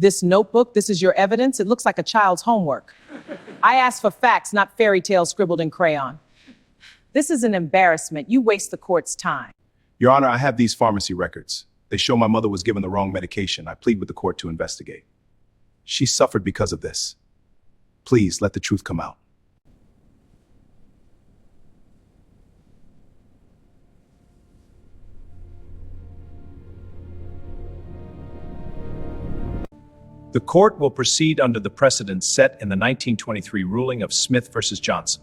This notebook, this is your evidence? It looks like a child's homework. I asked for facts, not fairy tales scribbled in crayon. This is an embarrassment. You waste the court's time. Your Honor, I have these pharmacy records. They show my mother was given the wrong medication. I plead with the court to investigate. She suffered because of this. Please let the truth come out. The court will proceed under the precedent set in the 1923 ruling of Smith versus Johnson.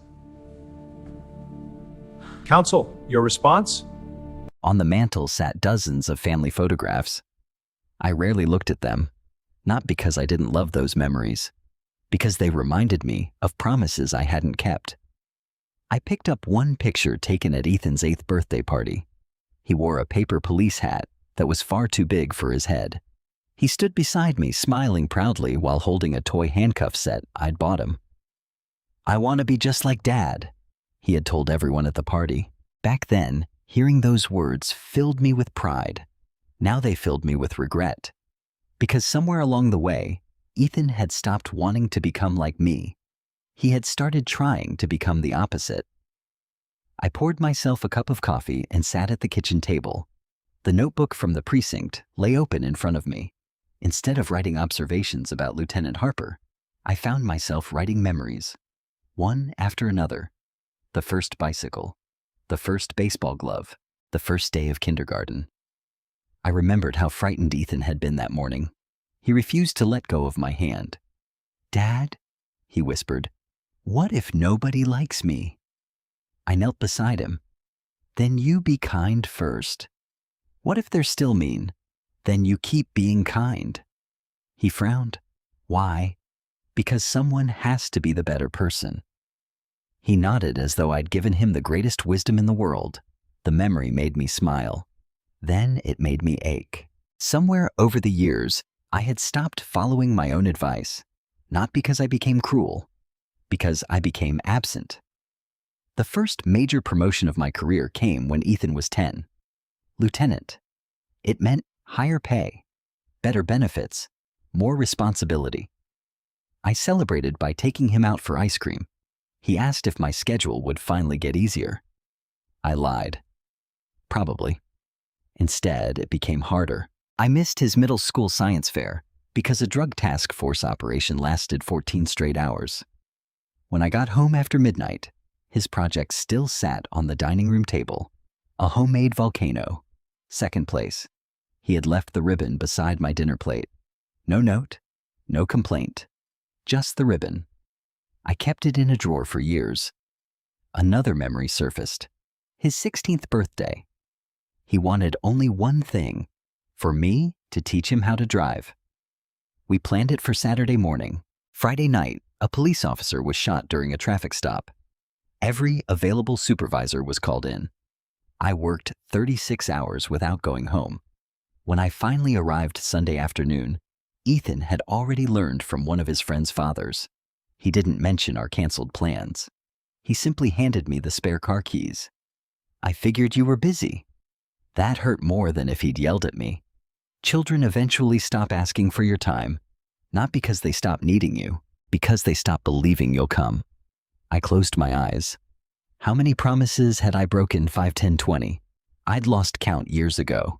Counsel, your response? On the mantel sat dozens of family photographs. I rarely looked at them, not because I didn't love those memories, because they reminded me of promises I hadn't kept. I picked up one picture taken at Ethan's 8th birthday party. He wore a paper police hat that was far too big for his head. He stood beside me, smiling proudly while holding a toy handcuff set I'd bought him. "I want to be just like Dad," he had told everyone at the party. Back then, hearing those words filled me with pride. Now they filled me with regret. Because somewhere along the way, Ethan had stopped wanting to become like me. He had started trying to become the opposite. I poured myself a cup of coffee and sat at the kitchen table. The notebook from the precinct lay open in front of me. Instead of writing observations about Lieutenant Harper, I found myself writing memories, one after another. The first bicycle, the first baseball glove, the first day of kindergarten. I remembered how frightened Ethan had been that morning. He refused to let go of my hand. "Dad," he whispered, "what if nobody likes me?" I knelt beside him. "Then you be kind first. What if they're still mean? Then you keep being kind." He frowned. "Why?" "Because someone has to be the better person." He nodded as though I'd given him the greatest wisdom in the world. The memory made me smile. Then it made me ache. Somewhere over the years, I had stopped following my own advice, not because I became cruel, because I became absent. The first major promotion of my career came when Ethan was 10. Lieutenant. It meant higher pay, better benefits, more responsibility. I celebrated by taking him out for ice cream. He asked if my schedule would finally get easier. I lied. Probably. Instead, it became harder. I missed his middle school science fair because a drug task force operation lasted 14 straight hours. When I got home after midnight, his project still sat on the dining room table, a homemade volcano, second place. He had left the ribbon beside my dinner plate. No note, no complaint, just the ribbon. I kept it in a drawer for years. Another memory surfaced. His 16th birthday. He wanted only one thing, for me to teach him how to drive. We planned it for Saturday morning. Friday night, a police officer was shot during a traffic stop. Every available supervisor was called in. I worked 36 hours without going home. When I finally arrived Sunday afternoon, Ethan had already learned from one of his friend's fathers. He didn't mention our canceled plans. He simply handed me the spare car keys. "I figured you were busy." That hurt more than if he'd yelled at me. Children eventually stop asking for your time, not because they stop needing you, because they stop believing you'll come. I closed my eyes. How many promises had I broken? 5, 10, 20. I'd lost count years ago.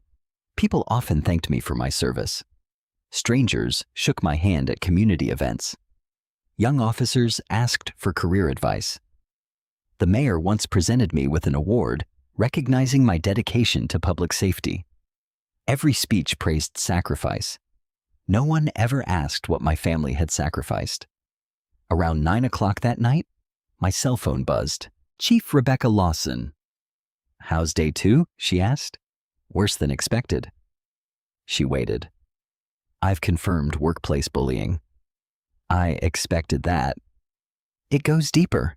People often thanked me for my service. Strangers shook my hand at community events. Young officers asked for career advice. The mayor once presented me with an award recognizing my dedication to public safety. Every speech praised sacrifice. No one ever asked what my family had sacrificed. Around 9 o'clock that night, my cell phone buzzed. "Chief Rebecca Lawson." "How's day 2?" she asked. "Worse than expected." She waited. "I've confirmed workplace bullying." "I expected that." "It goes deeper."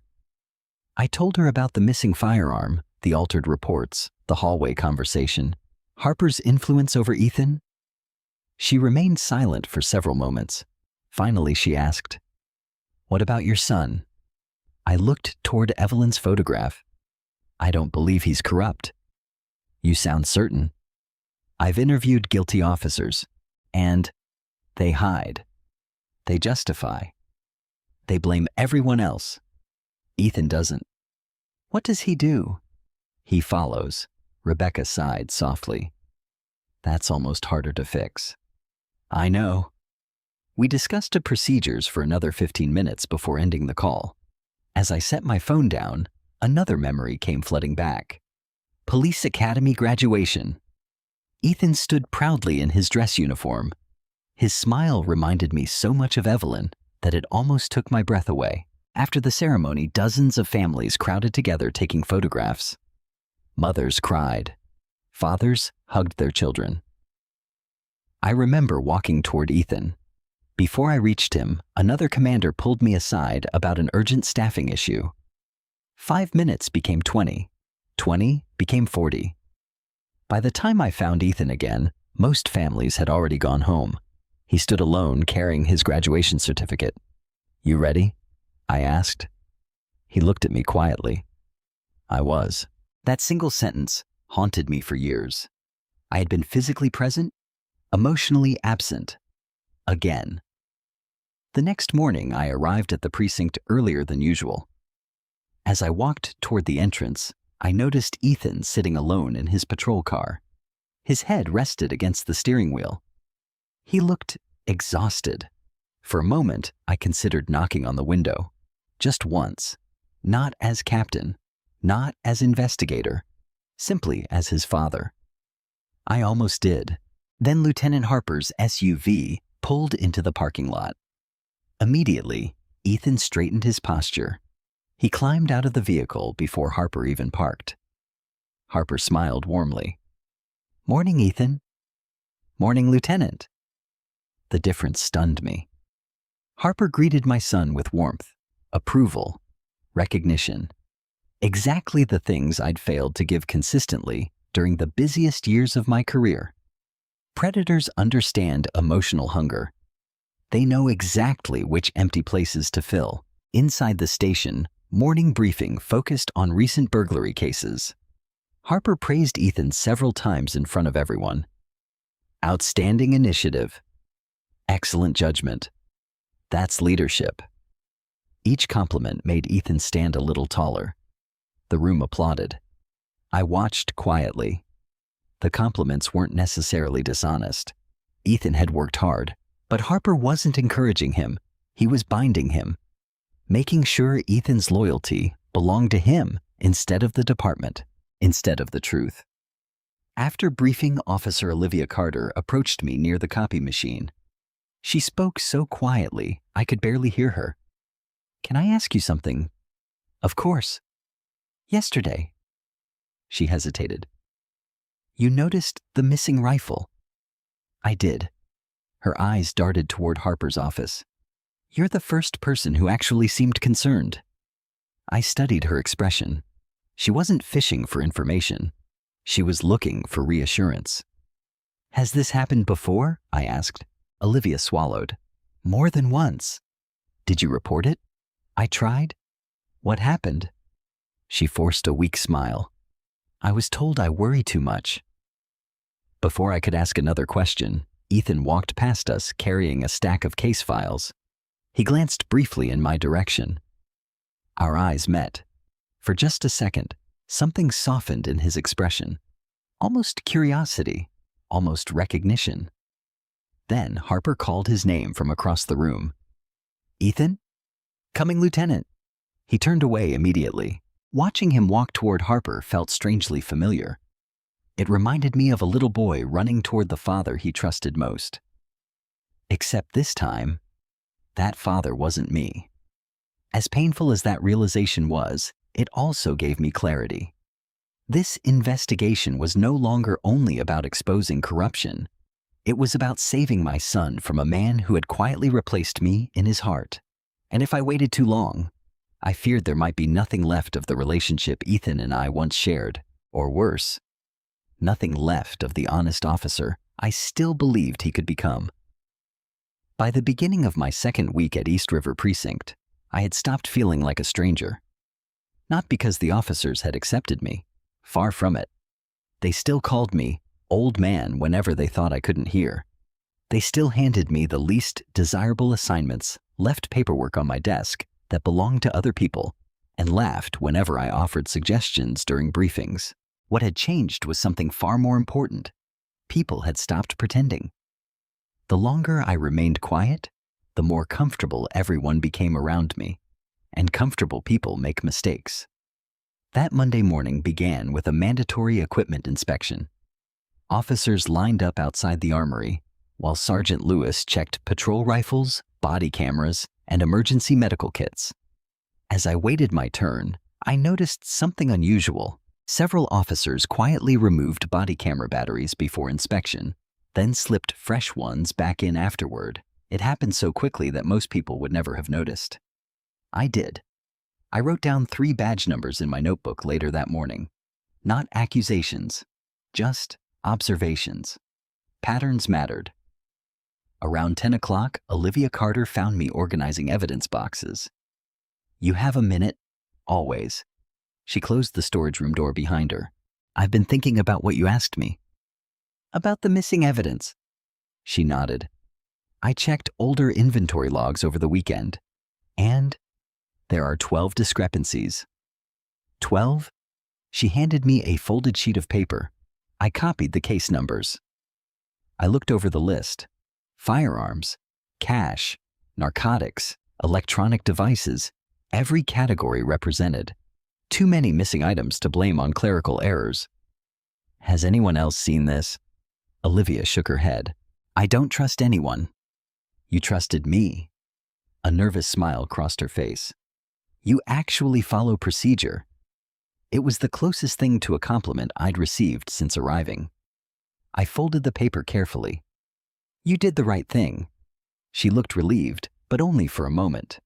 I told her about the missing firearm, the altered reports, the hallway conversation, Harper's influence over Ethan. She remained silent for several moments. Finally, she asked, "What about your son?" I looked toward Evelyn's photograph. "I don't believe he's corrupt." "You sound certain." "I've interviewed guilty officers, and They hide. They justify. They blame everyone else. Ethan doesn't. What does he do? He follows. Rebecca sighed softly. That's almost harder to fix. I know. We discussed the procedures for another 15 minutes before ending the call. As I set my phone down, another memory came flooding back. Police Academy graduation. Ethan stood proudly in his dress uniform. His smile reminded me so much of Evelyn that it almost took my breath away. After the ceremony, dozens of families crowded together taking photographs. Mothers cried. Fathers hugged their children. I remember walking toward Ethan. Before I reached him, another commander pulled me aside about an urgent staffing issue. 5 minutes became 20. 20 became 40. By the time I found Ethan again, most families had already gone home. He stood alone carrying his graduation certificate. You ready? I asked. He looked at me quietly. I was. That single sentence haunted me for years. I had been physically present, emotionally absent. Again. The next morning, I arrived at the precinct earlier than usual. As I walked toward the entrance, I noticed Ethan sitting alone in his patrol car. His head rested against the steering wheel. He looked exhausted. For a moment, I considered knocking on the window. Just once. Not as captain. Not as investigator. Simply as his father. I almost did. Then Lieutenant Harper's SUV pulled into the parking lot. Immediately, Ethan straightened his posture. He climbed out of the vehicle before Harper even parked. Harper smiled warmly. Morning, Ethan. Morning, Lieutenant. The difference stunned me. Harper greeted my son with warmth, approval, recognition. Exactly the things I'd failed to give consistently during the busiest years of my career. Predators understand emotional hunger. They know exactly which empty places to fill. Inside the station, morning briefing focused on recent burglary cases. Harper praised Ethan several times in front of everyone. Outstanding initiative. Excellent judgment. That's leadership. Each compliment made Ethan stand a little taller. The room applauded. I watched quietly. The compliments weren't necessarily dishonest. Ethan had worked hard, but Harper wasn't encouraging him. He was binding him, making sure Ethan's loyalty belonged to him instead of the department, instead of the truth. After briefing, Officer Olivia Carter approached me near the copy machine. She spoke so quietly, I could barely hear her. Can I ask you something? Of course. Yesterday. She hesitated. You noticed the missing rifle? I did. Her eyes darted toward Harper's office. You're the first person who actually seemed concerned. I studied her expression. She wasn't fishing for information. She was looking for reassurance. Has this happened before? I asked. Olivia swallowed. More than once. Did you report it? I tried. What happened? She forced a weak smile. I was told I worry too much. Before I could ask another question, Ethan walked past us carrying a stack of case files. He glanced briefly in my direction. Our eyes met. For just a second, something softened in his expression. Almost curiosity, almost recognition. Then Harper called his name from across the room. Ethan? Coming, Lieutenant. He turned away immediately. Watching him walk toward Harper felt strangely familiar. It reminded me of a little boy running toward the father he trusted most. Except this time, that father wasn't me. As painful as that realization was, it also gave me clarity. This investigation was no longer only about exposing corruption. It was about saving my son from a man who had quietly replaced me in his heart. And if I waited too long, I feared there might be nothing left of the relationship Ethan and I once shared, or worse, nothing left of the honest officer I still believed he could become. By the beginning of my second week at East River Precinct, I had stopped feeling like a stranger. Not because the officers had accepted me, far from it. They still called me old man whenever they thought I couldn't hear. They still handed me the least desirable assignments, left paperwork on my desk that belonged to other people, and laughed whenever I offered suggestions during briefings. What had changed was something far more important. People had stopped pretending. The longer I remained quiet, the more comfortable everyone became around me, and comfortable people make mistakes. That Monday morning began with a mandatory equipment inspection. Officers lined up outside the armory, while Sergeant Lewis checked patrol rifles, body cameras, and emergency medical kits. As I waited my turn, I noticed something unusual. Several officers quietly removed body camera batteries before inspection, then slipped fresh ones back in afterward. It happened so quickly that most people would never have noticed. I did. I wrote down 3 badge numbers in my notebook later that morning. Not accusations, just observations. Patterns mattered. Around 10 o'clock, Olivia Carter found me organizing evidence boxes. "You have a minute?" "Always." She closed the storage room door behind her. "I've been thinking about what you asked me." "About the missing evidence." She nodded. "I checked older inventory logs over the weekend, and there are 12 discrepancies." 12? She handed me a folded sheet of paper. I copied the case numbers. I looked over the list. Firearms, cash, narcotics, electronic devices, every category represented. Too many missing items to blame on clerical errors. "Has anyone else seen this?" Olivia shook her head. "I don't trust anyone." "You trusted me." A nervous smile crossed her face. "You actually follow procedure." It was the closest thing to a compliment I'd received since arriving. I folded the paper carefully. "You did the right thing." She looked relieved, but only for a moment.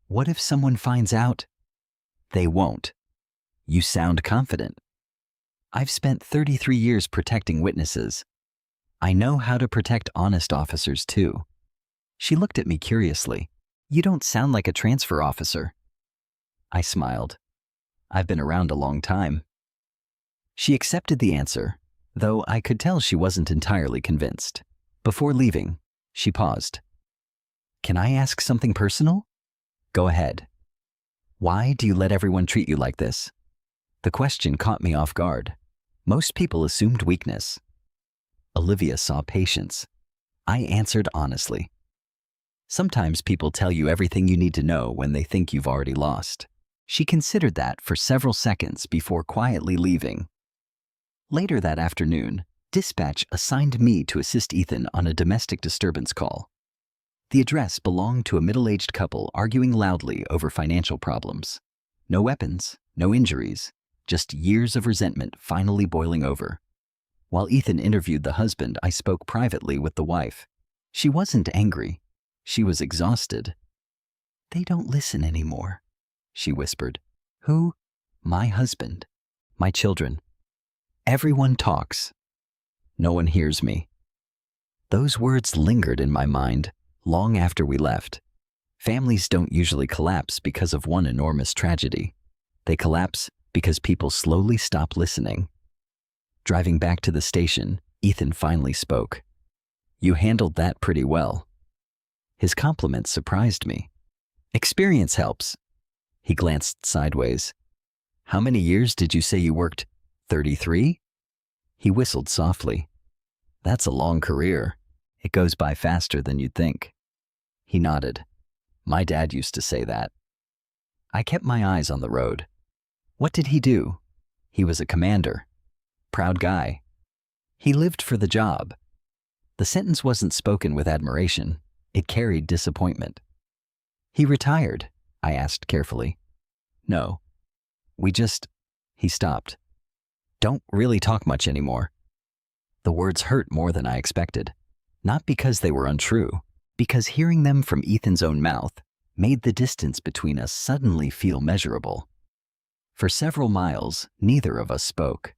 "What if someone finds out?" "They won't." "You sound confident." "I've spent 33 years protecting witnesses. I know how to protect honest officers too." She looked at me curiously. "You don't sound like a transfer officer." I smiled. "I've been around a long time." She accepted the answer, though I could tell she wasn't entirely convinced. Before leaving, she paused. "Can I ask something personal?" "Go ahead." "Why do you let everyone treat you like this?" The question caught me off guard. Most people assumed weakness. Olivia saw patience. I answered honestly. "Sometimes people tell you everything you need to know when they think you've already lost." She considered that for several seconds before quietly leaving. Later that afternoon, dispatch assigned me to assist Ethan on a domestic disturbance call. The address belonged to a middle-aged couple arguing loudly over financial problems. No weapons, no injuries, just years of resentment finally boiling over. While Ethan interviewed the husband, I spoke privately with the wife. She wasn't angry. She was exhausted. "They don't listen anymore," she whispered. "Who?" "My husband. My children. Everyone talks. No one hears me." Those words lingered in my mind long after we left. Families don't usually collapse because of one enormous tragedy. They collapse because people slowly stop listening. Driving back to the station, Ethan finally spoke. "You handled that pretty well." His compliment surprised me. "Experience helps." He glanced sideways. "How many years did you say you worked? 33? He whistled softly. "That's a long career. It goes by faster than you'd think." He nodded. "My dad used to say that." I kept my eyes on the road. What did he do? He was a commander. Proud guy. He lived for the job. The sentence wasn't spoken with admiration. It carried disappointment. "He retired?" I asked carefully. "No. He stopped. "Don't really talk much anymore." The words hurt more than I expected. Not because they were untrue, because hearing them from Ethan's own mouth made the distance between us suddenly feel measurable. For several miles, neither of us spoke.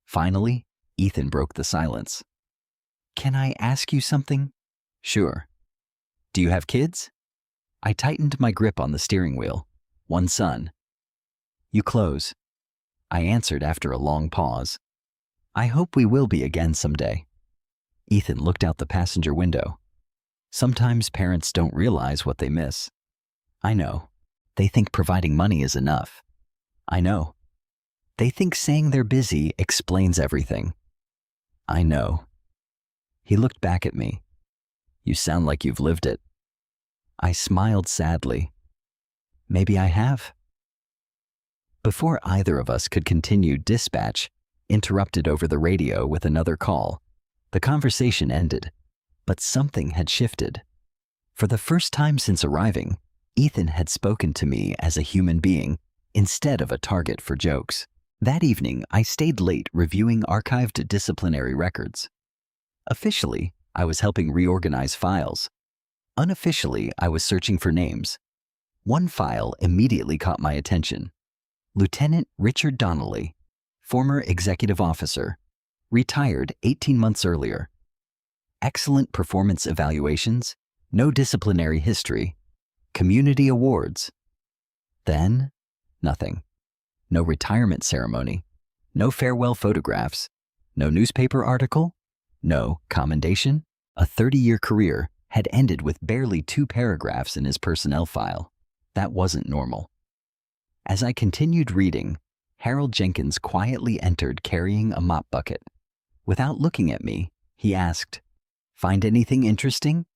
Finally, Ethan broke the silence. "Can I ask you something?" "Sure." "Do you have kids?" I tightened my grip on the steering wheel. "One son." "You close." I answered after a long pause. "I hope we will be again someday." Ethan looked out the passenger window. Sometimes parents don't realize what they miss. I know. They think providing money is enough. I know. They think saying they're busy explains everything. I know. He looked back at me. You sound like you've lived it. I smiled sadly. Maybe I have. Before either of us could continue, dispatch interrupted over the radio with another call. The conversation ended, but something had shifted. For the first time since arriving, Ethan had spoken to me as a human being instead of a target for jokes. That evening, I stayed late reviewing archived disciplinary records. Officially, I was helping reorganize files. Unofficially, I was searching for names. One file immediately caught my attention. Lieutenant Richard Donnelly, former executive officer, retired 18 months earlier. Excellent performance evaluations, no disciplinary history, community awards. Then, nothing. No retirement ceremony, no farewell photographs, no newspaper article, no commendation. A 30-year career had ended with barely 2 paragraphs in his personnel file. That wasn't normal. As I continued reading, Harold Jenkins quietly entered carrying a mop bucket. Without looking at me, he asked, "Find anything interesting?"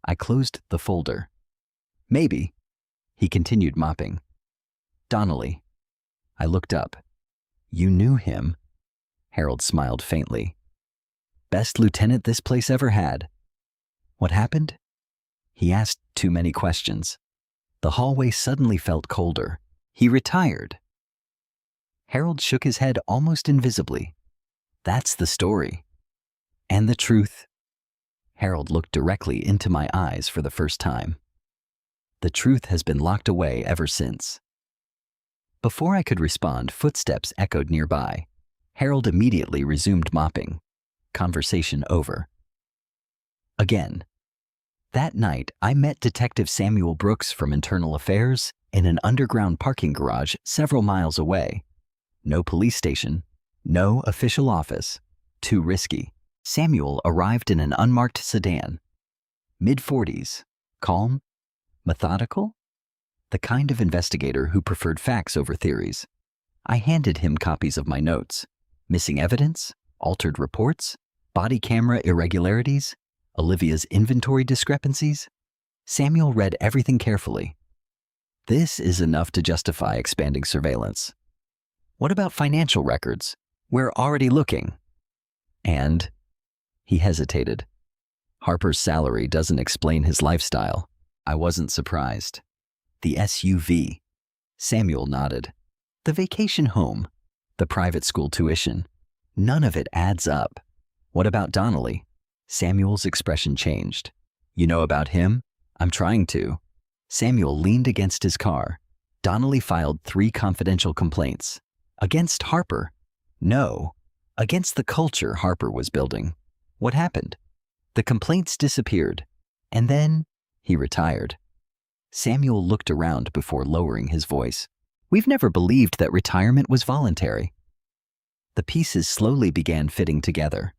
I closed the folder. "Maybe." He continued mopping. "Donnelly." I looked up. "You knew him?" Harold smiled faintly. "Best lieutenant this place ever had." "What happened?" He asked too many questions. The hallway suddenly felt colder. "He retired." Harold shook his head almost invisibly. "That's the story." "And the truth?" Harold looked directly into my eyes for the first time. "The truth has been locked away ever since." Before I could respond, footsteps echoed nearby. Harold immediately resumed mopping. Conversation over. Again. That night, I met Detective Samuel Brooks from Internal Affairs in an underground parking garage several miles away. No police station, no official office. Too risky. Samuel arrived in an unmarked sedan. Mid-40s, calm, methodical, the kind of investigator who preferred facts over theories. I handed him copies of my notes. Missing evidence, altered reports, body camera irregularities, Olivia's inventory discrepancies. Samuel read everything carefully. "This is enough to justify expanding surveillance." "What about financial records? We're already looking." "And?" He hesitated. "Harper's salary doesn't explain his lifestyle." I wasn't surprised. "The SUV." Samuel nodded. "The vacation home. The private school tuition. None of it adds up." "What about Donnelly?" Samuel's expression changed. "You know about him?" "I'm trying to." Samuel leaned against his car. "Donnelly filed 3 confidential complaints. Against Harper?" "No. Against the culture Harper was building." "What happened?" "The complaints disappeared. And then he retired." Samuel looked around before lowering his voice. "We've never believed that retirement was voluntary." The pieces slowly began fitting together.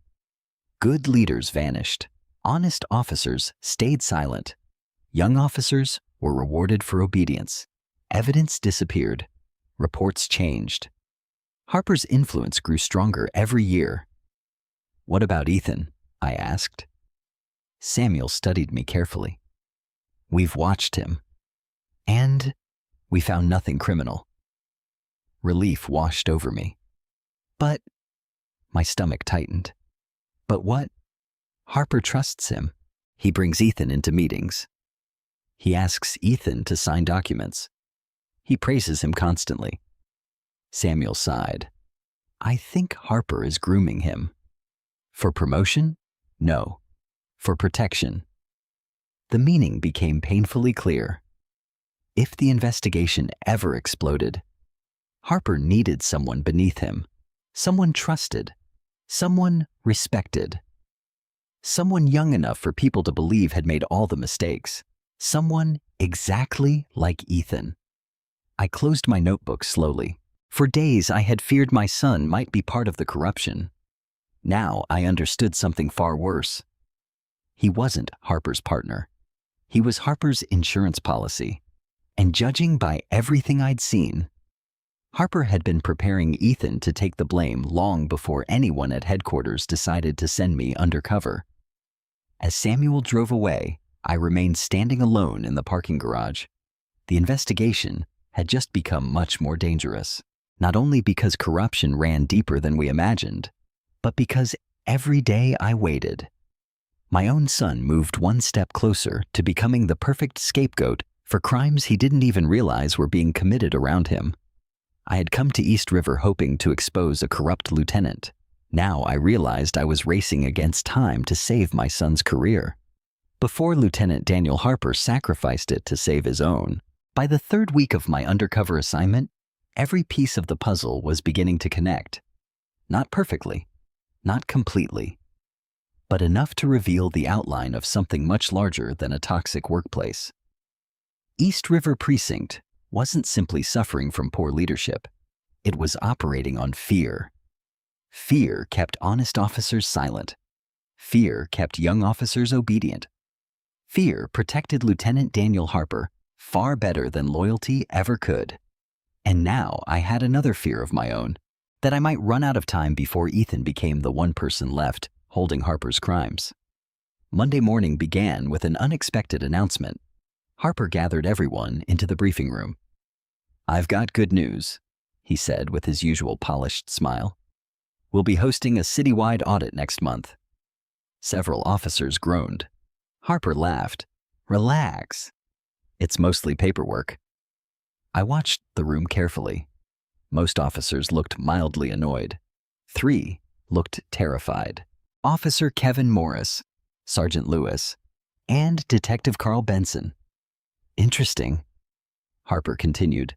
Good leaders vanished. Honest officers stayed silent. Young officers were rewarded for obedience. Evidence disappeared. Reports changed. Harper's influence grew stronger every year. "What about Ethan?" I asked. Samuel studied me carefully. "We've watched him. And we found nothing criminal." Relief washed over me. "But," my stomach tightened. "But what?" "Harper trusts him. He brings Ethan into meetings. He asks Ethan to sign documents. He praises him constantly." Samuel sighed. "I think Harper is grooming him." "For promotion?" "No. For protection." The meaning became painfully clear. If the investigation ever exploded, Harper needed someone beneath him, someone trusted, someone respected, someone young enough for people to believe had made all the mistakes, someone exactly like Ethan. I closed my notebook slowly. For days I had feared my son might be part of the corruption. Now I understood something far worse. He wasn't Harper's partner. He was Harper's insurance policy. And judging by everything I'd seen, Harper had been preparing Ethan to take the blame long before anyone at headquarters decided to send me undercover. As Samuel drove away, I remained standing alone in the parking garage. The investigation had just become much more dangerous, not only because corruption ran deeper than we imagined, but because every day I waited, my own son moved one step closer to becoming the perfect scapegoat for crimes he didn't even realize were being committed around him. I had come to East River hoping to expose a corrupt lieutenant. Now I realized I was racing against time to save my son's career. Before Lieutenant Daniel Harper sacrificed it to save his own, by the third week of my undercover assignment, every piece of the puzzle was beginning to connect. Not perfectly, not completely, but enough to reveal the outline of something much larger than a toxic workplace. East River Precinct wasn't simply suffering from poor leadership. It was operating on fear. Fear kept honest officers silent. Fear kept young officers obedient. Fear protected Lieutenant Daniel Harper far better than loyalty ever could. And now I had another fear of my own, that I might run out of time before Ethan became the one person left holding Harper's crimes. Monday morning began with an unexpected announcement. Harper gathered everyone into the briefing room. "I've got good news," he said with his usual polished smile. "We'll be hosting a citywide audit next month." Several officers groaned. Harper laughed. "Relax. It's mostly paperwork." I watched the room carefully. Most officers looked mildly annoyed. 3 looked terrified. Officer Kevin Morris, Sergeant Lewis, and Detective Carl Benson. "Interesting," Harper continued.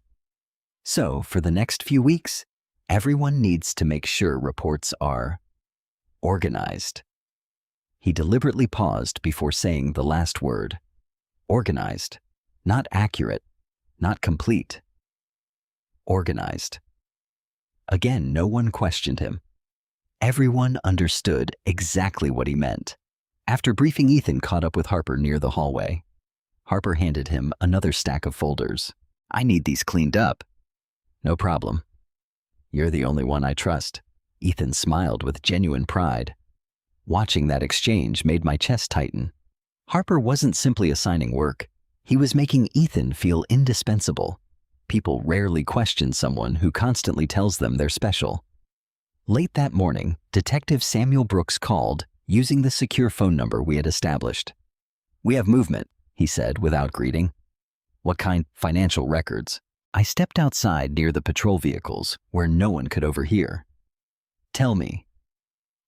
"So, for the next few weeks, everyone needs to make sure reports are organized." He deliberately paused before saying the last word. Organized. Not accurate. Not complete. Organized. Again, no one questioned him. Everyone understood exactly what he meant. After briefing, Ethan caught up with Harper near the hallway. Harper handed him another stack of folders. "I need these cleaned up." "No problem. You're the only one I trust." Ethan smiled with genuine pride. Watching that exchange made my chest tighten. Harper wasn't simply assigning work. He was making Ethan feel indispensable. People rarely question someone who constantly tells them they're special. Late that morning, Detective Samuel Brooks called, using the secure phone number we had established. "We have movement," he said without greeting. "What kind?" "Financial records." I stepped outside near the patrol vehicles, where no one could overhear. "Tell me."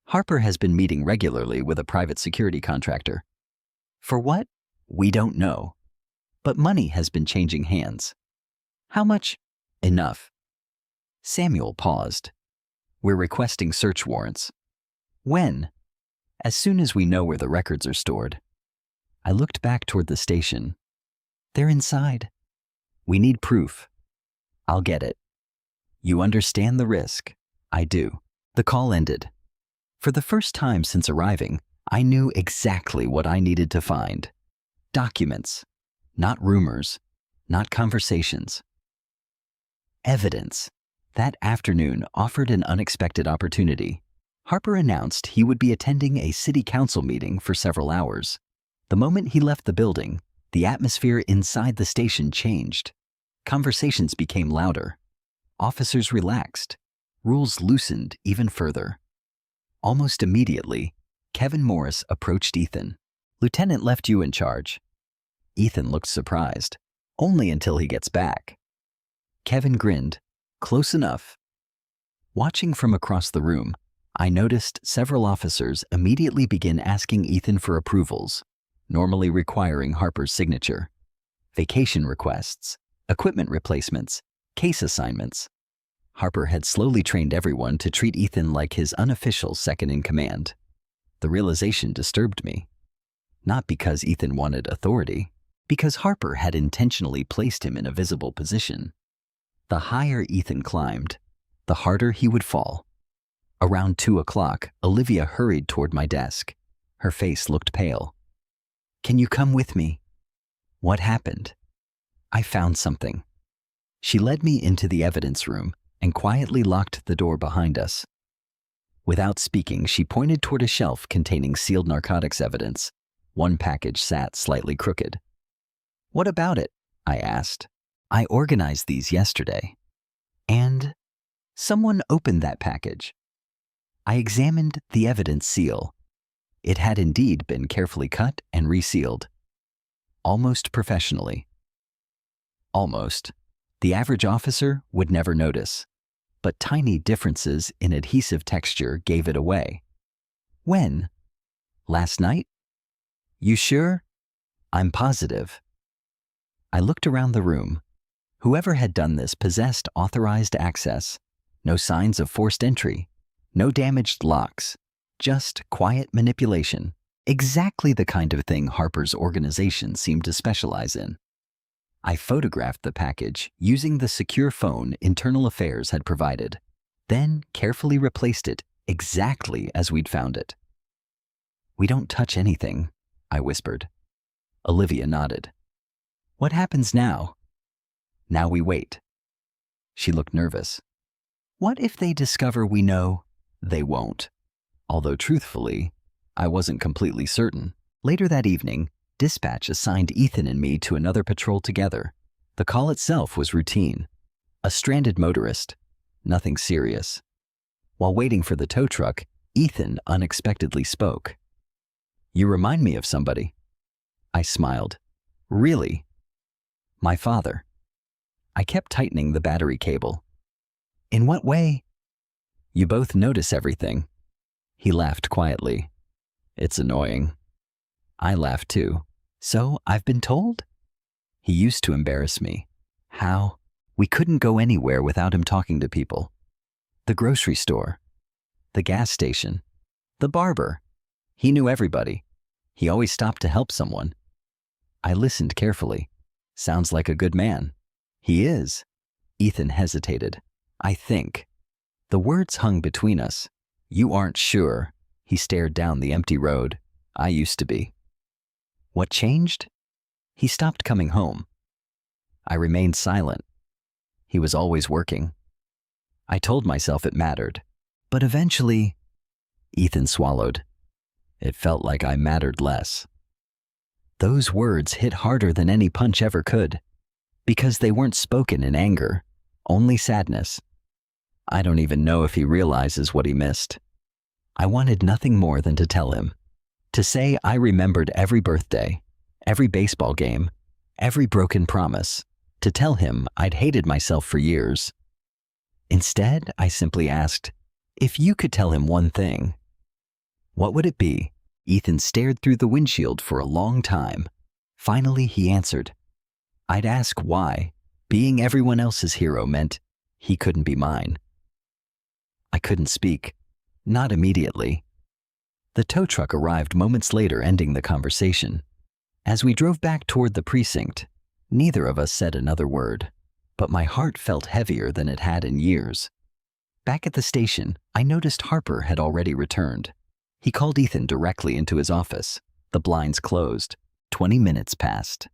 "Harper has been meeting regularly with a private security contractor." "For what?" "We don't know. But money has been changing hands." "How much?" "Enough." Samuel paused. "We're requesting search warrants." "When?" "As soon as we know where the records are stored." I looked back toward the station. "They're inside." "We need proof." "I'll get it." "You understand the risk." "I do." The call ended. For the first time since arriving, I knew exactly what I needed to find. Documents. Not rumors. Not conversations. Evidence. That afternoon offered an unexpected opportunity. Harper announced he would be attending a city council meeting for several hours. The moment he left the building, the atmosphere inside the station changed. Conversations became louder. Officers relaxed. Rules loosened even further. Almost immediately, Kevin Morris approached Ethan. "Lieutenant left you in charge." Ethan looked surprised. "Only until he gets back." Kevin grinned. "Close enough." Watching from across the room, I noticed several officers immediately begin asking Ethan for approvals, normally requiring Harper's signature. Vacation requests, equipment replacements, case assignments. Harper had slowly trained everyone to treat Ethan like his unofficial second-in-command. The realization disturbed me. Not because Ethan wanted authority, because Harper had intentionally placed him in a visible position. The higher Ethan climbed, the harder he would fall. Around 2 o'clock, Olivia hurried toward my desk. Her face looked pale. "Can you come with me?" "What happened?" "I found something." She led me into the evidence room and quietly locked the door behind us. Without speaking, she pointed toward a shelf containing sealed narcotics evidence. One package sat slightly crooked. "What about it?" I asked. "I organized these yesterday." "And?" "Someone opened that package." I examined the evidence seal. It had indeed been carefully cut and resealed. Almost professionally. Almost. The average officer would never notice, but tiny differences in adhesive texture gave it away. "When?" "Last night?" "You sure?" "I'm positive." I looked around the room. Whoever had done this possessed authorized access. No signs of forced entry. No damaged locks. Just quiet manipulation. Exactly the kind of thing Harper's organization seemed to specialize in. I photographed the package using the secure phone Internal Affairs had provided, then carefully replaced it exactly as we'd found it. "We don't touch anything," I whispered. Olivia nodded. "What happens now?" "Now we wait." She looked nervous. "What if they discover we know?" "They won't." Although truthfully, I wasn't completely certain. Later that evening, dispatch assigned Ethan and me to another patrol together. The call itself was routine. A stranded motorist. Nothing serious. While waiting for the tow truck, Ethan unexpectedly spoke. "You remind me of somebody." I smiled. "Really?" "My father." I kept tightening the battery cable. "In what way?" "You both notice everything." He laughed quietly. "It's annoying." I laughed too. "So I've been told?" He used to embarrass me. "How?" "We couldn't go anywhere without him talking to people. The grocery store. The gas station. The barber. He knew everybody. He always stopped to help someone." I listened carefully. "Sounds like a good man." "He is." Ethan hesitated. "I think." The words hung between us. "You aren't sure." He stared down the empty road. "I used to be." "What changed?" "He stopped coming home." I remained silent. He was always working. I told myself it mattered. But eventually, Ethan swallowed. It felt like I mattered less. Those words hit harder than any punch ever could, because they weren't spoken in anger, only sadness. I don't even know if he realizes what he missed. I wanted nothing more than to tell him. To say I remembered every birthday, every baseball game, every broken promise. To tell him I'd hated myself for years. Instead, I simply asked, if you could tell him one thing, what would it be? Ethan stared through the windshield for a long time. Finally, he answered, I'd ask why being everyone else's hero meant he couldn't be mine. I couldn't speak. Not immediately. The tow truck arrived moments later, ending the conversation. As we drove back toward the precinct, neither of us said another word, but my heart felt heavier than it had in years. Back at the station, I noticed Harper had already returned. He called Ethan directly into his office. The blinds closed. 20 minutes passed.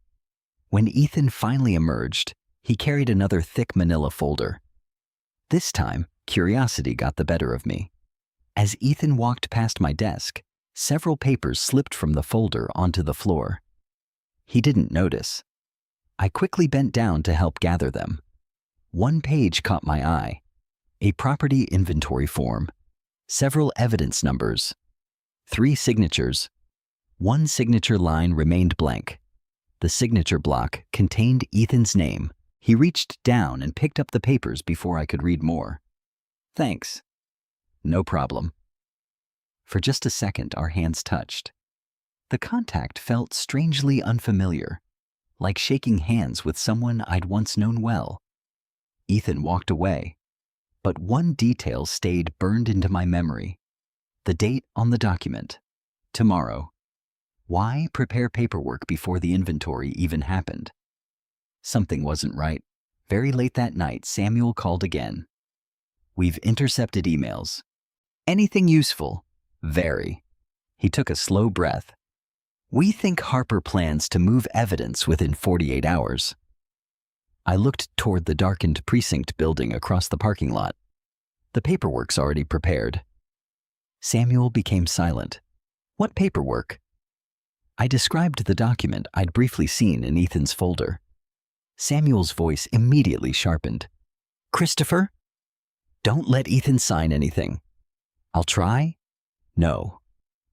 When Ethan finally emerged, he carried another thick manila folder. This time, curiosity got the better of me. As Ethan walked past my desk, several papers slipped from the folder onto the floor. He didn't notice. I quickly bent down to help gather them. One page caught my eye. A property inventory form. Several evidence numbers. 3 signatures. One signature line remained blank. The signature block contained Ethan's name. He reached down and picked up the papers before I could read more. Thanks. No problem. For just a second, our hands touched. The contact felt strangely unfamiliar, like shaking hands with someone I'd once known well. Ethan walked away, but one detail stayed burned into my memory. The date on the document. Tomorrow. Why prepare paperwork before the inventory even happened? Something wasn't right. Very late that night, Samuel called again. We've intercepted emails. Anything useful? Very. He took a slow breath. We think Harper plans to move evidence within 48 hours. I looked toward the darkened precinct building across the parking lot. The paperwork's already prepared. Samuel became silent. What paperwork? I described the document I'd briefly seen in Ethan's folder. Samuel's voice immediately sharpened. Christopher? Don't let Ethan sign anything. I'll try? No.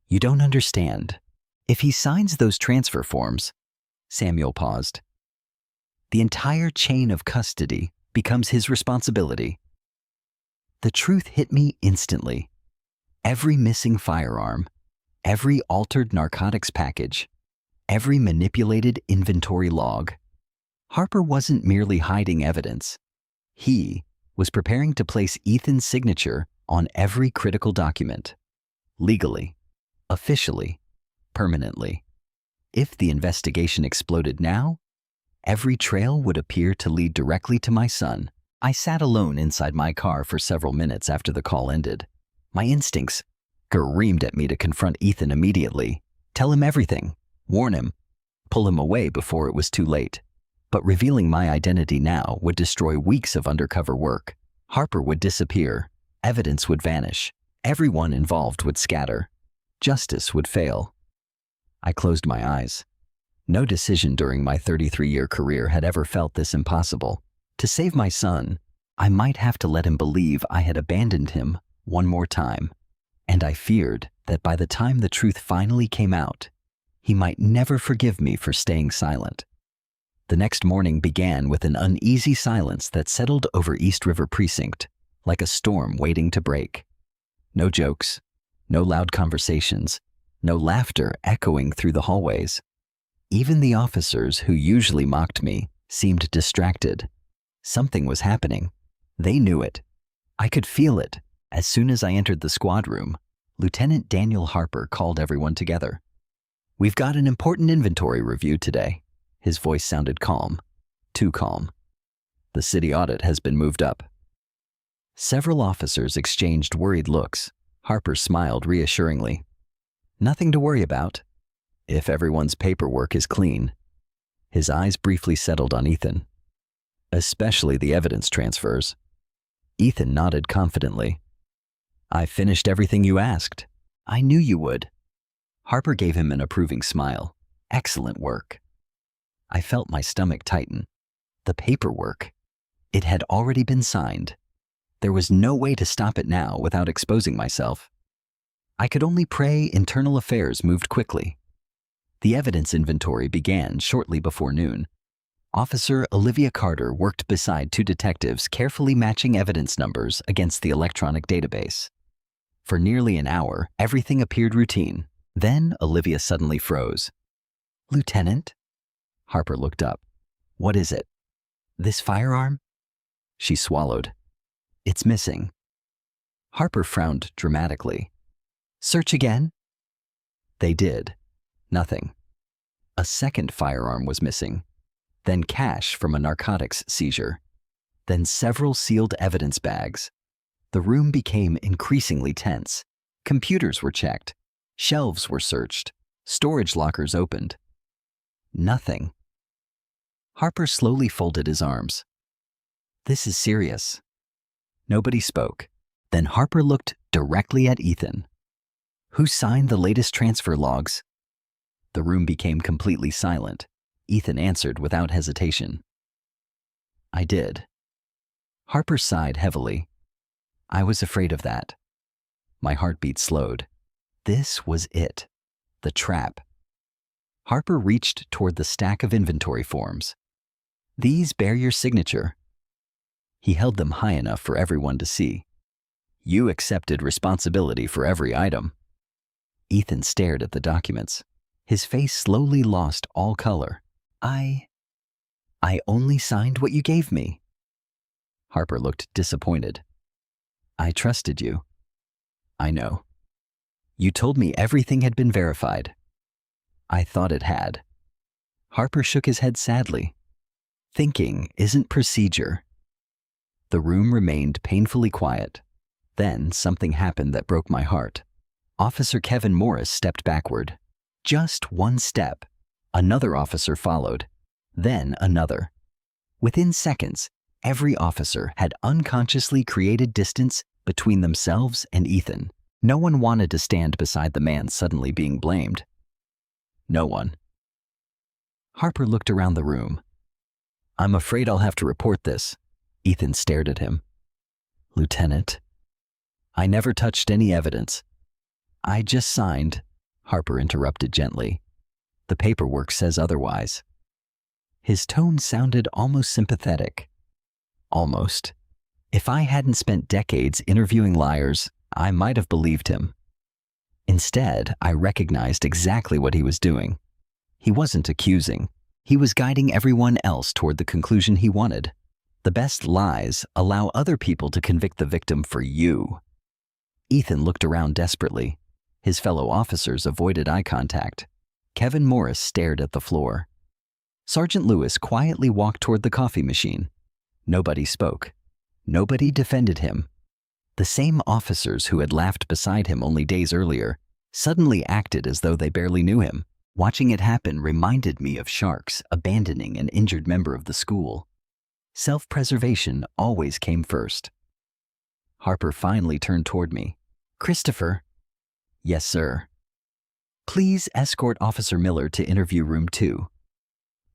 You don't understand. If he signs those transfer forms, Samuel paused. The entire chain of custody becomes his responsibility. The truth hit me instantly. Every missing firearm, every altered narcotics package, every manipulated inventory log. Harper wasn't merely hiding evidence. He was preparing to place Ethan's signature on every critical document. Legally, officially, permanently. If the investigation exploded now, every trail would appear to lead directly to my son. I sat alone inside my car for several minutes after the call ended. My instincts screamed at me to confront Ethan immediately, tell him everything, warn him, pull him away before it was too late. But revealing my identity now would destroy weeks of undercover work. Harper would disappear, evidence would vanish, everyone involved would scatter, justice would fail. I closed my eyes. No decision during my 33-year career had ever felt this impossible. To save my son, I might have to let him believe I had abandoned him one more time. And I feared that by the time the truth finally came out, he might never forgive me for staying silent. The next morning began with an uneasy silence that settled over East River Precinct, like a storm waiting to break. No jokes, no loud conversations, no laughter echoing through the hallways. Even the officers who usually mocked me seemed distracted. Something was happening. They knew it. I could feel it. As soon as I entered the squad room, Lieutenant Daniel Harper called everyone together. We've got an important inventory review today. His voice sounded calm, too calm. The city audit has been moved up. Several officers exchanged worried looks. Harper smiled reassuringly. Nothing to worry about, if everyone's paperwork is clean. His eyes briefly settled on Ethan. Especially the evidence transfers. Ethan nodded confidently. I finished everything you asked. I knew you would. Harper gave him an approving smile. Excellent work. I felt my stomach tighten. The paperwork. It had already been signed. There was no way to stop it now without exposing myself. I could only pray internal affairs moved quickly. The evidence inventory began shortly before noon. Officer Olivia Carter worked beside two detectives carefully matching evidence numbers against the electronic database. For nearly an hour, everything appeared routine. Then Olivia suddenly froze. Lieutenant? Harper looked up. What is it? This firearm? She swallowed. It's missing. Harper frowned dramatically. Search again? They did. Nothing. A second firearm was missing. Then cash from a narcotics seizure. Then several sealed evidence bags. The room became increasingly tense. Computers were checked. Shelves were searched. Storage lockers opened. Nothing. Harper slowly folded his arms. This is serious. Nobody spoke. Then Harper looked directly at Ethan. Who signed the latest transfer logs? The room became completely silent. Ethan answered without hesitation. I did. Harper sighed heavily. I was afraid of that. My heartbeat slowed. This was it. The trap. Harper reached toward the stack of inventory forms. These bear your signature. He held them high enough for everyone to see. You accepted responsibility for every item. Ethan stared at the documents. His face slowly lost all color. I only signed what you gave me. Harper looked disappointed. I trusted you. I know. You told me everything had been verified. I thought it had. Harper shook his head sadly. Thinking isn't procedure. The room remained painfully quiet. Then something happened that broke my heart. Officer Kevin Morris stepped backward. Just one step. Another officer followed. Then another. Within seconds, every officer had unconsciously created distance between themselves and Ethan. No one wanted to stand beside the man suddenly being blamed. No one. Harper looked around the room. "I'm afraid I'll have to report this." Ethan stared at him. "Lieutenant, I never touched any evidence. I just signed," Harper interrupted gently. "The paperwork says otherwise." His tone sounded almost sympathetic. Almost. If I hadn't spent decades interviewing liars, I might have believed him. Instead, I recognized exactly what he was doing. He wasn't accusing. He was guiding everyone else toward the conclusion he wanted. The best lies allow other people to convict the victim for you. Ethan looked around desperately. His fellow officers avoided eye contact. Kevin Morris stared at the floor. Sergeant Lewis quietly walked toward the coffee machine. Nobody spoke. Nobody defended him. The same officers who had laughed beside him only days earlier suddenly acted as though they barely knew him. Watching it happen reminded me of sharks abandoning an injured member of the school. Self-preservation always came first. Harper finally turned toward me. "Christopher." "Yes, sir." "Please escort Officer Miller to interview room 2.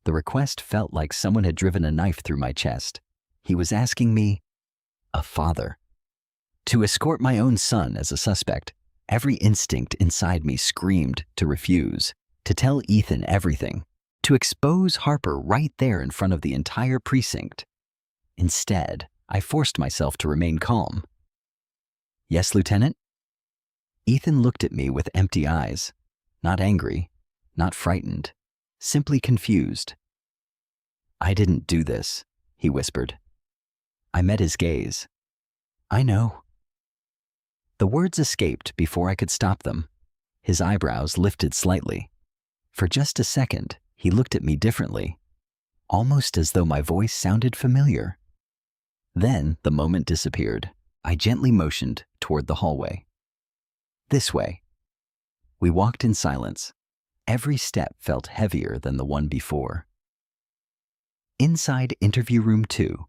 The request felt like someone had driven a knife through my chest. He was asking me, a father, to escort my own son as a suspect. Every instinct inside me screamed to refuse, to tell Ethan everything, to expose Harper right there in front of the entire precinct. Instead, I forced myself to remain calm. "Yes, Lieutenant?" Ethan looked at me with empty eyes, not angry, not frightened, simply confused. "I didn't do this," he whispered. I met his gaze. "I know." The words escaped before I could stop them. His eyebrows lifted slightly. For just a second, he looked at me differently, almost as though my voice sounded familiar. Then the moment disappeared. I gently motioned toward the hallway. "This way." We walked in silence. Every step felt heavier than the one before. Inside interview room 2.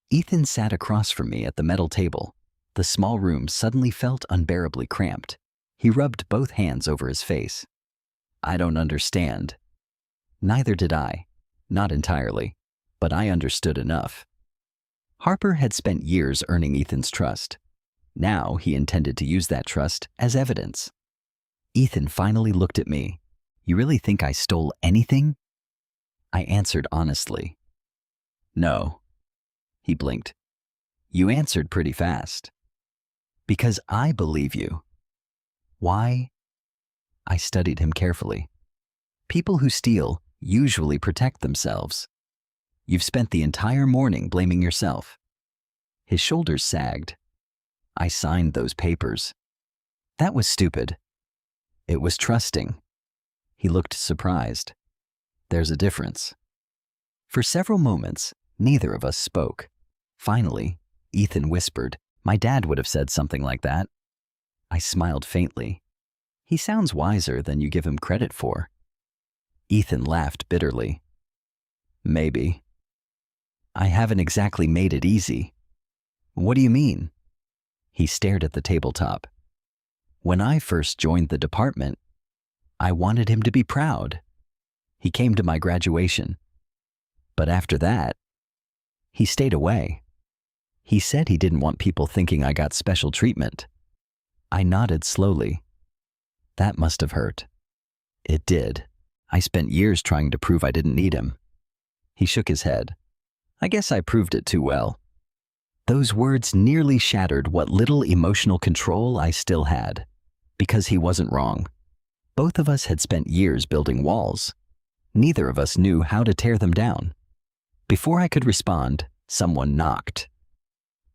Ethan sat across from me at the metal table. The small room suddenly felt unbearably cramped. He rubbed both hands over his face. "I don't understand." Neither did I. Not entirely. But I understood enough. Harper had spent years earning Ethan's trust. Now he intended to use that trust as evidence. Ethan finally looked at me. "You really think I stole anything?" I answered honestly. "No." He blinked. "You answered pretty fast." "Because I believe you." "Why?" I studied him carefully. "People who steal usually protect themselves. You've spent the entire morning blaming yourself." His shoulders sagged. "I signed those papers." "That was stupid." "It was trusting." He looked surprised. "There's a difference." For several moments, neither of us spoke. Finally, Ethan whispered, "My dad would have said something like that." I smiled faintly. "He sounds wiser than you give him credit for." Ethan laughed bitterly. "Maybe. I haven't exactly made it easy." "What do you mean?" He stared at the tabletop. "When I first joined the department, I wanted him to be proud. He came to my graduation. But after that, he stayed away. He said he didn't want people thinking I got special treatment." I nodded slowly. "That must have hurt." "It did. I spent years trying to prove I didn't need him." He shook his head. "I guess I proved it too well." Those words nearly shattered what little emotional control I still had. Because he wasn't wrong. Both of us had spent years building walls. Neither of us knew how to tear them down. Before I could respond, someone knocked.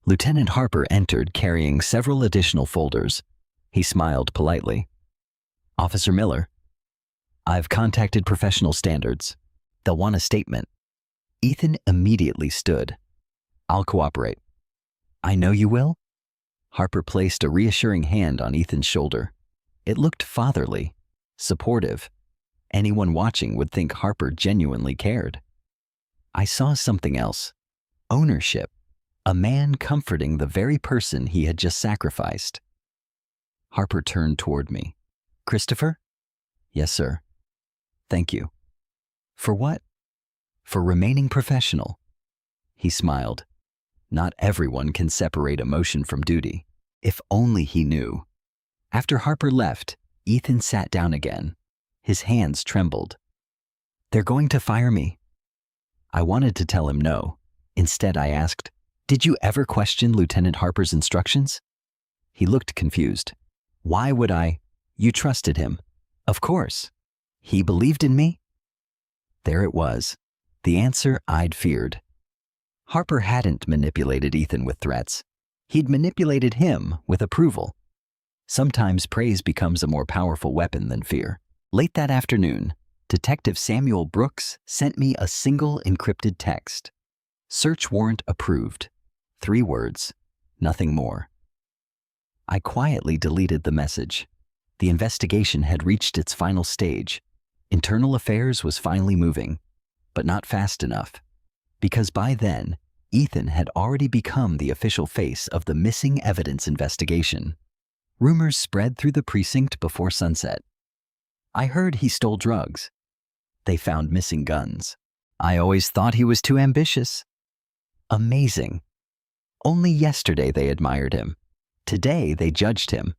Lieutenant Harper entered carrying several additional folders. He smiled politely. "Officer Miller, I've contacted professional standards. They'll want a statement." Ethan immediately stood. "I'll cooperate." "I know you will?" Harper placed a reassuring hand on Ethan's shoulder. It looked fatherly, supportive. Anyone watching would think Harper genuinely cared. I saw something else. Ownership. A man comforting the very person he had just sacrificed. Harper turned toward me. "Christopher?" "Yes, sir." "Thank you." "For what?" "For remaining professional." He smiled. Not everyone can separate emotion from duty. If only he knew. After Harper left, Ethan sat down again. His hands trembled. "They're going to fire me." I wanted to tell him no. Instead, I asked, "Did you ever question Lieutenant Harper's instructions?" He looked confused. "Why would I?" "You trusted him." "Of course." "He believed in me?" There it was. The answer I'd feared. Harper hadn't manipulated Ethan with threats. He'd manipulated him with approval. Sometimes praise becomes a more powerful weapon than fear. Late that afternoon, Detective Samuel Brooks sent me a single encrypted text. "Search warrant approved." 3 words, nothing more. I quietly deleted the message. The investigation had reached its final stage. Internal Affairs was finally moving, but not fast enough. Because by then, Ethan had already become the official face of the missing evidence investigation. Rumors spread through the precinct before sunset. I heard he stole drugs. They found missing guns. I always thought he was too ambitious. Amazing. Only yesterday they admired him. Today they judged him.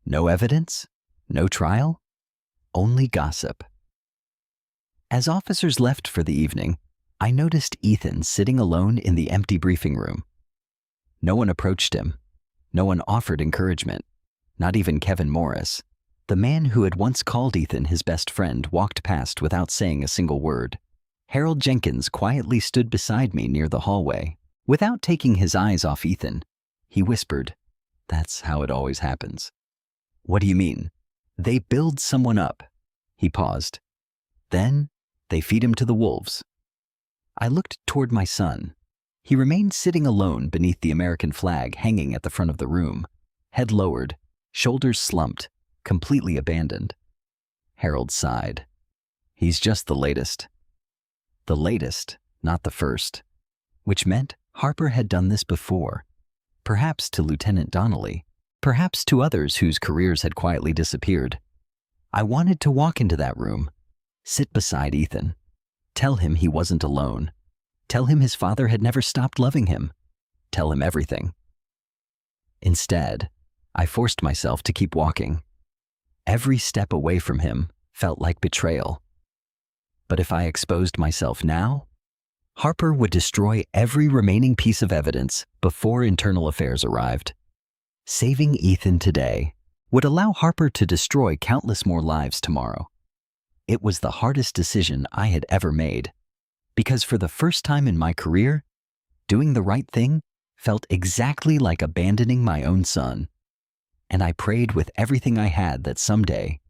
No evidence, no trial, only gossip. As officers left for the evening, I noticed Ethan sitting alone in the empty briefing room. No one approached him. No one offered encouragement. Not even Kevin Morris. The man who had once called Ethan his best friend walked past without saying a single word. Harold Jenkins quietly stood beside me near the hallway. Without taking his eyes off Ethan, he whispered, "That's how it always happens." "What do you mean?" "They build someone up." He paused. "Then they feed him to the wolves." I looked toward my son. He remained sitting alone beneath the American flag hanging at the front of the room, head lowered, shoulders slumped, completely abandoned. Harold sighed. "He's just the latest." The latest, not the first. Which meant Harper had done this before. Perhaps to Lieutenant Donnelly. Perhaps to others whose careers had quietly disappeared. I wanted to walk into that room, sit beside Ethan, tell him he wasn't alone, tell him his father had never stopped loving him, tell him everything. Instead, I forced myself to keep walking. Every step away from him felt like betrayal. But if I exposed myself now, Harper would destroy every remaining piece of evidence before Internal Affairs arrived. Saving Ethan today would allow Harper to destroy countless more lives tomorrow. It was the hardest decision I had ever made, because for the first time in my career, doing the right thing felt exactly like abandoning my own son. And I prayed with everything I had that someday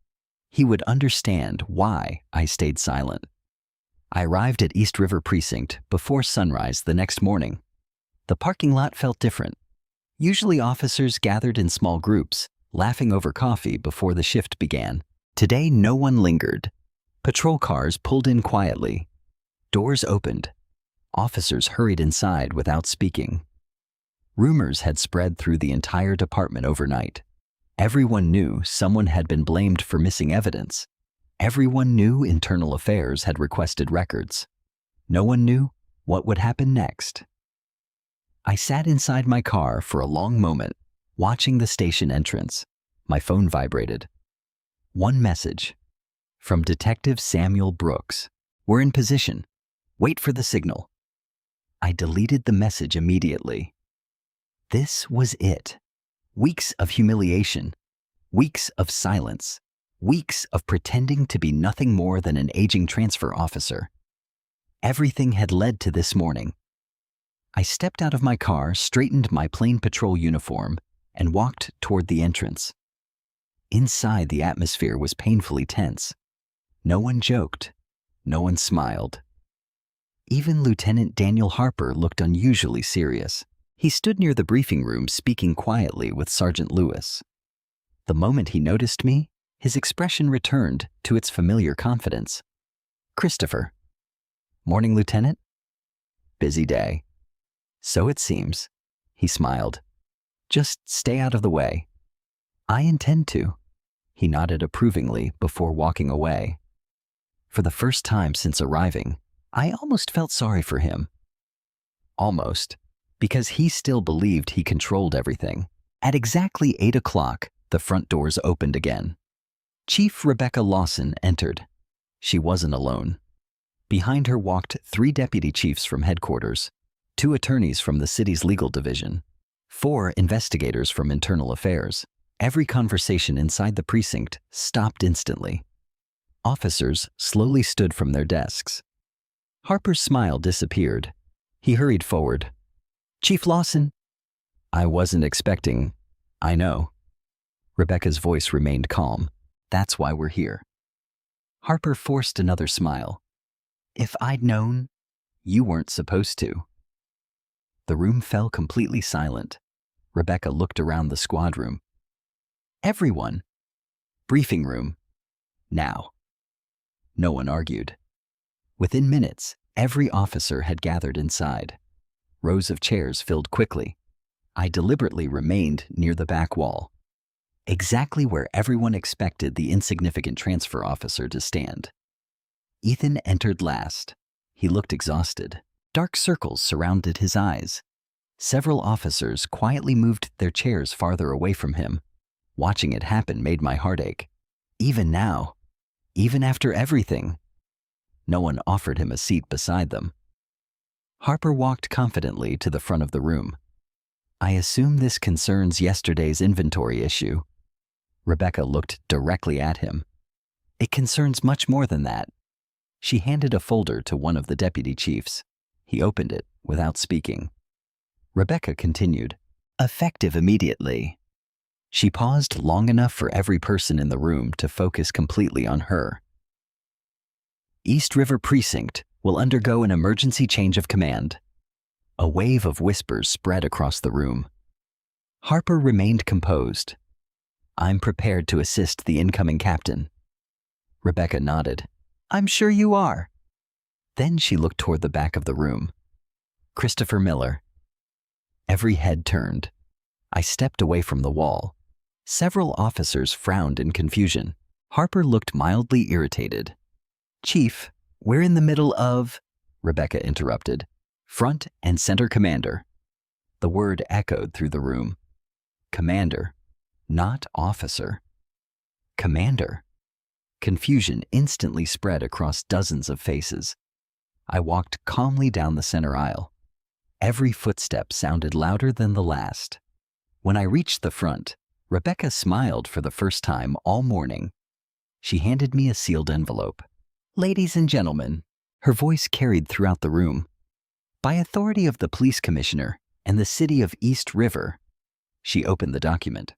he would understand why I stayed silent. I arrived at East River Precinct before sunrise the next morning. The parking lot felt different. Usually officers gathered in small groups, laughing over coffee before the shift began. Today no one lingered. Patrol cars pulled in quietly. Doors opened. Officers hurried inside without speaking. Rumors had spread through the entire department overnight. Everyone knew someone had been blamed for missing evidence. Everyone knew Internal Affairs had requested records. No one knew what would happen next. I sat inside my car for a long moment, watching the station entrance. My phone vibrated. One message. From Detective Samuel Brooks. "We're in position. Wait for the signal." I deleted the message immediately. This was it. Weeks of humiliation. Weeks of silence. Weeks of pretending to be nothing more than an aging transfer officer. Everything had led to this morning. I stepped out of my car, straightened my plain patrol uniform, and walked toward the entrance. Inside, the atmosphere was painfully tense. No one joked. No one smiled. Even Lieutenant Daniel Harper looked unusually serious. He stood near the briefing room speaking quietly with Sergeant Lewis. The moment he noticed me, his expression returned to its familiar confidence. "Christopher." "Morning, Lieutenant." "Busy day." "So it seems." He smiled. "Just stay out of the way." "I intend to." He nodded approvingly before walking away. For the first time since arriving, I almost felt sorry for him. Almost, because he still believed he controlled everything. At exactly 8 o'clock, the front doors opened again. Chief Rebecca Lawson entered. She wasn't alone. Behind her walked 3 deputy chiefs from headquarters, 2 attorneys from the city's legal division, 4 investigators from internal affairs. Every conversation inside the precinct stopped instantly. Officers slowly stood from their desks. Harper's smile disappeared. He hurried forward. "Chief Lawson." "I wasn't expecting." "I know." Rebecca's voice remained calm. "That's why we're here." Harper forced another smile. "If I'd known, you weren't supposed to." The room fell completely silent. Rebecca looked around the squad room. "Everyone." "Briefing room." "Now." No one argued. Within minutes, every officer had gathered inside. Rows of chairs filled quickly. I deliberately remained near the back wall, exactly where everyone expected the insignificant transfer officer to stand. Ethan entered last. He looked exhausted. Dark circles surrounded his eyes. Several officers quietly moved their chairs farther away from him. Watching it happen made my heart ache. Even now, even after everything, no one offered him a seat beside them. Harper walked confidently to the front of the room. "I assume this concerns yesterday's inventory issue." Rebecca looked directly at him. "It concerns much more than that." She handed a folder to one of the deputy chiefs. He opened it without speaking. Rebecca continued, "Effective immediately." She paused long enough for every person in the room to focus completely on her. "East River Precinct will undergo an emergency change of command." A wave of whispers spread across the room. Harper remained composed. "I'm prepared to assist the incoming captain." Rebecca nodded. "I'm sure you are." Then she looked toward the back of the room. "Christopher Miller." Every head turned. I stepped away from the wall. Several officers frowned in confusion. Harper looked mildly irritated. "Chief, we're in the middle of..." Rebecca interrupted. "Front and center commander." The word echoed through the room. Commander, not officer. Commander. Confusion instantly spread across dozens of faces. I walked calmly down the center aisle. Every footstep sounded louder than the last. When I reached the front, Rebecca smiled for the first time all morning. She handed me a sealed envelope. "Ladies and gentlemen," her voice carried throughout the room, "by authority of the police commissioner and the city of East River," she opened the document,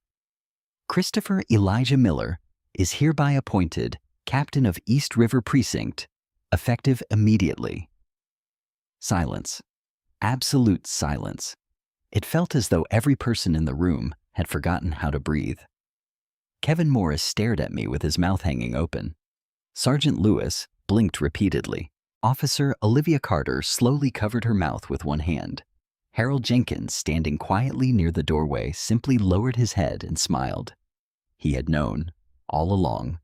"Christopher Elijah Miller is hereby appointed captain of East River Precinct, effective immediately." Silence. Absolute silence. It felt as though every person in the room had forgotten how to breathe. Kevin Morris stared at me with his mouth hanging open. Sergeant Lewis blinked repeatedly. Officer Olivia Carter slowly covered her mouth with one hand. Harold Jenkins, standing quietly near the doorway, simply lowered his head and smiled. He had known, all along.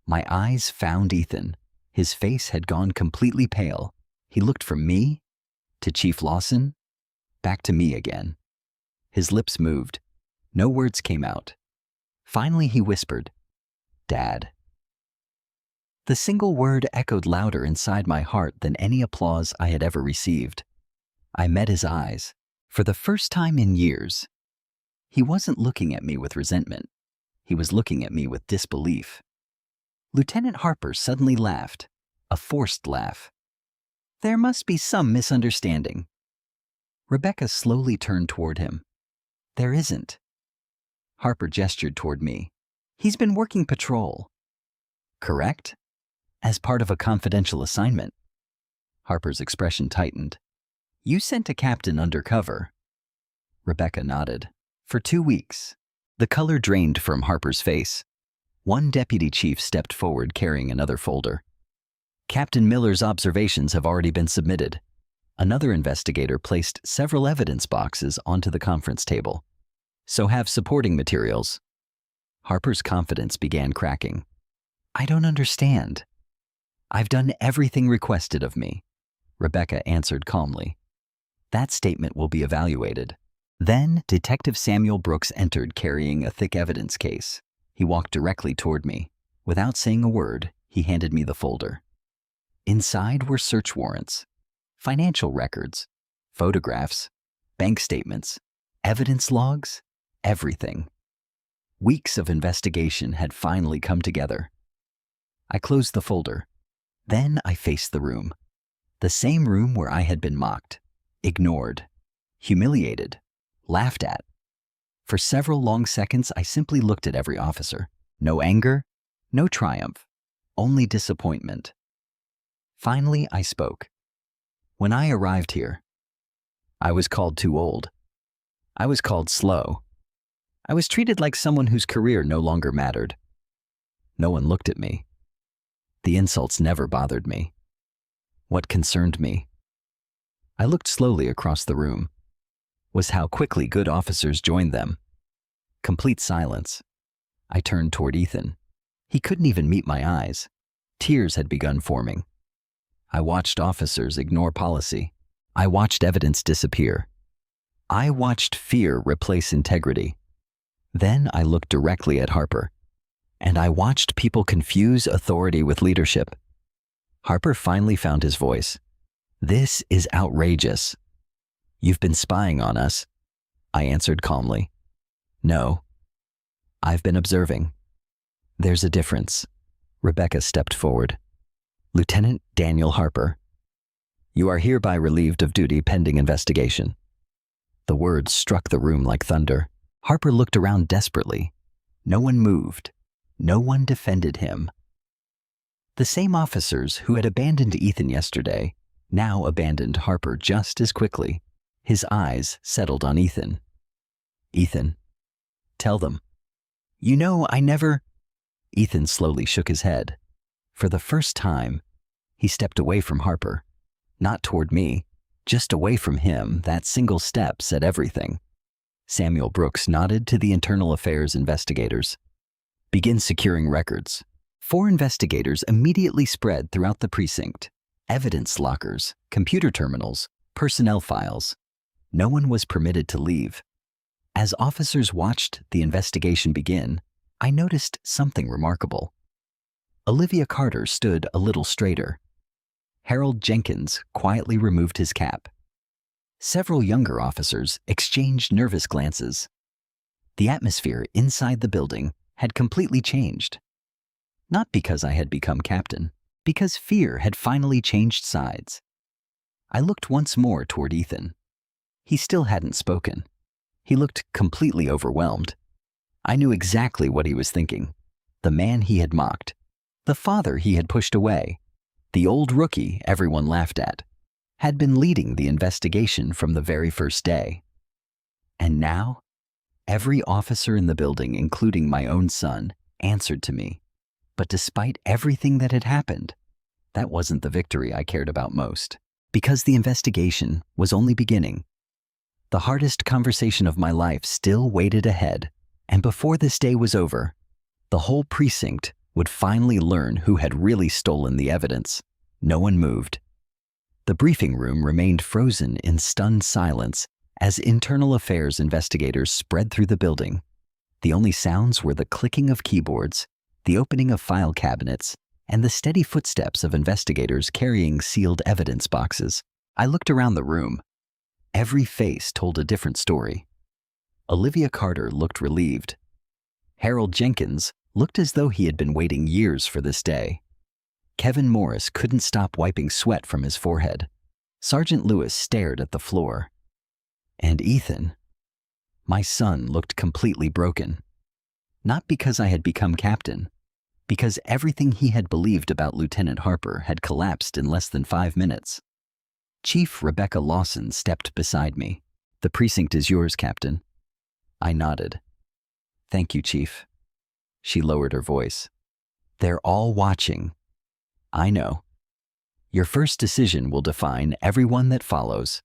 My eyes found Ethan. His face had gone completely pale. He looked from me to Chief Lawson, back to me again. His lips moved. No words came out. Finally he whispered, "Dad." The single word echoed louder inside my heart than any applause I had ever received. I met his eyes, for the first time in years. He wasn't looking at me with resentment. He was looking at me with disbelief. Lieutenant Harper suddenly laughed, a forced laugh. "There must be some misunderstanding." Rebecca slowly turned toward him. "There isn't." Harper gestured toward me. "He's been working patrol." "Correct? As part of a confidential assignment." Harper's expression tightened. "You sent a captain undercover, Rebecca nodded. For 2 weeks. The color drained from Harper's face. One deputy chief stepped forward carrying another folder. Captain Miller's observations have already been submitted. Another investigator placed several evidence boxes onto the conference table. So have supporting materials. Harper's confidence began cracking. I don't understand. I've done everything requested of me, Rebecca answered calmly. That statement will be evaluated. Then Detective Samuel Brooks entered carrying a thick evidence case. He walked directly toward me. Without saying a word, he handed me the folder. Inside were search warrants, financial records, photographs, bank statements, evidence logs, everything. Weeks of investigation had finally come together. I closed the folder. Then I faced the room. The same room where I had been mocked, ignored, humiliated, laughed at. For several long seconds, I simply looked at every officer. No anger, no triumph, only disappointment. Finally, I spoke. When I arrived here, I was called too old. I was called slow. I was treated like someone whose career no longer mattered. No one looked at me. The insults never bothered me. What concerned me? I looked slowly across the room. Was how quickly good officers joined them. Complete silence. I turned toward Ethan. He couldn't even meet my eyes. Tears had begun forming. I watched officers ignore policy. I watched evidence disappear. I watched fear replace integrity. Then I looked directly at Harper, and I watched people confuse authority with leadership. Harper finally found his voice. This is outrageous. You've been spying on us, I answered calmly. No. I've been observing. There's a difference. Rebecca stepped forward. Lieutenant Daniel Harper. You are hereby relieved of duty pending investigation. The words struck the room like thunder. Harper looked around desperately. No one moved. No one defended him. The same officers who had abandoned Ethan yesterday now abandoned Harper just as quickly. His eyes settled on Ethan. Ethan, tell them. You know, I never... Ethan slowly shook his head. For the first time, he stepped away from Harper. Not toward me, just away from him. That single step said everything. Samuel Brooks nodded to the internal affairs investigators. Begin securing records. 4 investigators immediately spread throughout the precinct. Evidence lockers, computer terminals, personnel files. No one was permitted to leave. As officers watched the investigation begin, I noticed something remarkable. Olivia Carter stood a little straighter. Harold Jenkins quietly removed his cap. Several younger officers exchanged nervous glances. The atmosphere inside the building had completely changed. Not because I had become captain, because fear had finally changed sides. I looked once more toward Ethan. He still hadn't spoken. He looked completely overwhelmed. I knew exactly what he was thinking. The man he had mocked. The father he had pushed away. The old rookie everyone laughed at. Had been leading the investigation from the very first day. And now, every officer in the building, including my own son, answered to me. But despite everything that had happened, that wasn't the victory I cared about most. Because the investigation was only beginning. The hardest conversation of my life still waited ahead, and before this day was over, the whole precinct would finally learn who had really stolen the evidence. No one moved. The briefing room remained frozen in stunned silence as internal affairs investigators spread through the building. The only sounds were the clicking of keyboards, the opening of file cabinets, and the steady footsteps of investigators carrying sealed evidence boxes. I looked around the room. Every face told a different story. Olivia Carter looked relieved. Harold Jenkins looked as though he had been waiting years for this day. Kevin Morris couldn't stop wiping sweat from his forehead. Sergeant Lewis stared at the floor. And Ethan, my son, looked completely broken. Not because I had become captain, because everything he had believed about Lieutenant Harper had collapsed in less than 5 minutes. Chief Rebecca Lawson stepped beside me. The precinct is yours, Captain. I nodded. Thank you, Chief. She lowered her voice. They're all watching. I know. Your first decision will define everyone that follows.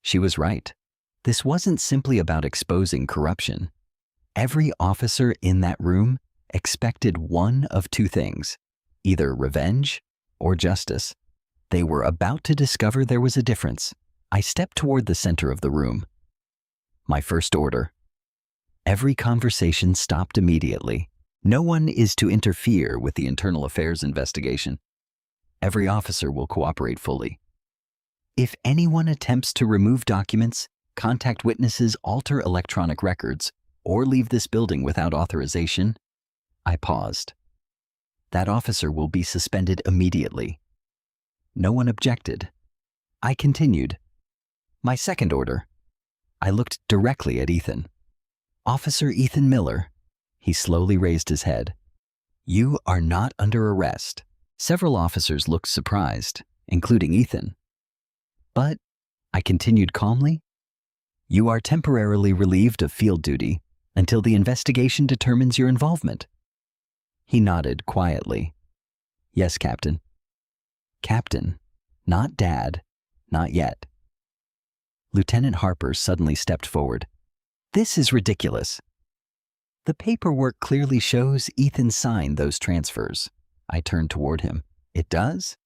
She was right. This wasn't simply about exposing corruption. Every officer in that room expected one of two things, either revenge or justice. They were about to discover there was a difference. I stepped toward the center of the room. My first order. Every conversation stopped immediately. No one is to interfere with the internal affairs investigation. Every officer will cooperate fully. If anyone attempts to remove documents, contact witnesses, alter electronic records, or leave this building without authorization, I paused. That officer will be suspended immediately. No one objected. I continued. My second order. I looked directly at Ethan. Officer Ethan Miller. He slowly raised his head. You are not under arrest. Several officers looked surprised, including Ethan. But, I continued calmly, you are temporarily relieved of field duty until the investigation determines your involvement. He nodded quietly. Yes, Captain. Captain, not Dad, not yet. Lieutenant Harper suddenly stepped forward. This is ridiculous. The paperwork clearly shows Ethan signed those transfers. I turned toward him. It does?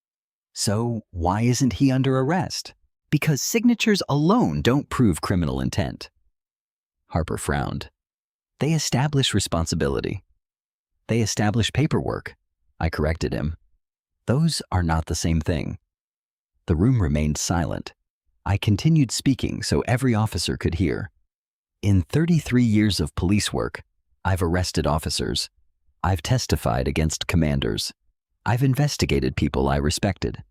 So why isn't he under arrest? Because signatures alone don't prove criminal intent. Harper frowned. They establish responsibility. They establish paperwork. I corrected him. Those are not the same thing. The room remained silent. I continued speaking so every officer could hear. In 33 years of police work, I've arrested officers. I've testified against commanders. I've investigated people I respected.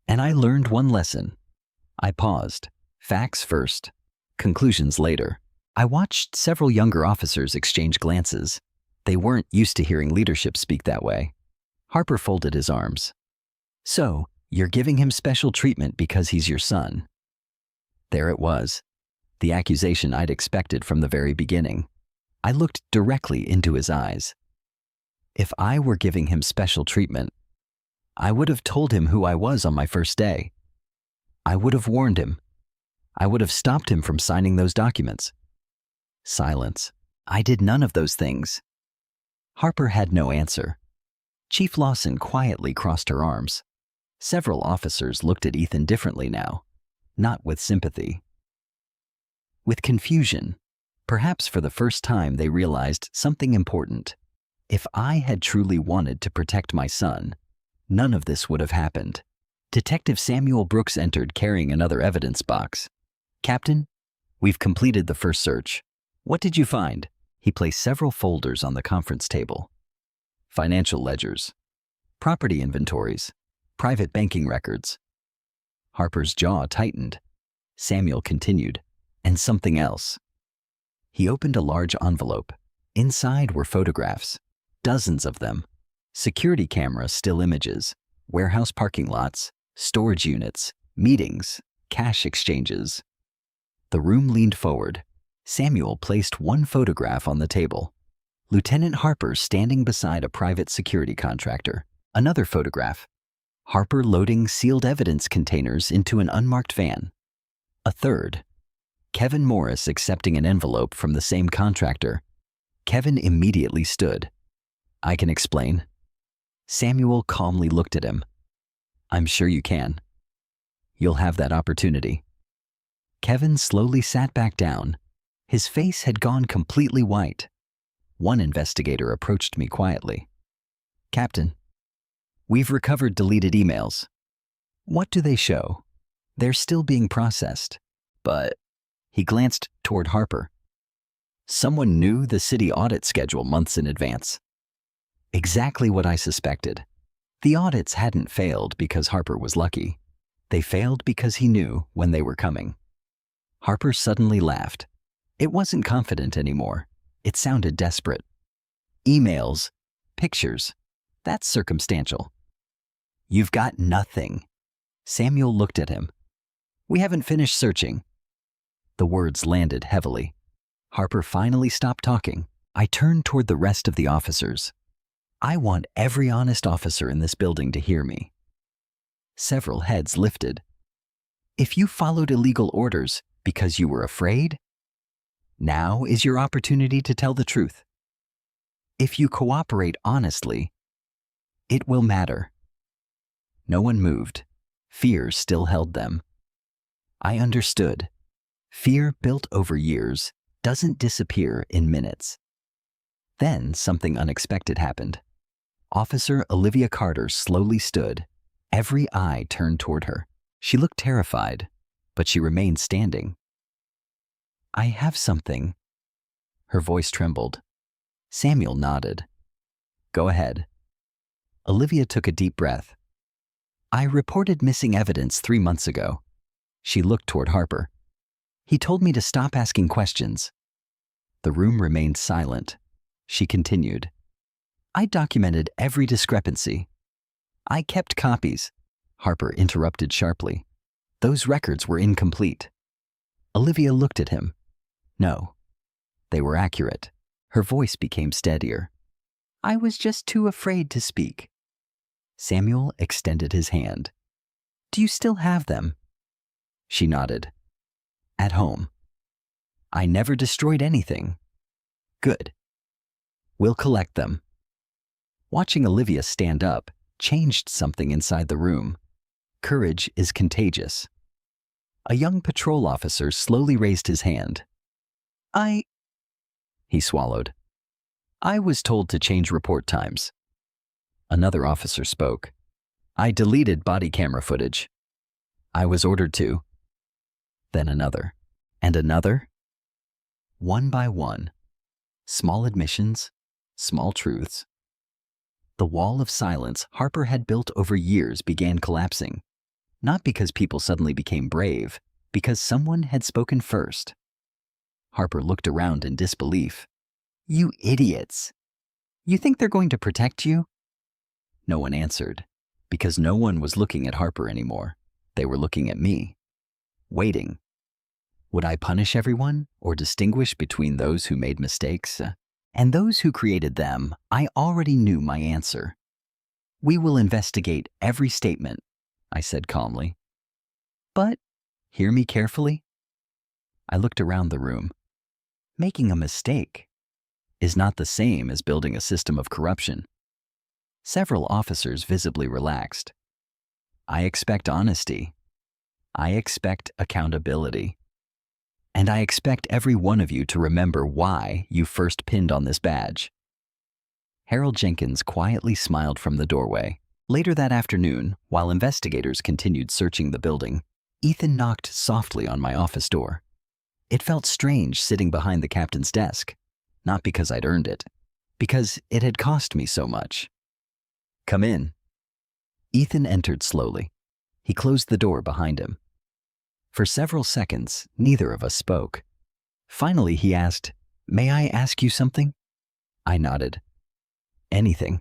And I learned one lesson. I paused. Facts first, conclusions later. I watched several younger officers exchange glances. They weren't used to hearing leadership speak that way. Harper folded his arms. So, you're giving him special treatment because he's your son. There it was. The accusation I'd expected from the very beginning. I looked directly into his eyes. If I were giving him special treatment, I would have told him who I was on my first day. I would have warned him. I would have stopped him from signing those documents. Silence. I did none of those things. Harper had no answer. Chief Lawson quietly crossed her arms. Several officers looked at Ethan differently now, not with sympathy. With confusion. Perhaps for the first time they realized something important. If I had truly wanted to protect my son, none of this would have happened. Detective Samuel Brooks entered carrying another evidence box. Captain, we've completed the first search. What did you find? He placed several folders on the conference table. Financial ledgers, property inventories, private banking records. Harper's jaw tightened. Samuel continued, and something else. He opened a large envelope. Inside were photographs, dozens of them. Security camera still images, warehouse parking lots, storage units, meetings, cash exchanges. The room leaned forward. Samuel placed one photograph on the table. Lieutenant Harper standing beside a private security contractor. Another photograph. Harper loading sealed evidence containers into an unmarked van. A third. Kevin Morris accepting an envelope from the same contractor. Kevin immediately stood. I can explain. Samuel calmly looked at him. I'm sure you can. You'll have that opportunity. Kevin slowly sat back down. His face had gone completely white. One investigator approached me quietly. Captain, we've recovered deleted emails. What do they show? They're still being processed. But he glanced toward Harper. Someone knew the city audit schedule months in advance. Exactly what I suspected. The audits hadn't failed because Harper was lucky. They failed because he knew when they were coming. Harper suddenly laughed. It wasn't confident anymore. It sounded desperate. Emails, pictures, that's circumstantial. You've got nothing. Samuel looked at him. We haven't finished searching. The words landed heavily. Harper finally stopped talking. I turned toward the rest of the officers. I want every honest officer in this building to hear me. Several heads lifted. If you followed illegal orders because you were afraid, now is your opportunity to tell the truth. If you cooperate honestly, it will matter. No one moved. Fear still held them. I understood. Fear built over years doesn't disappear in minutes. Then something unexpected happened. Officer Olivia Carter slowly stood. Every eye turned toward her. She looked terrified, but she remained standing. I have something. Her voice trembled. Samuel nodded. Go ahead. Olivia took a deep breath. I reported missing evidence 3 months ago. She looked toward Harper. He told me to stop asking questions. The room remained silent. She continued. I documented every discrepancy. I kept copies. Harper interrupted sharply. Those records were incomplete. Olivia looked at him. No, they were accurate. Her voice became steadier. I was just too afraid to speak. Samuel extended his hand. Do you still have them? She nodded. At home. I never destroyed anything. Good. We'll collect them. Watching Olivia stand up changed something inside the room. Courage is contagious. A young patrol officer slowly raised his hand. He swallowed. I was told to change report times. Another officer spoke. I deleted body camera footage. I was ordered to. Then another. And another. One by one. Small admissions, small truths. The wall of silence Harper had built over years began collapsing. Not because people suddenly became brave, because someone had spoken first. Harper looked around in disbelief. You idiots! You think they're going to protect you? No one answered, because no one was looking at Harper anymore. They were looking at me, waiting. Would I punish everyone or distinguish between those who made mistakes and those who created them? I already knew my answer. We will investigate every statement, I said calmly. But hear me carefully. I looked around the room. Making a mistake is not the same as building a system of corruption. Several officers visibly relaxed. I expect honesty. I expect accountability. And I expect every one of you to remember why you first pinned on this badge. Harold Jenkins quietly smiled from the doorway. Later that afternoon, while investigators continued searching the building, Ethan knocked softly on my office door. It felt strange sitting behind the captain's desk, not because I'd earned it, because it had cost me so much. Come in. Ethan entered slowly. He closed the door behind him. For several seconds, neither of us spoke. Finally, he asked, May I ask you something? I nodded. Anything.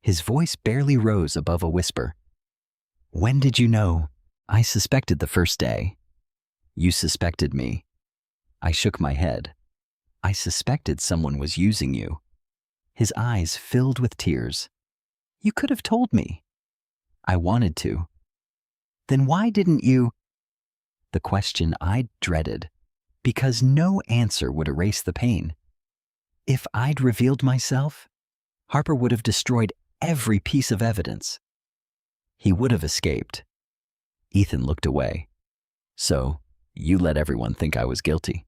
His voice barely rose above a whisper. When did you know? I suspected the first day. You suspected me. I shook my head. I suspected someone was using you. His eyes filled with tears. You could have told me. I wanted to. Then why didn't you? The question I dreaded, because no answer would erase the pain. If I'd revealed myself, Harper would have destroyed every piece of evidence. He would have escaped. Ethan looked away. So, you let everyone think I was guilty.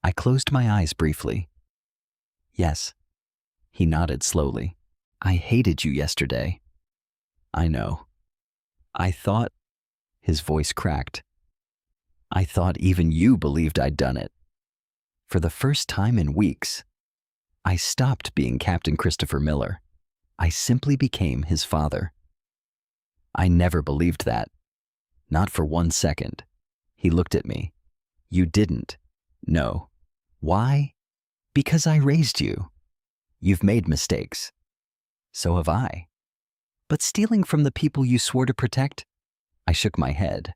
I closed my eyes briefly. Yes. He nodded slowly. I hated you yesterday. I know. I thought, his voice cracked. I thought even you believed I'd done it. For the first time in weeks, I stopped being Captain Christopher Miller. I simply became his father. I never believed that. Not for 1 second. He looked at me. You didn't. No. Why? Because I raised you. You've made mistakes. So have I. But stealing from the people you swore to protect? I shook my head.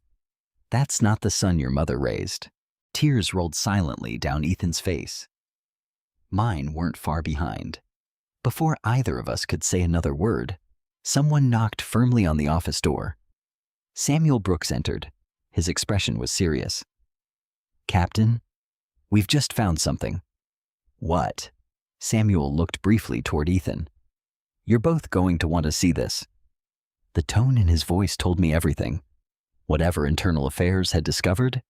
That's not the son your mother raised. Tears rolled silently down Ethan's face. Mine weren't far behind. Before either of us could say another word, someone knocked firmly on the office door. Samuel Brooks entered. His expression was serious. "Captain, we've just found something." "What?" Samuel looked briefly toward Ethan. "You're both going to want to see this." The tone in his voice told me everything. Whatever Internal Affairs had discovered,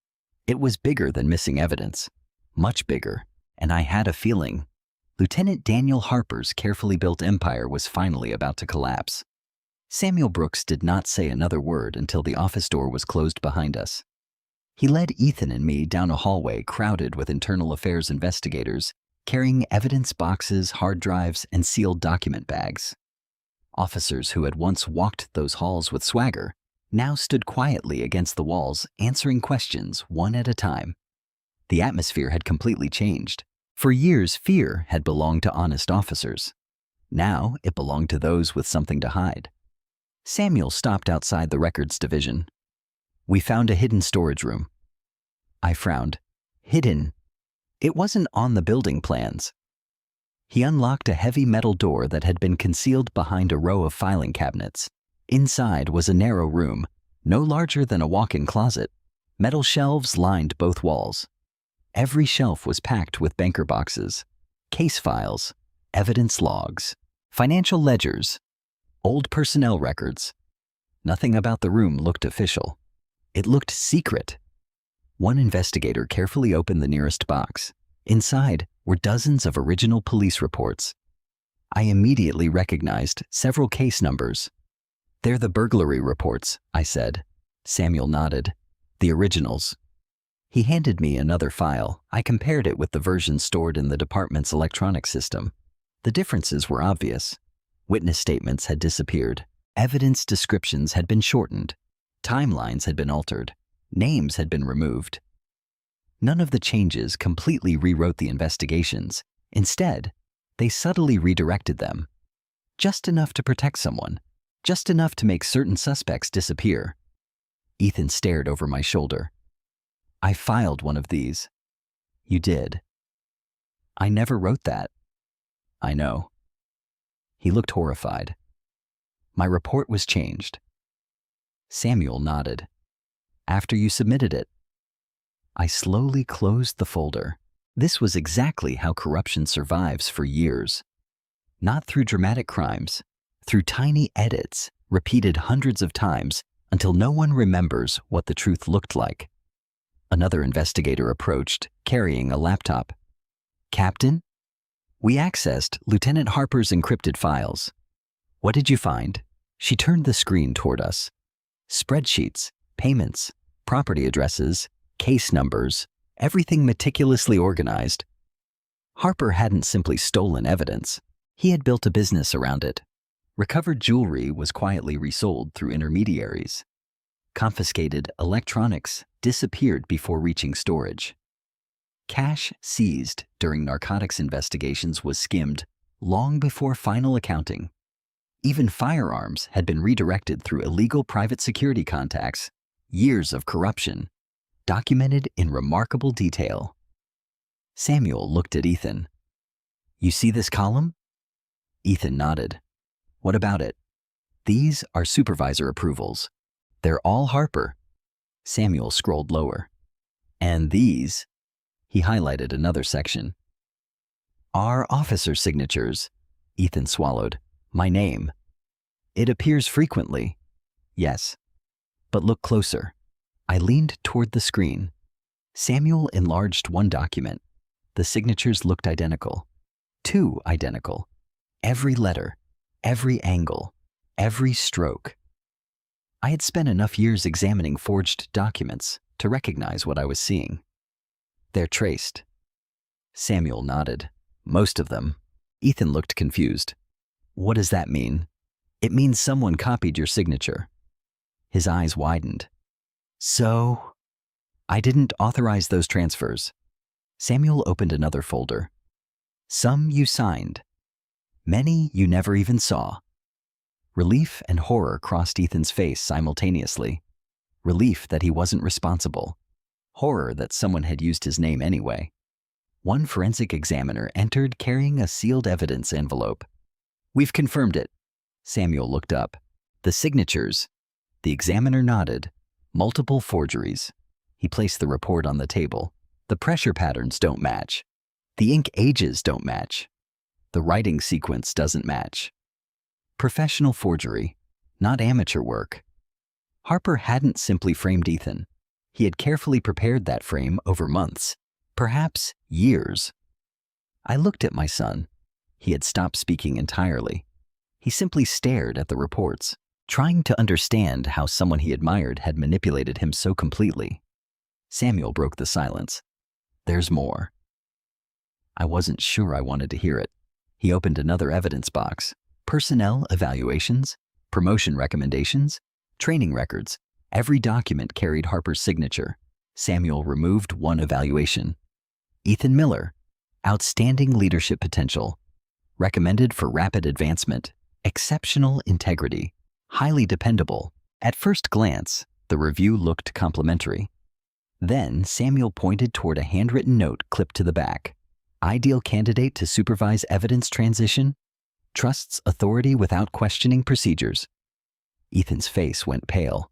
it was bigger than missing evidence. Much bigger, and I had a feeling Lieutenant Daniel Harper's carefully built empire was finally about to collapse. Samuel Brooks did not say another word until the office door was closed behind us. He led Ethan and me down a hallway crowded with Internal Affairs investigators carrying evidence boxes, hard drives, and sealed document bags. Officers who had once walked those halls with swagger now stood quietly against the walls, answering questions one at a time. The atmosphere had completely changed. For years, fear had belonged to honest officers. Now it belonged to those with something to hide. Samuel stopped outside the records division. "We found a hidden storage room." I frowned. Hidden? It wasn't on the building plans. He unlocked a heavy metal door that had been concealed behind a row of filing cabinets. Inside was a narrow room, no larger than a walk-in closet. Metal shelves lined both walls. Every shelf was packed with banker boxes, case files, evidence logs, financial ledgers, old personnel records. Nothing about the room looked official. It looked secret. One investigator carefully opened the nearest box. Inside were dozens of original police reports. I immediately recognized several case numbers. "They're the burglary reports," I said. Samuel nodded. "The originals." He handed me another file. I compared it with the version stored in the department's electronic system. The differences were obvious. Witness statements had disappeared. Evidence descriptions had been shortened. Timelines had been altered. Names had been removed. None of the changes completely rewrote the investigations. Instead, they subtly redirected them. Just enough to protect someone. Just enough to make certain suspects disappear. Ethan stared over my shoulder. "I filed one of these." "You did?" "I never wrote that." "I know." He looked horrified. "My report was changed." Samuel nodded. "After you submitted it." I slowly closed the folder. This was exactly how corruption survives for years. Not through dramatic crimes, through tiny edits, repeated hundreds of times until no one remembers what the truth looked like. Another investigator approached, carrying a laptop. "Captain, we accessed Lieutenant Harper's encrypted files." "What did you find?" She turned the screen toward us. Spreadsheets, payments, property addresses, case numbers, everything meticulously organized. Harper hadn't simply stolen evidence. He had built a business around it. Recovered jewelry was quietly resold through intermediaries. Confiscated electronics disappeared before reaching storage. Cash seized during narcotics investigations was skimmed long before final accounting. Even firearms had been redirected through illegal private security contacts. Years of corruption, documented in remarkable detail. Samuel looked at Ethan. "You see this column?" Ethan nodded. "What about it?" "These are supervisor approvals. They're all Harper." Samuel scrolled lower. "And these," he highlighted another section, "are officer signatures." Ethan swallowed. "My name. It appears frequently." "Yes. But look closer." I leaned toward the screen. Samuel enlarged one document. The signatures looked identical. Too identical. Every letter, every angle, every stroke. I had spent enough years examining forged documents to recognize what I was seeing. "They're traced." Samuel nodded. "Most of them." Ethan looked confused. "What does that mean?" "It means someone copied your signature." His eyes widened. "So?" "I didn't authorize those transfers." Samuel opened another folder. "Some you signed. Many you never even saw." Relief and horror crossed Ethan's face simultaneously. Relief that he wasn't responsible. horror that someone had used his name anyway. One forensic examiner entered carrying a sealed evidence envelope. "We've confirmed it." Samuel looked up. "The signatures." The examiner nodded. "Multiple forgeries." He placed the report on the table. "The pressure patterns don't match. The ink ages don't match. The writing sequence doesn't match. Professional forgery, not amateur work." Harper hadn't simply framed Ethan. He had carefully prepared that frame over months, perhaps years. I looked at my son. He had stopped speaking entirely. He simply stared at the reports, trying to understand how someone he admired had manipulated him so completely. Samuel broke the silence. "There's more." I wasn't sure I wanted to hear it. He opened another evidence box. Personnel evaluations, promotion recommendations, training records. Every document carried Harper's signature. Samuel removed one evaluation. Ethan Miller, outstanding leadership potential, recommended for rapid advancement, exceptional integrity, highly dependable. At first glance, the review looked complimentary. Then Samuel pointed toward a handwritten note clipped to the back. "Ideal candidate to supervise evidence transition, trusts authority without questioning procedures." Ethan's face went pale.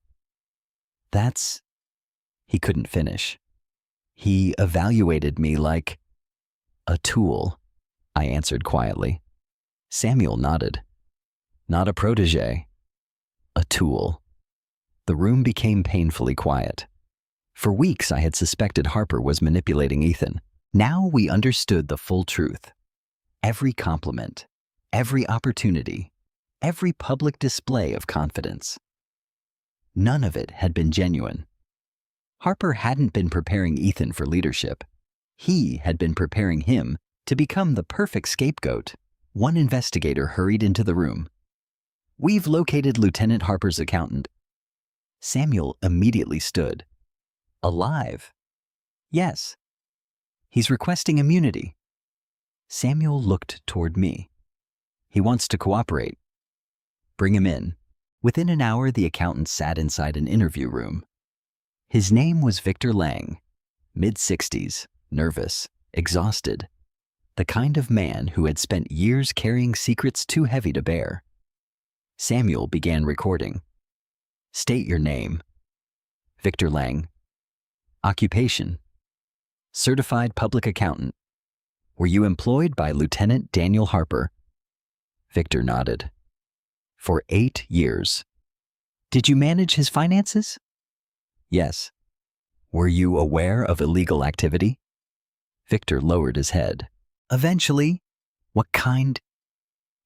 "That's..." He couldn't finish. "He evaluated me like a tool," I answered quietly. Samuel nodded. "Not a protege. A tool." The room became painfully quiet. For weeks I had suspected Harper was manipulating Ethan. Now we understood the full truth. Every compliment, every opportunity, every public display of confidence. None of it had been genuine. Harper hadn't been preparing Ethan for leadership. He had been preparing him to become the perfect scapegoat. One investigator hurried into the room. "We've located Lieutenant Harper's accountant." Samuel immediately stood. "Alive?" "Yes." "He's requesting immunity." Samuel looked toward me. "He wants to cooperate." "Bring him in." Within an hour, the accountant sat inside an interview room. His name was Victor Lang, mid-60s, nervous, exhausted. The kind of man who had spent years carrying secrets too heavy to bear. Samuel began recording. "State your name." "Victor Lang." "Occupation." "Certified public accountant." "Were you employed by Lieutenant Daniel Harper?" Victor nodded. "For 8 years." "Did you manage his finances?" "Yes." "Were you aware of illegal activity?" Victor lowered his head. "Eventually." "What kind?"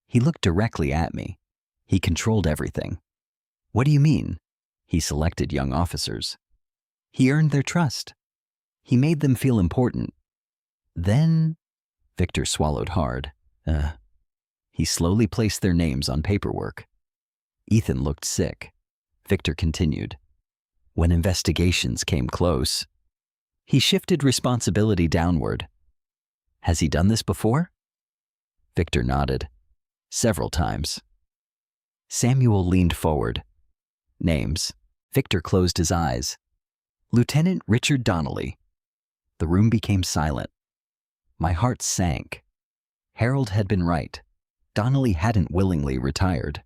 He looked directly at me. He controlled everything. "What do you mean?" He selected young officers. He earned their trust. He made them feel important. Then, Victor swallowed hard. He slowly placed their names on paperwork. Ethan looked sick. Victor continued. When investigations came close, he shifted responsibility downward. "Has he done this before?" Victor nodded. "Several times." Samuel leaned forward. "Names." Victor closed his eyes. "Lieutenant Richard Donnelly." The room became silent. My heart sank. Harold had been right. Donnelly hadn't willingly retired.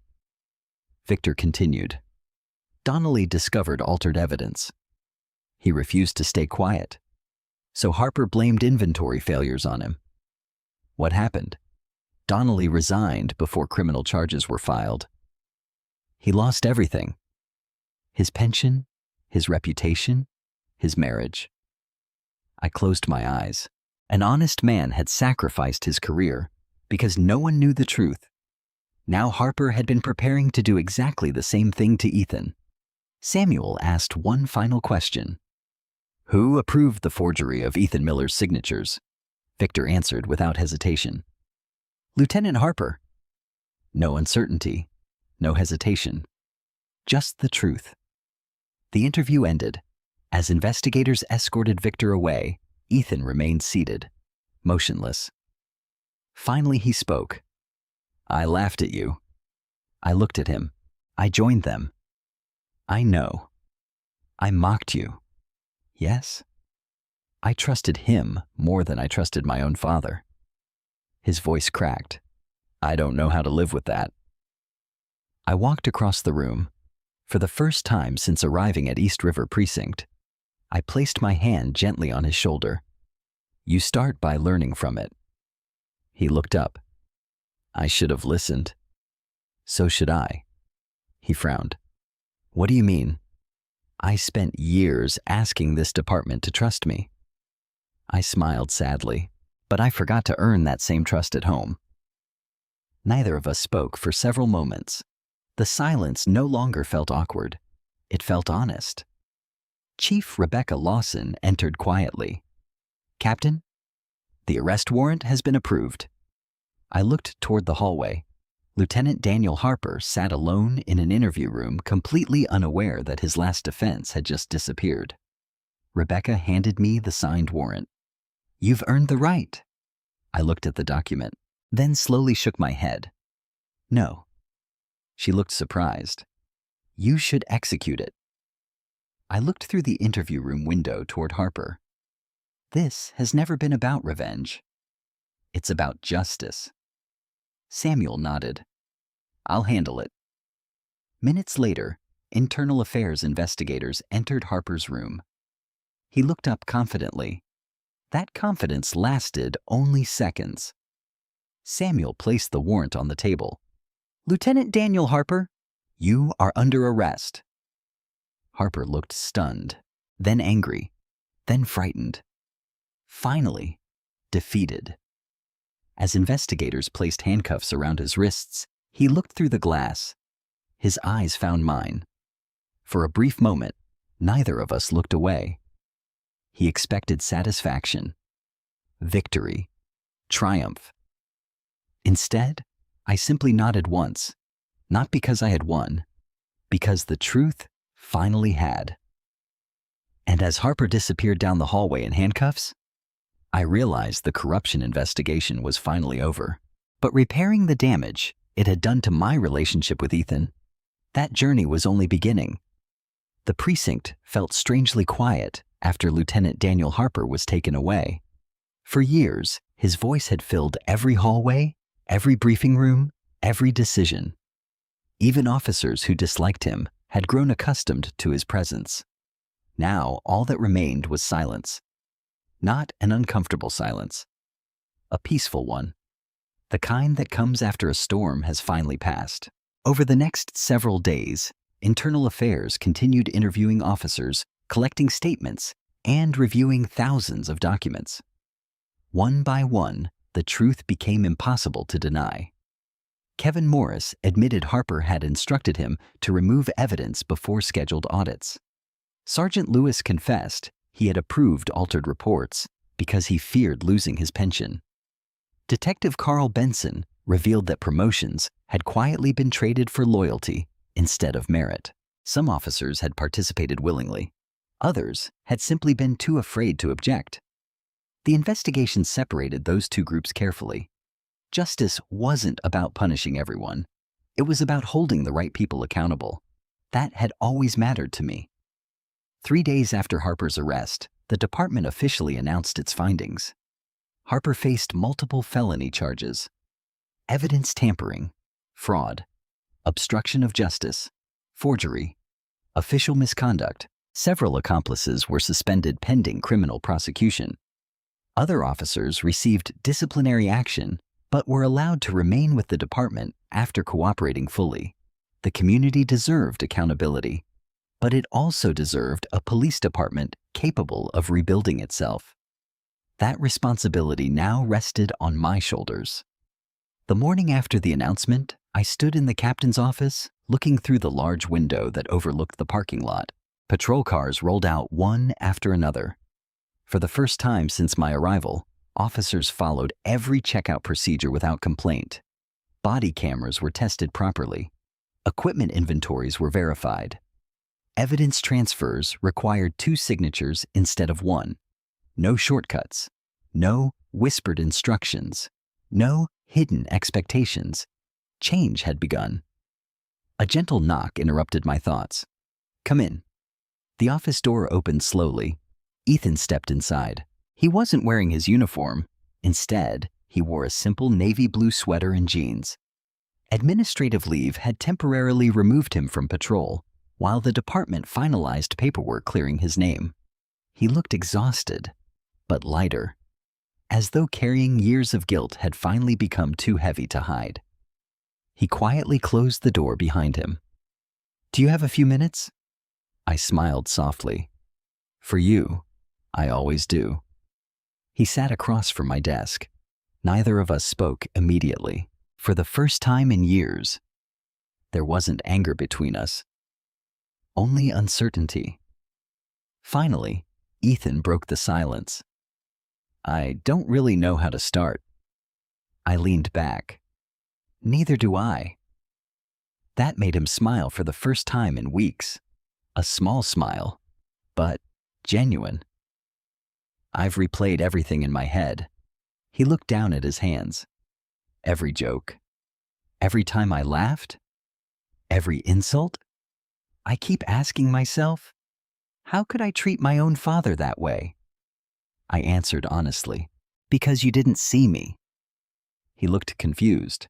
Victor continued. Donnelly discovered altered evidence. He refused to stay quiet. So Harper blamed inventory failures on him. What happened? Donnelly resigned before criminal charges were filed. He lost everything. His pension, his reputation, his marriage. I closed my eyes. An honest man had sacrificed his career because no one knew the truth. Now Harper had been preparing to do exactly the same thing to Ethan. Samuel asked one final question. Who approved the forgery of Ethan Miller's signatures? Victor answered without hesitation. Lieutenant Harper. No uncertainty, no hesitation. Just the truth. The interview ended. As investigators escorted Victor away, Ethan remained seated, motionless. Finally he spoke. I laughed at you. I looked at him. I joined them. I know. I mocked you. Yes? I trusted him more than I trusted my own father. His voice cracked. I don't know how to live with that. I walked across the room. For the first time since arriving at East River Precinct, I placed my hand gently on his shoulder. You start by learning from it. He looked up. I should have listened. So should I. He frowned. What do you mean? I spent years asking this department to trust me. I smiled sadly, but I forgot to earn that same trust at home. Neither of us spoke for several moments. The silence no longer felt awkward. It felt honest. Chief Rebecca Lawson entered quietly. Captain, the arrest warrant has been approved. I looked toward the hallway. Lieutenant Daniel Harper sat alone in an interview room, completely unaware that his last defense had just disappeared. Rebecca handed me the signed warrant. You've earned the right. I looked at the document, then slowly shook my head. No. She looked surprised. You should execute it. I looked through the interview room window toward Harper. This has never been about revenge. It's about justice. Samuel nodded. I'll handle it. Minutes later, internal affairs investigators entered Harper's room. He looked up confidently. That confidence lasted only seconds. Samuel placed the warrant on the table. Lieutenant Daniel Harper, you are under arrest. Harper looked stunned, then angry, then frightened. Finally, defeated. As investigators placed handcuffs around his wrists, he looked through the glass. His eyes found mine. For a brief moment, neither of us looked away. He expected satisfaction, victory, triumph. Instead, I simply nodded once, not because I had won, because the truth finally had. And as Harper disappeared down the hallway in handcuffs, I realized the corruption investigation was finally over. But repairing the damage it had done to my relationship with Ethan, that journey was only beginning. The precinct felt strangely quiet after Lieutenant Daniel Harper was taken away. For years, his voice had filled every hallway, every briefing room, every decision. Even officers who disliked him had grown accustomed to his presence. Now, all that remained was silence. Not an uncomfortable silence. A peaceful one. The kind that comes after a storm has finally passed. Over the next several days, Internal Affairs continued interviewing officers, collecting statements, and reviewing thousands of documents. One by one, the truth became impossible to deny. Kevin Morris admitted Harper had instructed him to remove evidence before scheduled audits. Sergeant Lewis confessed he had approved altered reports because he feared losing his pension. Detective Carl Benson revealed that promotions had quietly been traded for loyalty instead of merit. Some officers had participated willingly. Others had simply been too afraid to object. The investigation separated those two groups carefully. Justice wasn't about punishing everyone. It was about holding the right people accountable. That had always mattered to me. 3 days after Harper's arrest, the department officially announced its findings. Harper faced multiple felony charges: evidence tampering, fraud, obstruction of justice, forgery, official misconduct. Several accomplices were suspended pending criminal prosecution. Other officers received disciplinary action but were allowed to remain with the department after cooperating fully. The community deserved accountability, but it also deserved a police department capable of rebuilding itself. That responsibility now rested on my shoulders. The morning after the announcement, I stood in the captain's office, looking through the large window that overlooked the parking lot. Patrol cars rolled out one after another. For the first time since my arrival, officers followed every checkout procedure without complaint. Body cameras were tested properly. Equipment inventories were verified. Evidence transfers required 2 signatures instead of 1. No shortcuts. No whispered instructions. No hidden expectations. Change had begun. A gentle knock interrupted my thoughts. Come in. The office door opened slowly. Ethan stepped inside. He wasn't wearing his uniform. Instead, he wore a simple navy blue sweater and jeans. Administrative leave had temporarily removed him from patrol, while the department finalized paperwork clearing his name. He looked exhausted, but lighter, as though carrying years of guilt had finally become too heavy to hide. He quietly closed the door behind him. "Do you have a few minutes?" I smiled softly. "For you, I always do." He sat across from my desk. Neither of us spoke immediately. For the first time in years, there wasn't anger between us, only uncertainty. Finally, Ethan broke the silence. "I don't really know how to start." I leaned back. "Neither do I." That made him smile for the first time in weeks. A small smile, but genuine. "I've replayed everything in my head." He looked down at his hands. "Every joke. Every time I laughed. Every insult. I keep asking myself, how could I treat my own father that way?" I answered honestly, "Because you didn't see me." He looked confused.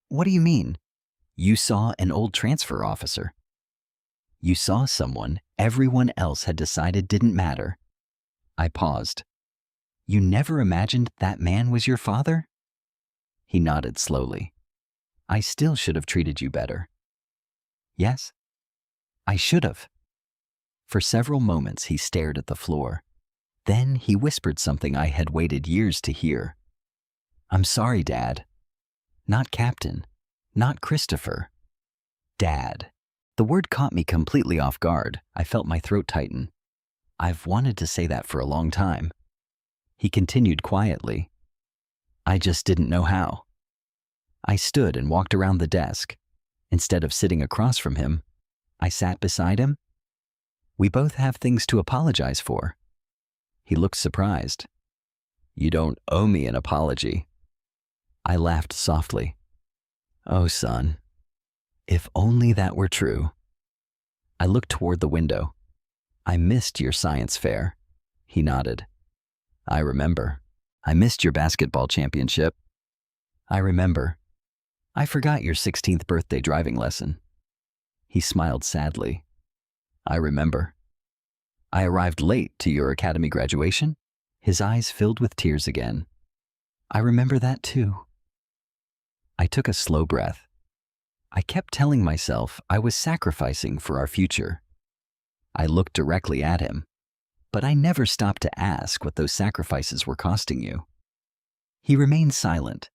"What do you mean?" "You saw an old transfer officer. You saw someone everyone else had decided didn't matter." I paused. "You never imagined that man was your father?" He nodded slowly. "I still should have treated you better." "Yes, I should have." For several moments he stared at the floor. Then he whispered something I had waited years to hear. "I'm sorry, Dad." Not Captain, not Christopher. Dad. The word caught me completely off guard. I felt my throat tighten. I've wanted to say that for a long time. He continued quietly. "I just didn't know how." I stood and walked around the desk. Instead of sitting across from him, I sat beside him. "We both have things to apologize for." He looked surprised. "You don't owe me an apology." I laughed softly. "Oh, son, if only that were true." I looked toward the window. "I missed your science fair." He nodded. "I remember." "I missed your basketball championship." "I remember." "I forgot your 16th birthday driving lesson." He smiled sadly. "I remember." "I arrived late to your academy graduation." His eyes filled with tears again. "I remember that too." I took a slow breath. I kept telling myself I was sacrificing for our future. I looked directly at him, but I never stopped to ask what those sacrifices were costing you. He remained silent.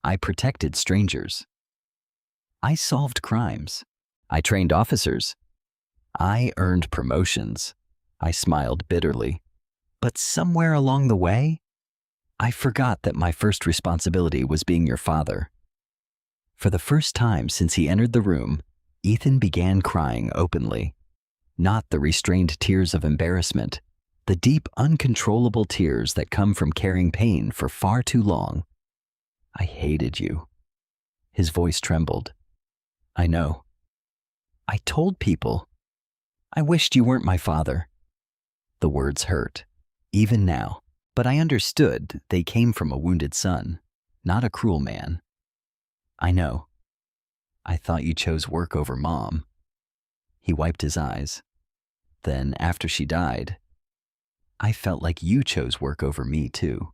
I protected strangers. I solved crimes. I trained officers. I earned promotions. I smiled bitterly. But somewhere along the way, I forgot that my first responsibility was being your father. For the first time since he entered the room, Ethan began crying openly. Not the restrained tears of embarrassment, the deep, uncontrollable tears that come from carrying pain for far too long. "I hated you." His voice trembled. "I know. I told people. I wished you weren't my father." The words hurt, even now, but I understood they came from a wounded son, not a cruel man. "I know. I thought you chose work over Mom." He wiped his eyes. "Then, after she died, I felt like you chose work over me, too."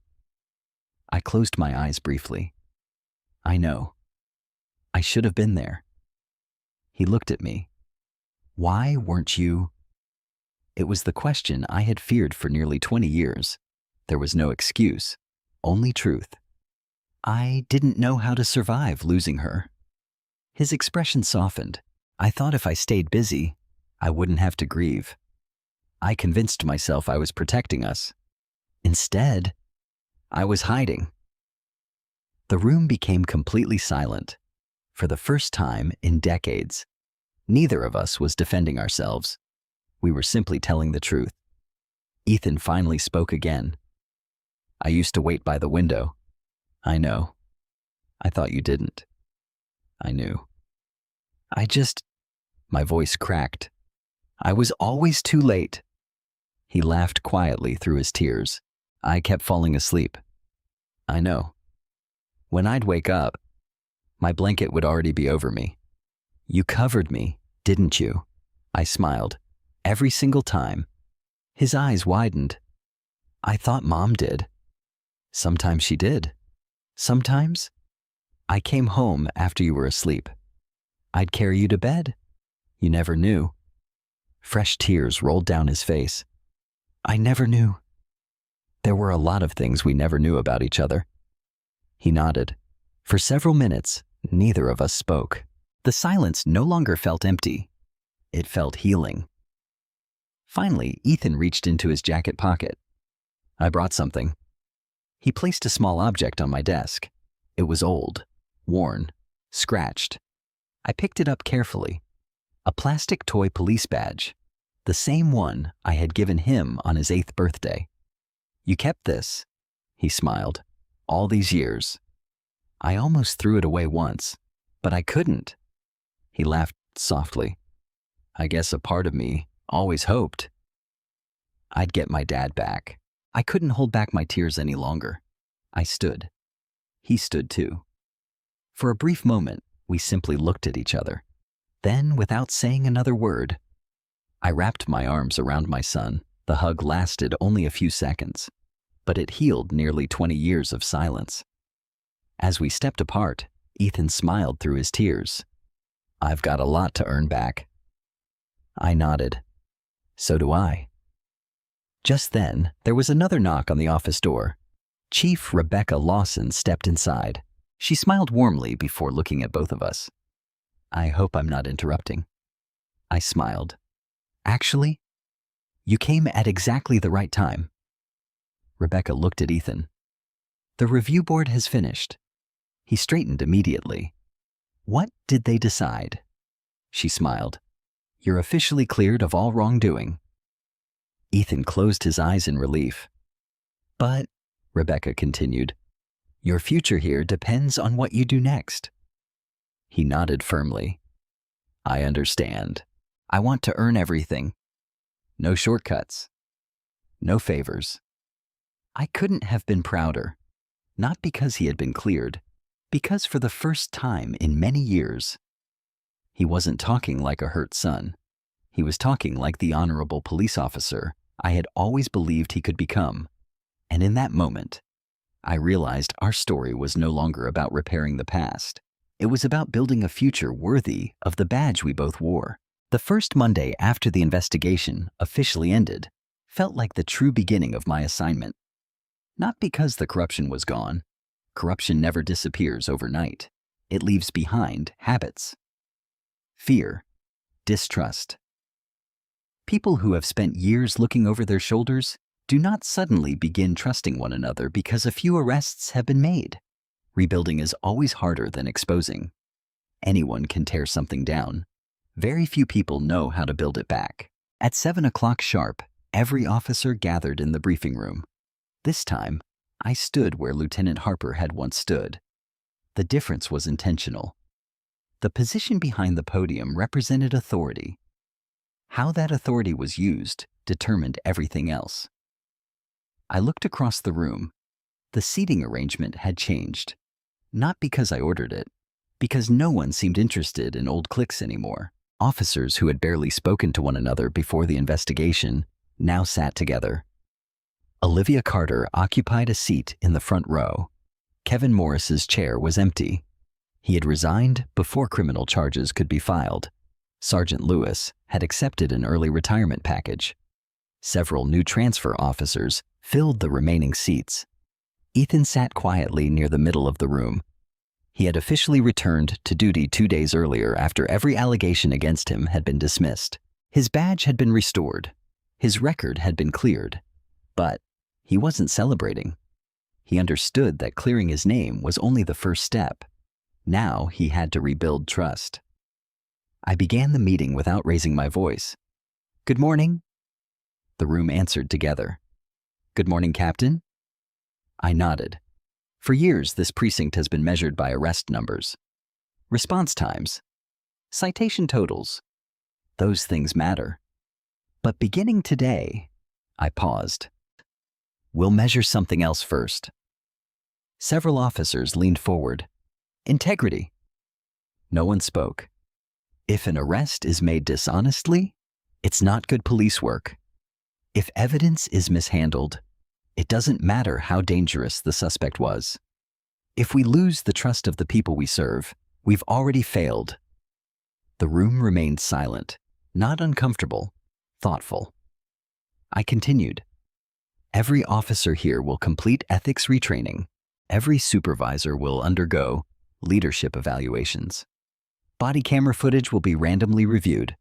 I closed my eyes briefly. "I know. I should have been there." He looked at me. "Why weren't you?" It was the question I had feared for nearly 20 years. There was no excuse, only truth. "I didn't know how to survive losing her." His expression softened. "I thought if I stayed busy, I wouldn't have to grieve. I convinced myself I was protecting us. Instead, I was hiding." The room became completely silent. For the first time in decades, neither of us was defending ourselves. We were simply telling the truth. Ethan finally spoke again. "I used to wait by the window." "I know. I thought you didn't." "I knew. I just..." My voice cracked. "I was always too late." He laughed quietly through his tears. I kept falling asleep. I know. When I'd wake up, my blanket would already be over me. You covered me, didn't you? I smiled. Every single time. His eyes widened. I thought Mom did. Sometimes she did. Sometimes I came home after you were asleep. I'd carry you to bed. You never knew. Fresh tears rolled down his face. I never knew. There were a lot of things we never knew about each other. He nodded. For several minutes, neither of us spoke. The silence no longer felt empty. It felt healing. Finally, Ethan reached into his jacket pocket. I brought something. He placed a small object on my desk. It was old, worn, scratched. I picked it up carefully. A plastic toy police badge, the same one I had given him on his 8th birthday. You kept this, he smiled, all these years. I almost threw it away once, but I couldn't. He laughed softly. I guess a part of me always hoped I'd get my dad back. I couldn't hold back my tears any longer. I stood. He stood too. For a brief moment, we simply looked at each other. Then, without saying another word, I wrapped my arms around my son. The hug lasted only a few seconds, but it healed nearly 20 years of silence. As we stepped apart, Ethan smiled through his tears. I've got a lot to earn back. I nodded. So do I. Just then, there was another knock on the office door. Chief Rebecca Lawson stepped inside. She smiled warmly before looking at both of us. I hope I'm not interrupting. I smiled. Actually, you came at exactly the right time. Rebecca looked at Ethan. The review board has finished. He straightened immediately. What did they decide? She smiled. You're officially cleared of all wrongdoing. Ethan closed his eyes in relief. But, Rebecca continued, your future here depends on what you do next. He nodded firmly. I understand. I want to earn everything. No shortcuts. No favors. I couldn't have been prouder. Not because he had been cleared, because for the first time in many years, he wasn't talking like a hurt son. He was talking like the honorable police officer I had always believed he could become. And in that moment, I realized our story was no longer about repairing the past. It was about building a future worthy of the badge we both wore. The first Monday after the investigation officially ended felt like the true beginning of my assignment. Not because the corruption was gone. Corruption never disappears overnight. It leaves behind habits, fear, distrust. People who have spent years looking over their shoulders do not suddenly begin trusting one another because a few arrests have been made. Rebuilding is always harder than exposing. Anyone can tear something down. Very few people know how to build it back. At 7 o'clock sharp, every officer gathered in the briefing room. This time, I stood where Lieutenant Harper had once stood. The difference was intentional. The position behind the podium represented authority. How that authority was used determined everything else. I looked across the room. The seating arrangement had changed. Not because I ordered it, because no one seemed interested in old cliques anymore. Officers who had barely spoken to one another before the investigation now sat together. Olivia Carter occupied a seat in the front row. Kevin Morris's chair was empty. He had resigned before criminal charges could be filed. Sergeant Lewis had accepted an early retirement package. Several new transfer officers filled the remaining seats. Ethan sat quietly near the middle of the room. He had officially returned to duty 2 days earlier after every allegation against him had been dismissed. His badge had been restored. His record had been cleared. But he wasn't celebrating. He understood that clearing his name was only the first step. Now he had to rebuild trust. I began the meeting without raising my voice. Good morning. The room answered together. Good morning, Captain. I nodded. For years, this precinct has been measured by arrest numbers, response times, citation totals. Those things matter. But beginning today, I paused. We'll measure something else first. Several officers leaned forward. Integrity. No one spoke. If an arrest is made dishonestly, it's not good police work. If evidence is mishandled, it doesn't matter how dangerous the suspect was. If we lose the trust of the people we serve, we've already failed. The room remained silent, not uncomfortable, thoughtful. I continued. Every officer here will complete ethics retraining. Every supervisor will undergo leadership evaluations. Body camera footage will be randomly reviewed.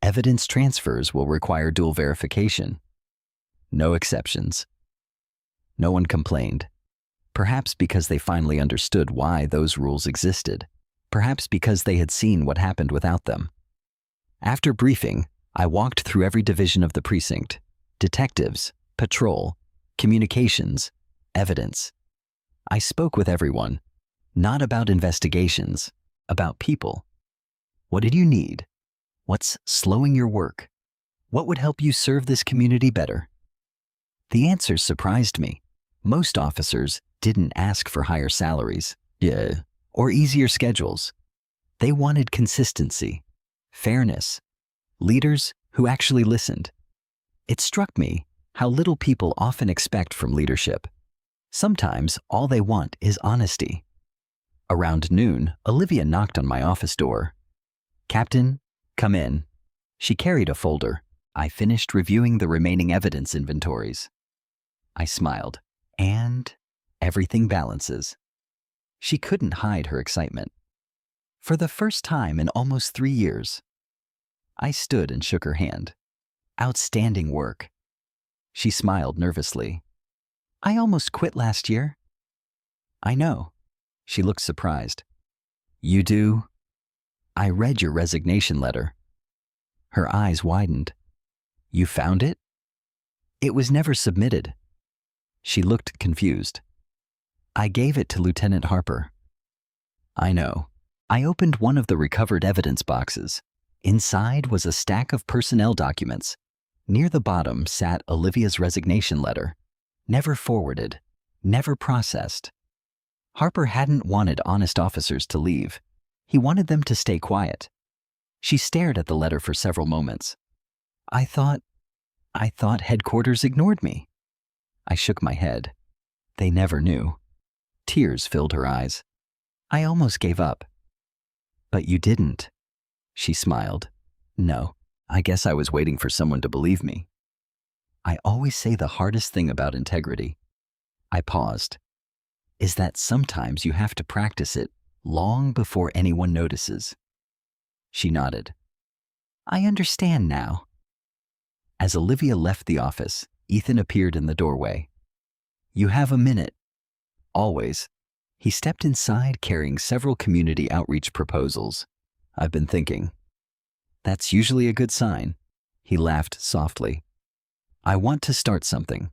Evidence transfers will require dual verification. No exceptions. No one complained. Perhaps because they finally understood why those rules existed. Perhaps because they had seen what happened without them. After briefing, I walked through every division of the precinct. Detectives, patrol, communications, evidence. I spoke with everyone, not about investigations, about people. What did you need? What's slowing your work? What would help you serve this community better? The answers surprised me. Most officers didn't ask for higher salaries, or easier schedules. They wanted consistency, fairness, leaders who actually listened. It struck me how little people often expect from leadership. Sometimes all they want is honesty. Around noon, Olivia knocked on my office door. "Captain, come in." She carried a folder. I finished reviewing the remaining evidence inventories. I smiled. And everything balances. She couldn't hide her excitement. For the first time in almost 3 years. I stood and shook her hand. Outstanding work. She smiled nervously. "I almost quit last year." "I know." She looked surprised. "You do?" "I read your resignation letter." Her eyes widened. "You found it?" "It was never submitted." She looked confused. "I gave it to Lieutenant Harper." "I know." I opened one of the recovered evidence boxes. Inside was a stack of personnel documents. Near the bottom sat Olivia's resignation letter. Never forwarded, never processed. Harper hadn't wanted honest officers to leave. He wanted them to stay quiet. She stared at the letter for several moments. I thought headquarters ignored me." I shook my head. They never knew. Tears filled her eyes. "I almost gave up." "But you didn't." She smiled. "No, I guess I was waiting for someone to believe me." I always say the hardest thing about integrity. I paused. Is that sometimes you have to practice it long before anyone notices. She nodded. "I understand now." As Olivia left the office, Ethan appeared in the doorway. "You have a minute." "Always." He stepped inside carrying several community outreach proposals. "I've been thinking." "That's usually a good sign." He laughed softly. "I want to start something."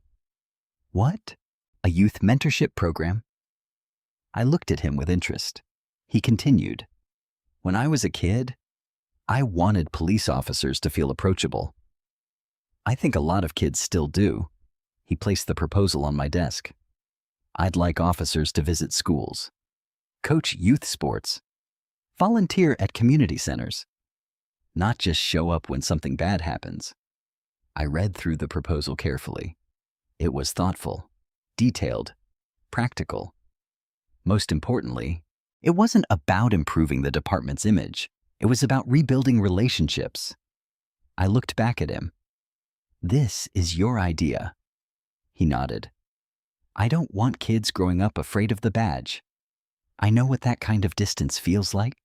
"What? A youth mentorship program?" I looked at him with interest. He continued. "When I was a kid, I wanted police officers to feel approachable. I think a lot of kids still do." He placed the proposal on my desk. "I'd like officers to visit schools, coach youth sports, volunteer at community centers, not just show up when something bad happens." I read through the proposal carefully. It was thoughtful, detailed, practical. Most importantly, it wasn't about improving the department's image. It was about rebuilding relationships. I looked back at him. "This is your idea." He nodded. "I don't want kids growing up afraid of the badge. I know what that kind of distance feels like."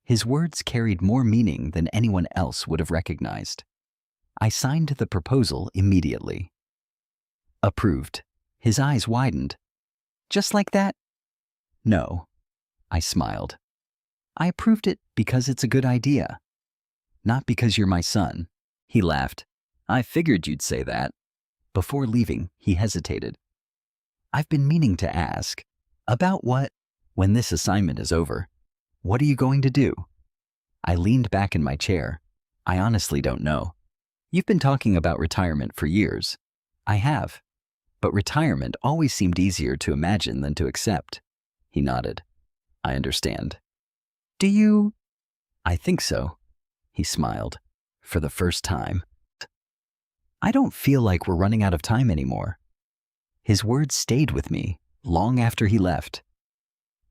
His words carried more meaning than anyone else would have recognized. I signed the proposal immediately. "Approved." His eyes widened. "Just like that?" "No." I smiled. "I approved it because it's a good idea. Not because you're my son." He laughed. "I figured you'd say that." Before leaving, he hesitated. "I've been meaning to ask. About what? When this assignment is over, what are you going to do?" I leaned back in my chair. "I honestly don't know. You've been talking about retirement for years." "I have. But retirement always seemed easier to imagine than to accept. He nodded. I understand. Do you? I think so. He smiled. For the first time. I don't feel like we're running out of time anymore. His words stayed with me long after he left.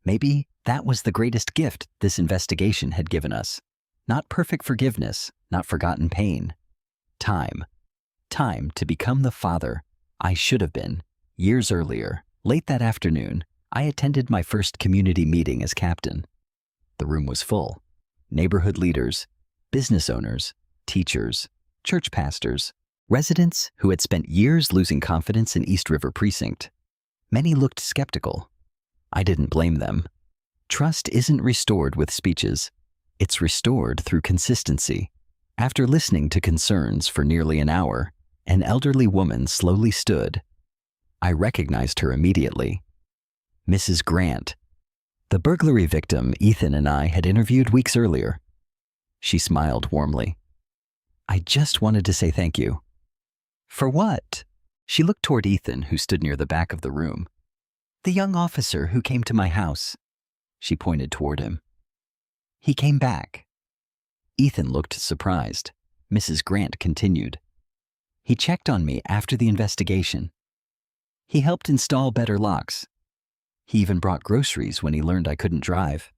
Maybe that was the greatest gift this investigation had given us. Not perfect forgiveness, not forgotten pain. Time. Time to become the father I should have been. Years earlier, late that afternoon, I attended my first community meeting as captain. The room was full. Neighborhood leaders, business owners, teachers, church pastors, residents who had spent years losing confidence in East River Precinct. Many looked skeptical. I didn't blame them. Trust isn't restored with speeches. It's restored through consistency. After listening to concerns for nearly an hour, an elderly woman slowly stood. I recognized her immediately. Mrs. Grant, the burglary victim Ethan and I had interviewed weeks earlier. She smiled warmly. I just wanted to say thank you. For what? She looked toward Ethan, who stood near the back of the room. The young officer who came to my house. She pointed toward him. He came back. Ethan looked surprised. Mrs. Grant continued. He checked on me after the investigation. He helped install better locks. He even brought groceries when he learned I couldn't drive.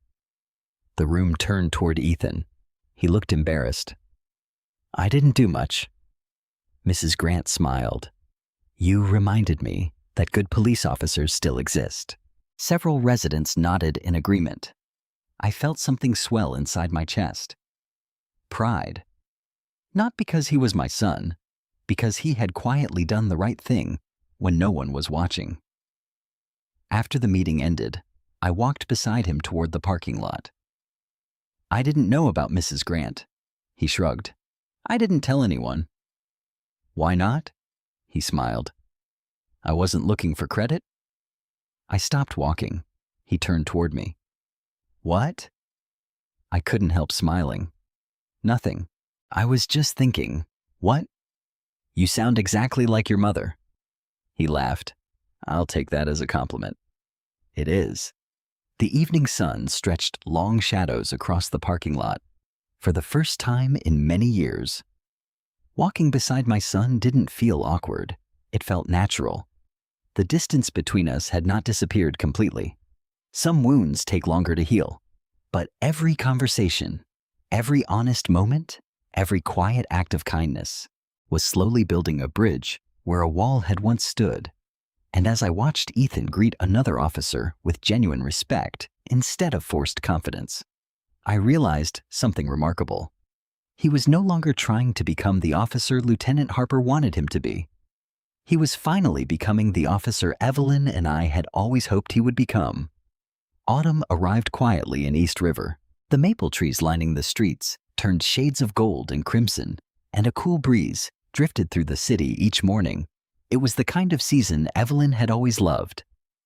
The room turned toward Ethan. He looked embarrassed. I didn't do much. Mrs. Grant smiled. You reminded me that good police officers still exist. Several residents nodded in agreement. I felt something swell inside my chest. Pride. Not because he was my son, because he had quietly done the right thing when no one was watching. After the meeting ended, I walked beside him toward the parking lot. I didn't know about Mrs. Grant. He shrugged. I didn't tell anyone. Why not? He smiled. I wasn't looking for credit. I stopped walking. He turned toward me. What? I couldn't help smiling. Nothing. I was just thinking, what? You sound exactly like your mother. He laughed. I'll take that as a compliment. It is. The evening sun stretched long shadows across the parking lot. For the first time in many years. Walking beside my son didn't feel awkward. It felt natural. The distance between us had not disappeared completely. Some wounds take longer to heal. But every conversation, every honest moment, every quiet act of kindness was slowly building a bridge where a wall had once stood. And as I watched Ethan greet another officer with genuine respect instead of forced confidence, I realized something remarkable. He was no longer trying to become the officer Lieutenant Harper wanted him to be. He was finally becoming the officer Evelyn and I had always hoped he would become. Autumn arrived quietly in East River. The maple trees lining the streets turned shades of gold and crimson, and a cool breeze drifted through the city each morning. It was the kind of season Evelyn had always loved.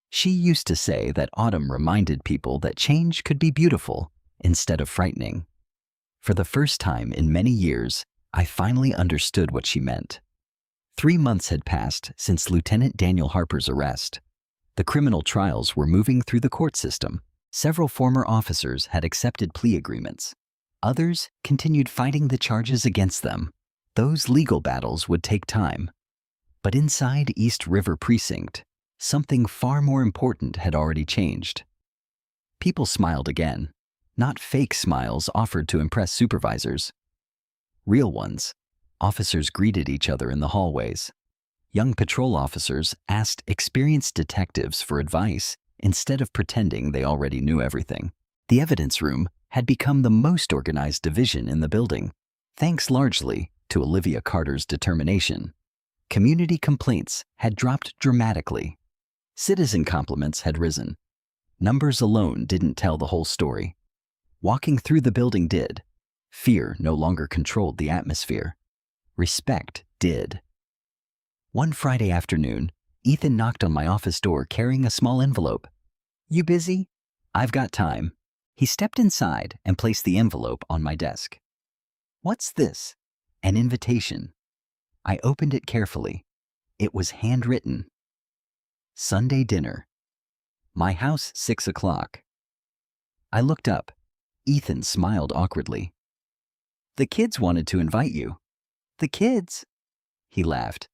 She used to say that autumn reminded people that change could be beautiful instead of frightening. For the first time in many years, I finally understood what she meant. 3 months had passed since Lieutenant Daniel Harper's arrest. The criminal trials were moving through the court system. Several former officers had accepted plea agreements. Others continued fighting the charges against them. Those legal battles would take time. But inside East River Precinct, something far more important had already changed. People smiled again. Not fake smiles offered to impress supervisors. Real ones. Officers greeted each other in the hallways. Young patrol officers asked experienced detectives for advice instead of pretending they already knew everything. The evidence room had become the most organized division in the building, thanks largely to Olivia Carter's determination. Community complaints had dropped dramatically. Citizen compliments had risen. Numbers alone didn't tell the whole story. Walking through the building did. Fear no longer controlled the atmosphere. Respect did. One Friday afternoon, Ethan knocked on my office door carrying a small envelope. You busy? I've got time. He stepped inside and placed the envelope on my desk. What's this? An invitation. I opened it carefully. It was handwritten. Sunday dinner. My house, 6 o'clock. I looked up. Ethan smiled awkwardly. The kids wanted to invite you. The kids? He laughed.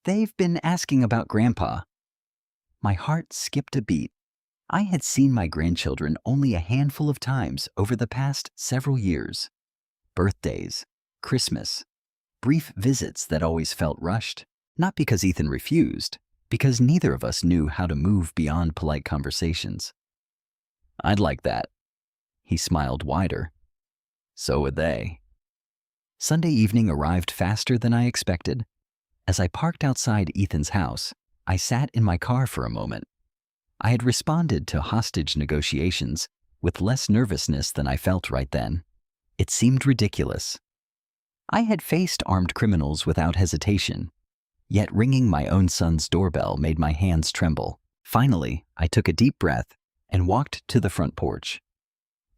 They've been asking about Grandpa. My heart skipped a beat. I had seen my grandchildren only a handful of times over the past several years. Birthdays, Christmas, brief visits that always felt rushed. Not because Ethan refused, because neither of us knew how to move beyond polite conversations. I'd like that. He smiled wider. So would they. Sunday evening arrived faster than I expected. As I parked outside Ethan's house, I sat in my car for a moment. I had responded to hostage negotiations with less nervousness than I felt right then. It seemed ridiculous. I had faced armed criminals without hesitation, yet ringing my own son's doorbell made my hands tremble. Finally, I took a deep breath and walked to the front porch.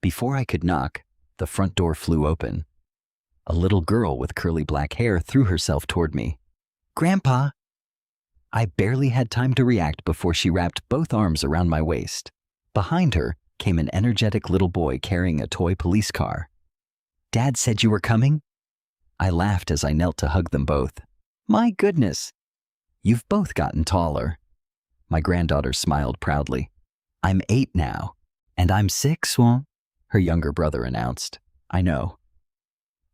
Before I could knock, the front door flew open. A little girl with curly black hair threw herself toward me. Grandpa! I barely had time to react before she wrapped both arms around my waist. Behind her came an energetic little boy carrying a toy police car. Dad said you were coming? I laughed as I knelt to hug them both. My goodness! You've both gotten taller. My granddaughter smiled proudly. I'm 8 now, and I'm 6, her younger brother announced. I know.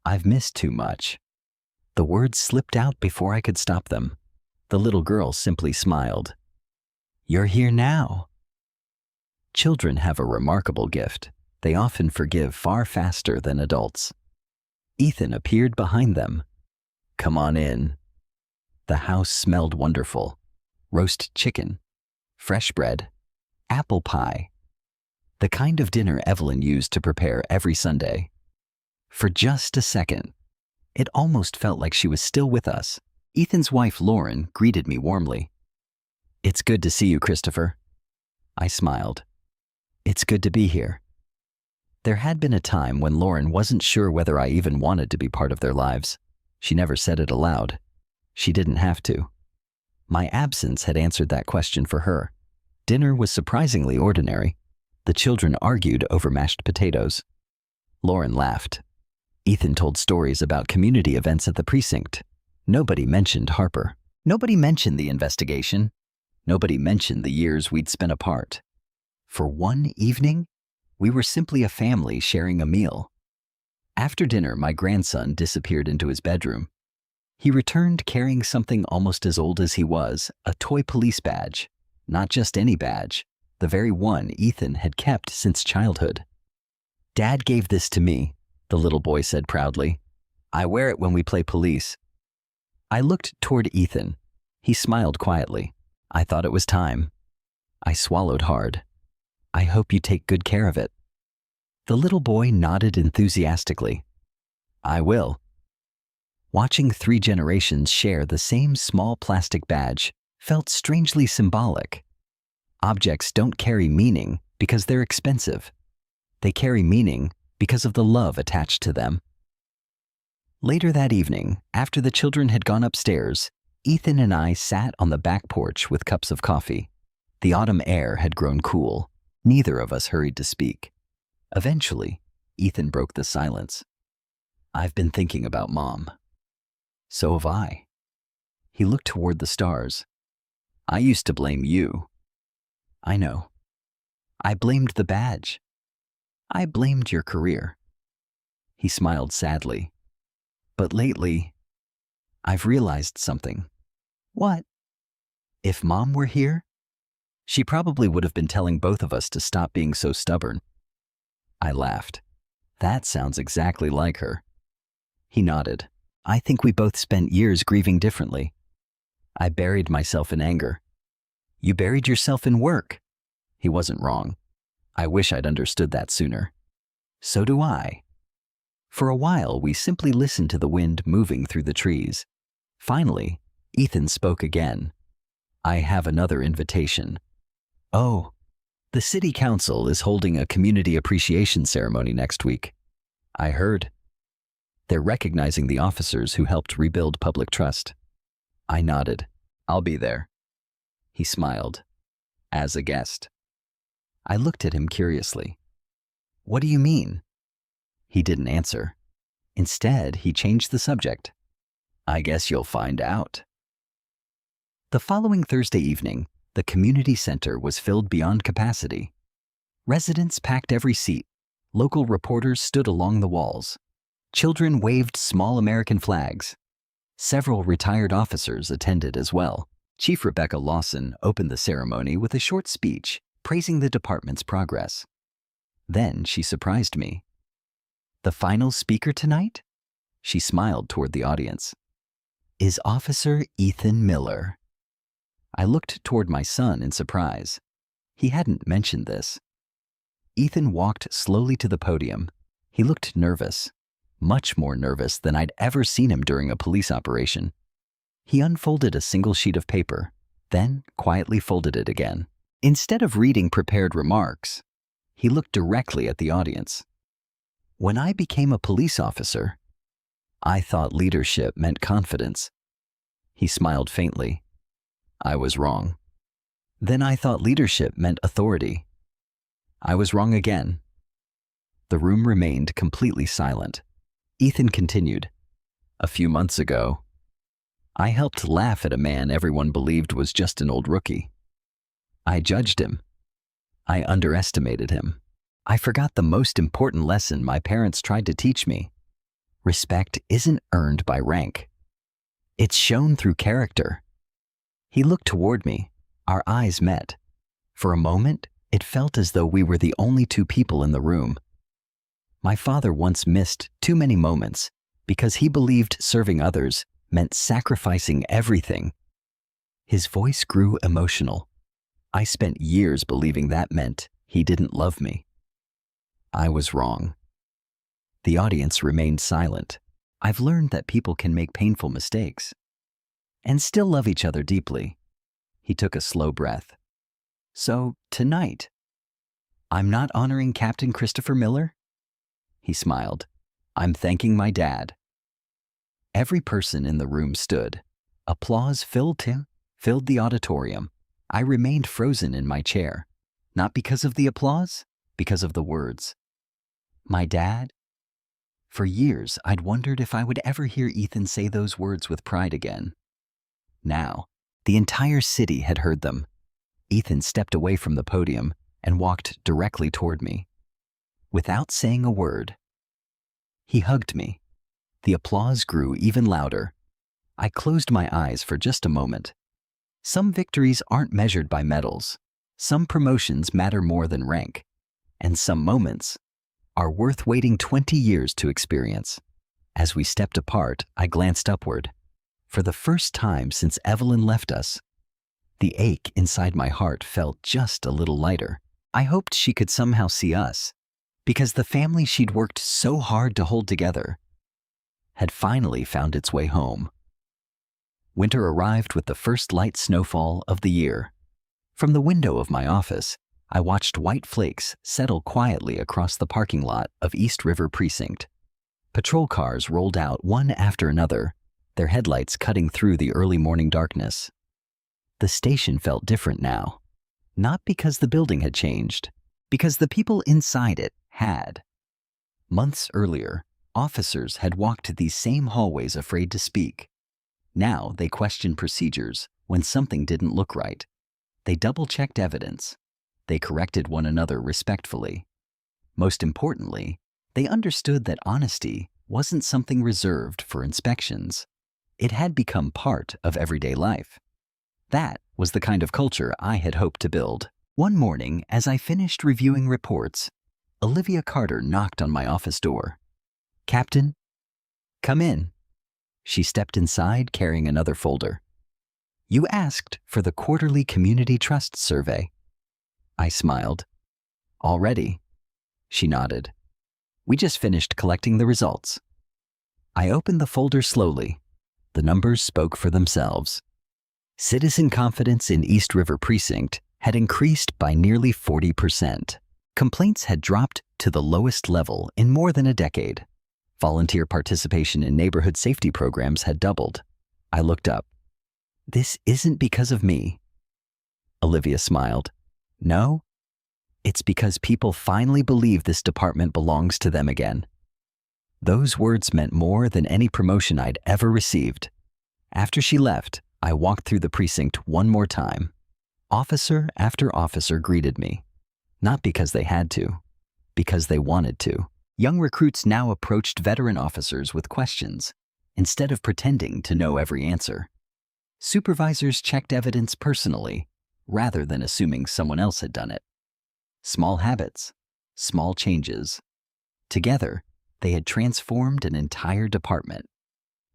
I've missed too much. The words slipped out before I could stop them. The little girl simply smiled. You're here now. Children have a remarkable gift. They often forgive far faster than adults. Ethan appeared behind them. Come on in. The house smelled wonderful. Roast chicken, fresh bread, apple pie. The kind of dinner Evelyn used to prepare every Sunday. For just a second, it almost felt like she was still with us. Ethan's wife, Lauren, greeted me warmly. It's good to see you, Christopher. I smiled. It's good to be here. There had been a time when Lauren wasn't sure whether I even wanted to be part of their lives. She never said it aloud. She didn't have to. My absence had answered that question for her. Dinner was surprisingly ordinary. The children argued over mashed potatoes. Lauren laughed. Ethan told stories about community events at the precinct. Nobody mentioned Harper. Nobody mentioned the investigation. Nobody mentioned the years we'd spent apart. For one evening, we were simply a family sharing a meal. After dinner, my grandson disappeared into his bedroom. He returned carrying something almost as old as he was, a toy police badge. Not just any badge, the very one Ethan had kept since childhood. Dad gave this to me, the little boy said proudly. I wear it when we play police. I looked toward Ethan. He smiled quietly. I thought it was time. I swallowed hard. I hope you take good care of it. The little boy nodded enthusiastically. I will. Watching 3 generations share the same small plastic badge felt strangely symbolic. Objects don't carry meaning because they're expensive. They carry meaning because of the love attached to them. Later that evening, after the children had gone upstairs, Ethan and I sat on the back porch with cups of coffee. The autumn air had grown cool. Neither of us hurried to speak. Eventually, Ethan broke the silence. I've been thinking about Mom. So have I. He looked toward the stars. I used to blame you. I know. I blamed the badge. I blamed your career. He smiled sadly. But lately, I've realized something. What? If Mom were here, she probably would have been telling both of us to stop being so stubborn. I laughed. That sounds exactly like her. He nodded. I think we both spent years grieving differently. I buried myself in anger. You buried yourself in work. He wasn't wrong. I wish I'd understood that sooner. So do I. For a while, we simply listened to the wind moving through the trees. Finally, Ethan spoke again. I have another invitation. Oh, the city council is holding a community appreciation ceremony next week. I heard. They're recognizing the officers who helped rebuild public trust. I nodded. I'll be there. He smiled. as a guest. I looked at him curiously. What do you mean? He didn't answer. Instead, he changed the subject. I guess you'll find out. The following Thursday evening, the community center was filled beyond capacity. Residents packed every seat. Local reporters stood along the walls. Children waved small American flags. Several retired officers attended as well. Chief Rebecca Lawson opened the ceremony with a short speech praising the department's progress. Then she surprised me. The final speaker tonight? She smiled toward the audience. Is Officer Ethan Miller. I looked toward my son in surprise. He hadn't mentioned this. Ethan walked slowly to the podium. He looked nervous, much more nervous than I'd ever seen him during a police operation. He unfolded a single sheet of paper, then quietly folded it again. Instead of reading prepared remarks, he looked directly at the audience. When I became a police officer, I thought leadership meant confidence. He smiled faintly. I was wrong. Then I thought leadership meant authority. I was wrong again. The room remained completely silent. Ethan continued. A few months ago, I helped laugh at a man everyone believed was just an old rookie. I judged him. I underestimated him. I forgot the most important lesson my parents tried to teach me. Respect isn't earned by rank. It's shown through character. He looked toward me. Our eyes met. For a moment, it felt as though we were the only two people in the room. My father once missed too many moments because he believed serving others meant sacrificing everything. His voice grew emotional. I spent years believing that meant he didn't love me. I was wrong. The audience remained silent. I've learned that people can make painful mistakes and still love each other deeply. He took a slow breath. So, tonight, I'm not honoring Captain Christopher Miller? He smiled. I'm thanking my dad. Every person in the room stood. Applause filled the auditorium. I remained frozen in my chair, not because of the applause, because of the words. My dad? For years, I'd wondered if I would ever hear Ethan say those words with pride again. Now, the entire city had heard them. Ethan stepped away from the podium and walked directly toward me. Without saying a word, he hugged me. The applause grew even louder. I closed my eyes for just a moment. Some victories aren't measured by medals. Some promotions matter more than rank. And some moments are worth waiting 20 years to experience. As we stepped apart, I glanced upward. For the first time since Evelyn left us, the ache inside my heart felt just a little lighter. I hoped she could somehow see us, because the family she'd worked so hard to hold together had finally found its way home. Winter arrived with the first light snowfall of the year. From the window of my office, I watched white flakes settle quietly across the parking lot of East River Precinct. Patrol cars rolled out one after another, their headlights cutting through the early morning darkness. The station felt different now, not because the building had changed, because the people inside it had. Months earlier, officers had walked these same hallways afraid to speak. Now they questioned procedures when something didn't look right. They double-checked evidence. They corrected one another respectfully. Most importantly, they understood that honesty wasn't something reserved for inspections. It had become part of everyday life. That was the kind of culture I had hoped to build. One morning, as I finished reviewing reports, Olivia Carter knocked on my office door. Captain, come in. She stepped inside carrying another folder. You asked for the quarterly community trust survey. I smiled. Already? She nodded. We just finished collecting the results. I opened the folder slowly. The numbers spoke for themselves. Citizen confidence in East River Precinct had increased by nearly 40%. Complaints had dropped to the lowest level in more than a decade. Volunteer participation in neighborhood safety programs had doubled. I looked up. This isn't because of me. Olivia smiled. No, it's because people finally believe this department belongs to them again. Those words meant more than any promotion I'd ever received. After she left, I walked through the precinct one more time. Officer after officer greeted me. Not because they had to, because they wanted to. Young recruits now approached veteran officers with questions, instead of pretending to know every answer. Supervisors checked evidence personally, rather than assuming someone else had done it. Small habits, small changes. Together, they had transformed an entire department.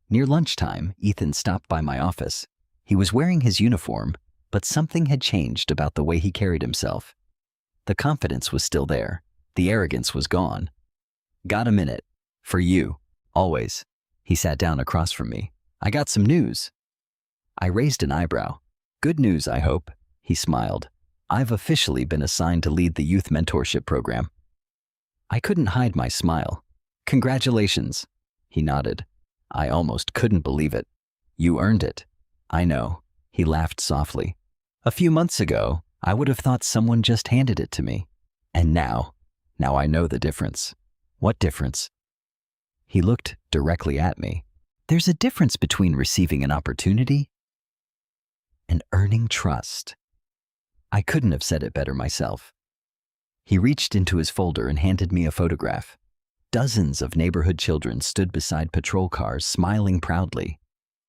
Near lunchtime, Ethan stopped by my office. He was wearing his uniform, but something had changed about the way he carried himself. The confidence was still there. The arrogance was gone. "Got a minute. For you. Always." He sat down across from me. "I got some news." I raised an eyebrow. "Good news, I hope." He smiled. "I've officially been assigned to lead the youth mentorship program." I couldn't hide my smile. "Congratulations." He nodded. I almost couldn't believe it. "You earned it." "I know." He laughed softly. "A few months ago, I would have thought someone just handed it to me. And now I know the difference." "What difference?" He looked directly at me. "There's a difference between receiving an opportunity and earning trust." I couldn't have said it better myself. He reached into his folder and handed me a photograph. Dozens of neighborhood children stood beside patrol cars, smiling proudly.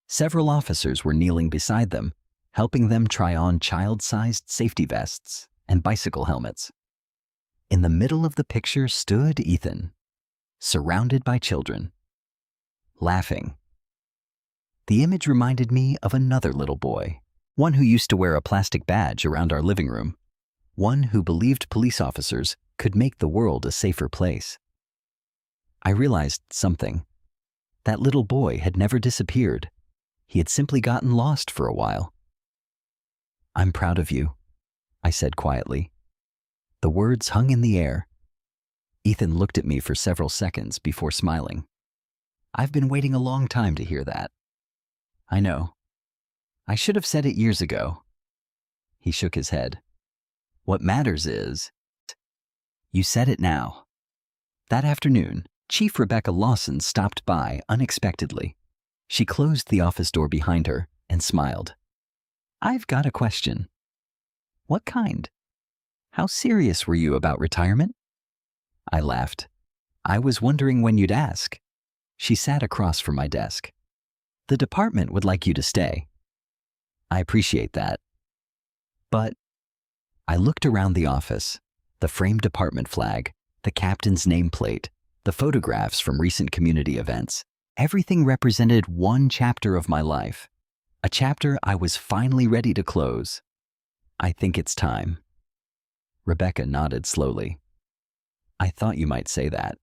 Several officers were kneeling beside them, helping them try on child-sized safety vests and bicycle helmets. In the middle of the picture stood Ethan, surrounded by children, laughing. The image reminded me of another little boy, one who used to wear a plastic badge around our living room, one who believed police officers could make the world a safer place. I realized something. That little boy had never disappeared. He had simply gotten lost for a while. "I'm proud of you," I said quietly. The words hung in the air. Ethan looked at me for several seconds before smiling. "I've been waiting a long time to hear that." "I know. I should have said it years ago." He shook his head. "What matters is, you said it now." That afternoon, Chief Rebecca Lawson stopped by unexpectedly. She closed the office door behind her and smiled. "I've got a question." "What kind?" "How serious were you about retirement?" I laughed. "I was wondering when you'd ask." She sat across from my desk. "The department would like you to stay." "I appreciate that. But..." I looked around the office, the framed department flag, the captain's nameplate, the photographs from recent community events. Everything represented one chapter of my life, a chapter I was finally ready to close. "I think it's time." Rebecca nodded slowly. "I thought you might say that.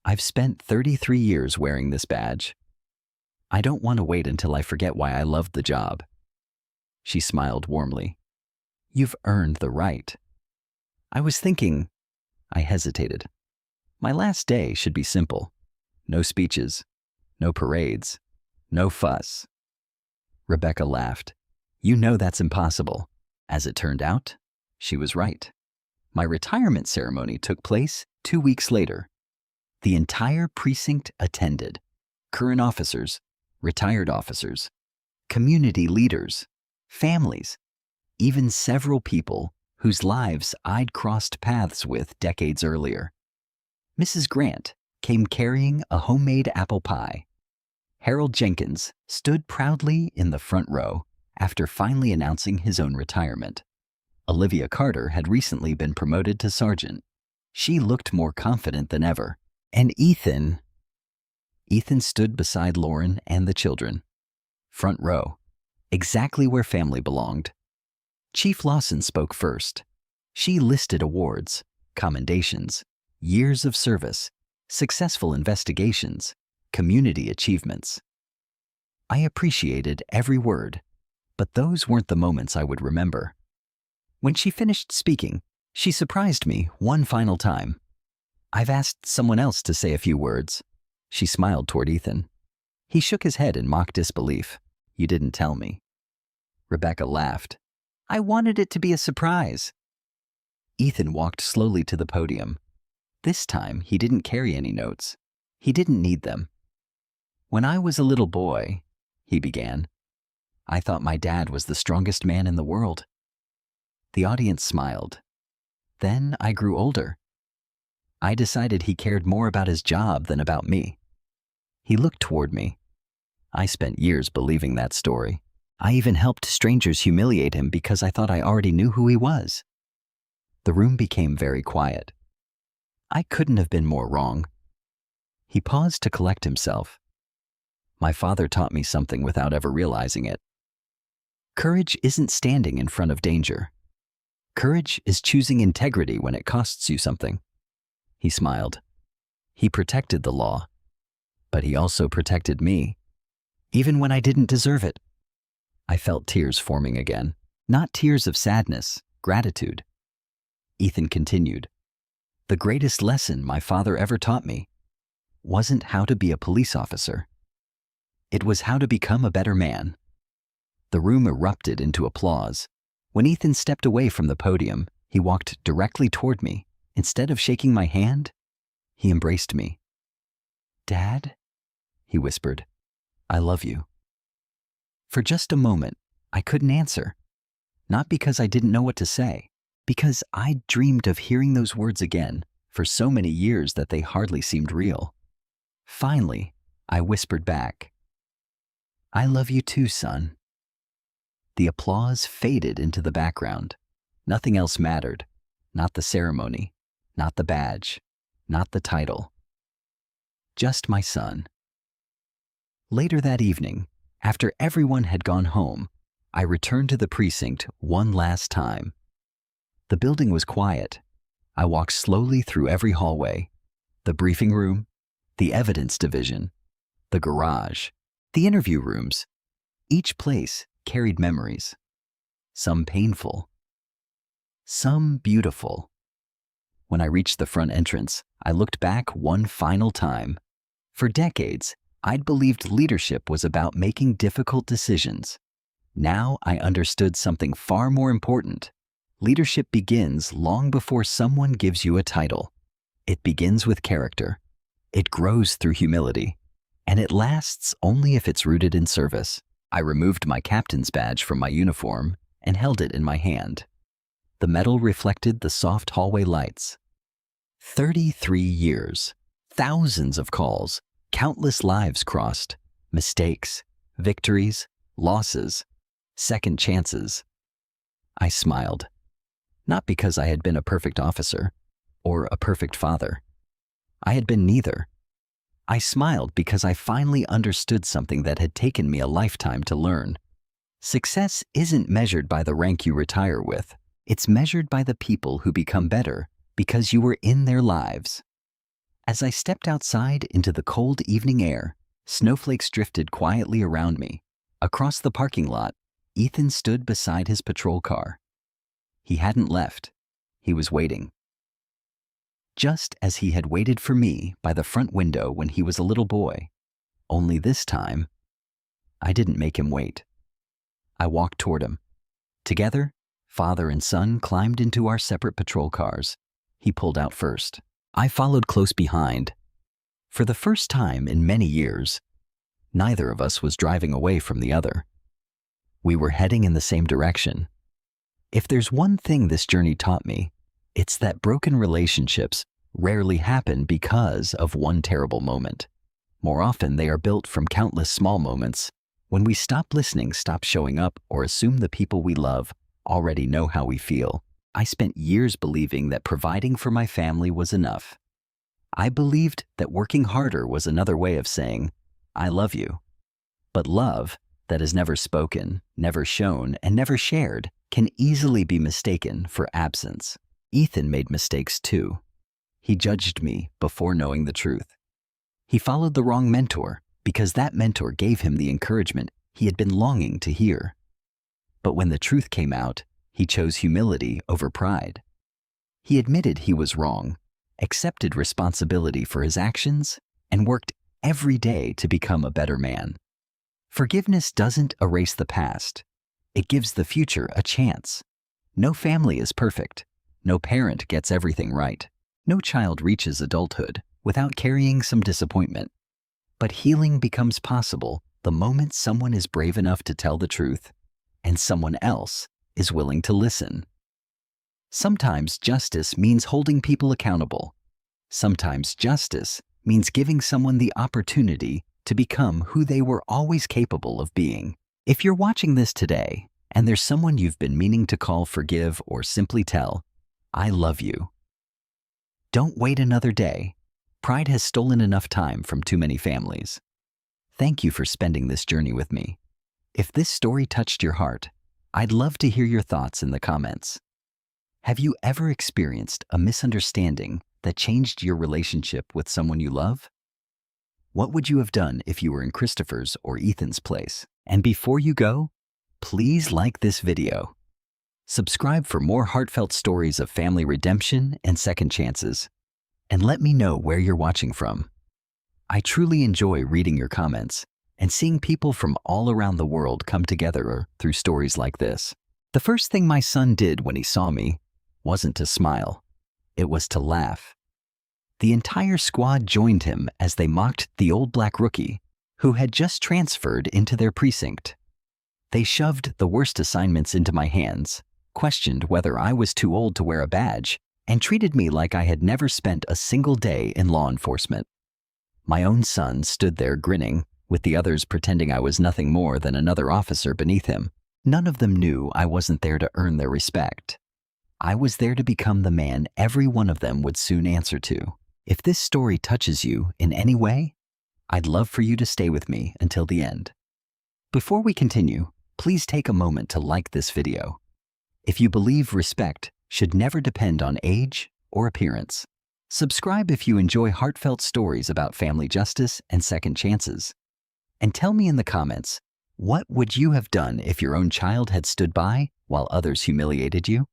I've spent 33 years wearing this badge. I don't want to wait until I forget why I loved the job." She smiled warmly. "You've earned the right." I was thinking. I hesitated. My last day should be simple. No speeches, no parades, no fuss. Rebecca laughed. "You know that's impossible." As it turned out, she was right. My retirement ceremony took place 2 weeks later. The entire precinct attended. Current officers, retired officers, community leaders, families, even several people whose lives I'd crossed paths with decades earlier. Mrs. Grant came carrying a homemade apple pie. Harold Jenkins stood proudly in the front row after finally announcing his own retirement. Olivia Carter had recently been promoted to sergeant. She looked more confident than ever. And Ethan stood beside Lauren and the children. Front row, exactly where family belonged. Chief Lawson spoke first. She listed awards, commendations, years of service, successful investigations, community achievements. I appreciated every word, but those weren't the moments I would remember. When she finished speaking, she surprised me one final time. "I've asked someone else to say a few words." She smiled toward Ethan. He shook his head in mock disbelief. "You didn't tell me." Rebecca laughed. "I wanted it to be a surprise. Ethan walked slowly to the podium. This time, he didn't carry any notes. He didn't need them. "When I was a little boy," he began, "I thought my dad was the strongest man in the world." The audience smiled. Then I grew older. I decided he cared more about his job than about me. He looked toward me. I spent years believing that story. I even helped strangers humiliate him because I thought I already knew who he was. The room became very quiet. I couldn't have been more wrong. He paused to collect himself. My father taught me something without ever realizing it. Courage isn't standing in front of danger. Courage is choosing integrity when it costs you something. He smiled. He protected the law, but he also protected me, even when I didn't deserve it. I felt tears forming again, not tears of sadness, gratitude. Ethan continued. The greatest lesson my father ever taught me wasn't how to be a police officer. It was how to become a better man. The room erupted into applause. When Ethan stepped away from the podium, he walked directly toward me. Instead of shaking my hand, he embraced me. "Dad," he whispered, "I love you." For just a moment, I couldn't answer. Not because I didn't know what to say, because I dreamed of hearing those words again for so many years that they hardly seemed real. Finally, I whispered back, "I love you too, son." The applause faded into the background. Nothing else mattered. Not the ceremony, not the badge, not the title. Just my son. Later that evening, after everyone had gone home, I returned to the precinct one last time. The building was quiet. I walked slowly through every hallway, the briefing room, the evidence division, the garage, the interview rooms. Each place carried memories, some painful, some beautiful. When I reached the front entrance, I looked back one final time. For decades, I'd believed leadership was about making difficult decisions. Now I understood something far more important. Leadership begins long before someone gives you a title. It begins with character. It grows through humility. And it lasts only if it's rooted in service. I removed my captain's badge from my uniform and held it in my hand. The metal reflected the soft hallway lights. 33 years, thousands of calls, countless lives crossed, mistakes, victories, losses, second chances. I smiled, not because I had been a perfect officer or a perfect father. I had been neither. I smiled because I finally understood something that had taken me a lifetime to learn. Success isn't measured by the rank you retire with. It's measured by the people who become better because you were in their lives. As I stepped outside into the cold evening air, snowflakes drifted quietly around me. Across the parking lot, Ethan stood beside his patrol car. He hadn't left. He was waiting. Just as he had waited for me by the front window when he was a little boy. Only this time, I didn't make him wait. I walked toward him. Together, father and son climbed into our separate patrol cars. He pulled out first. I followed close behind. For the first time in many years, neither of us was driving away from the other. We were heading in the same direction. If there's one thing this journey taught me, it's that broken relationships rarely happen because of one terrible moment. More often, they are built from countless small moments when we stop listening, stop showing up, or assume the people we love already know how we feel. I spent years believing that providing for my family was enough. I believed that working harder was another way of saying, "I love you." But love that is never spoken, never shown, and never shared can easily be mistaken for absence. Ethan made mistakes too. He judged me before knowing the truth. He followed the wrong mentor because that mentor gave him the encouragement he had been longing to hear. But when the truth came out, he chose humility over pride. He admitted he was wrong, accepted responsibility for his actions, and worked every day to become a better man. Forgiveness doesn't erase the past. It gives the future a chance. No family is perfect. No parent gets everything right. No child reaches adulthood without carrying some disappointment. But healing becomes possible the moment someone is brave enough to tell the truth and someone else is willing to listen. Sometimes justice means holding people accountable. Sometimes justice means giving someone the opportunity to become who they were always capable of being. If you're watching this today and there's someone you've been meaning to call, forgive, or simply tell, I love you, don't wait another day. Pride has stolen enough time from too many families. Thank you for spending this journey with me. If this story touched your heart, I'd love to hear your thoughts in the comments. Have you ever experienced a misunderstanding that changed your relationship with someone you love? What would you have done if you were in Christopher's or Ethan's place? And before you go, please like this video. Subscribe for more heartfelt stories of family redemption and second chances. And let me know where you're watching from. I truly enjoy reading your comments and seeing people from all around the world come together through stories like this. The first thing my son did when he saw me wasn't to smile. It was to laugh. The entire squad joined him as they mocked the old black rookie who had just transferred into their precinct. They shoved the worst assignments into my hands, questioned whether I was too old to wear a badge, and treated me like I had never spent a single day in law enforcement. My own son stood there grinning, with the others pretending I was nothing more than another officer beneath him. None of them knew I wasn't there to earn their respect. I was there to become the man every one of them would soon answer to. If this story touches you in any way, I'd love for you to stay with me until the end. Before we continue, please take a moment to like this video. If you believe respect should never depend on age or appearance, subscribe if you enjoy heartfelt stories about family justice and second chances. And tell me in the comments, what would you have done if your own child had stood by while others humiliated you?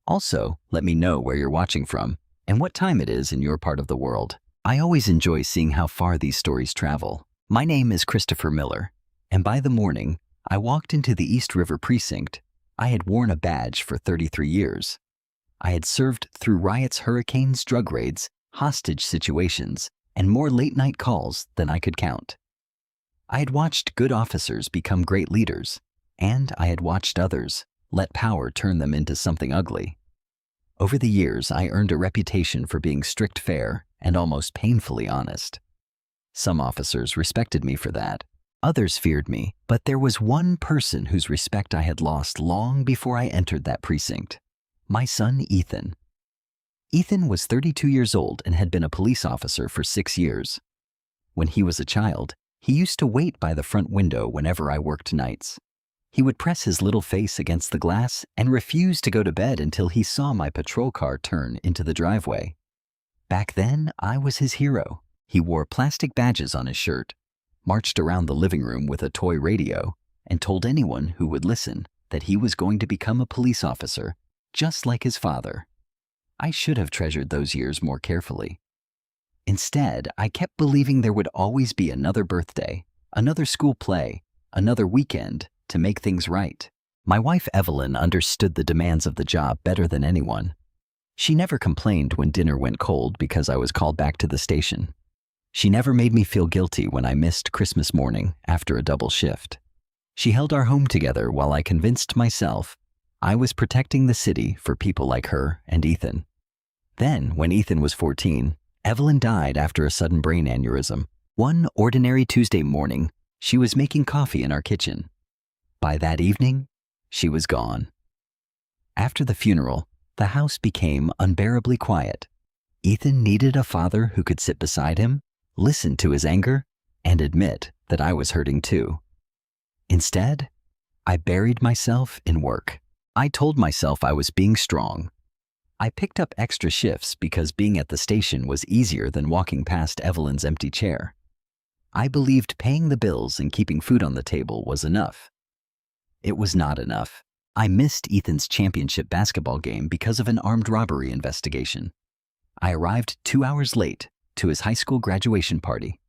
Also, let me know where you're watching from and what time it is in your part of the world. I always enjoy seeing how far these stories travel. My name is Christopher Miller, and by the morning, I walked into the East River precinct. I had worn a badge for 33 years. I had served through riots, hurricanes, drug raids, hostage situations, and more late-night calls than I could count. I had watched good officers become great leaders, and I had watched others let power turn them into something ugly. Over the years, I earned a reputation for being strict, fair, and almost painfully honest. Some officers respected me for that. Others feared me, but there was one person whose respect I had lost long before I entered that precinct. My son, Ethan. Ethan was 32 years old and had been a police officer for 6 years. When he was a child, he used to wait by the front window whenever I worked nights. He would press his little face against the glass and refuse to go to bed until he saw my patrol car turn into the driveway. Back then, I was his hero. He wore plastic badges on his shirt, marched around the living room with a toy radio, and told anyone who would listen that he was going to become a police officer, just like his father. I should have treasured those years more carefully. Instead, I kept believing there would always be another birthday, another school play, another weekend to make things right. My wife Evelyn understood the demands of the job better than anyone. She never complained when dinner went cold because I was called back to the station. She never made me feel guilty when I missed Christmas morning after a double shift. She held our home together while I convinced myself I was protecting the city for people like her and Ethan. Then, when Ethan was 14, Evelyn died after a sudden brain aneurysm. One ordinary Tuesday morning, she was making coffee in our kitchen. By that evening, she was gone. After the funeral, the house became unbearably quiet. Ethan needed a father who could sit beside him, listen to his anger, and admit that I was hurting too. Instead, I buried myself in work. I told myself I was being strong. I picked up extra shifts because being at the station was easier than walking past Evelyn's empty chair. I believed paying the bills and keeping food on the table was enough. It was not enough. I missed Ethan's championship basketball game because of an armed robbery investigation. I arrived 2 hours late to his high school graduation party.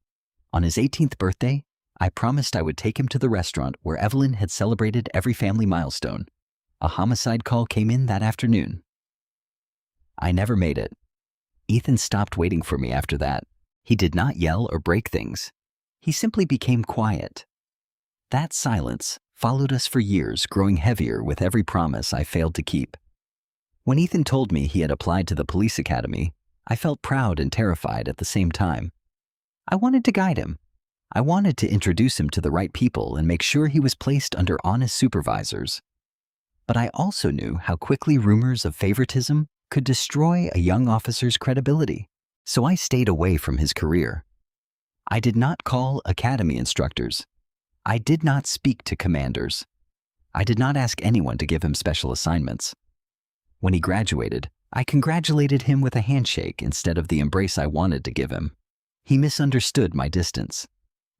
On his 18th birthday, I promised I would take him to the restaurant where Evelyn had celebrated every family milestone. A homicide call came in that afternoon. I never made it. Ethan stopped waiting for me after that. He did not yell or break things. He simply became quiet. That silence followed us for years, growing heavier with every promise I failed to keep. When Ethan told me he had applied to the police academy, I felt proud and terrified at the same time. I wanted to guide him. I wanted to introduce him to the right people and make sure he was placed under honest supervisors. But I also knew how quickly rumors of favoritism could destroy a young officer's credibility, so I stayed away from his career. I did not call academy instructors. I did not speak to commanders. I did not ask anyone to give him special assignments. When he graduated, I congratulated him with a handshake instead of the embrace I wanted to give him. He misunderstood my distance.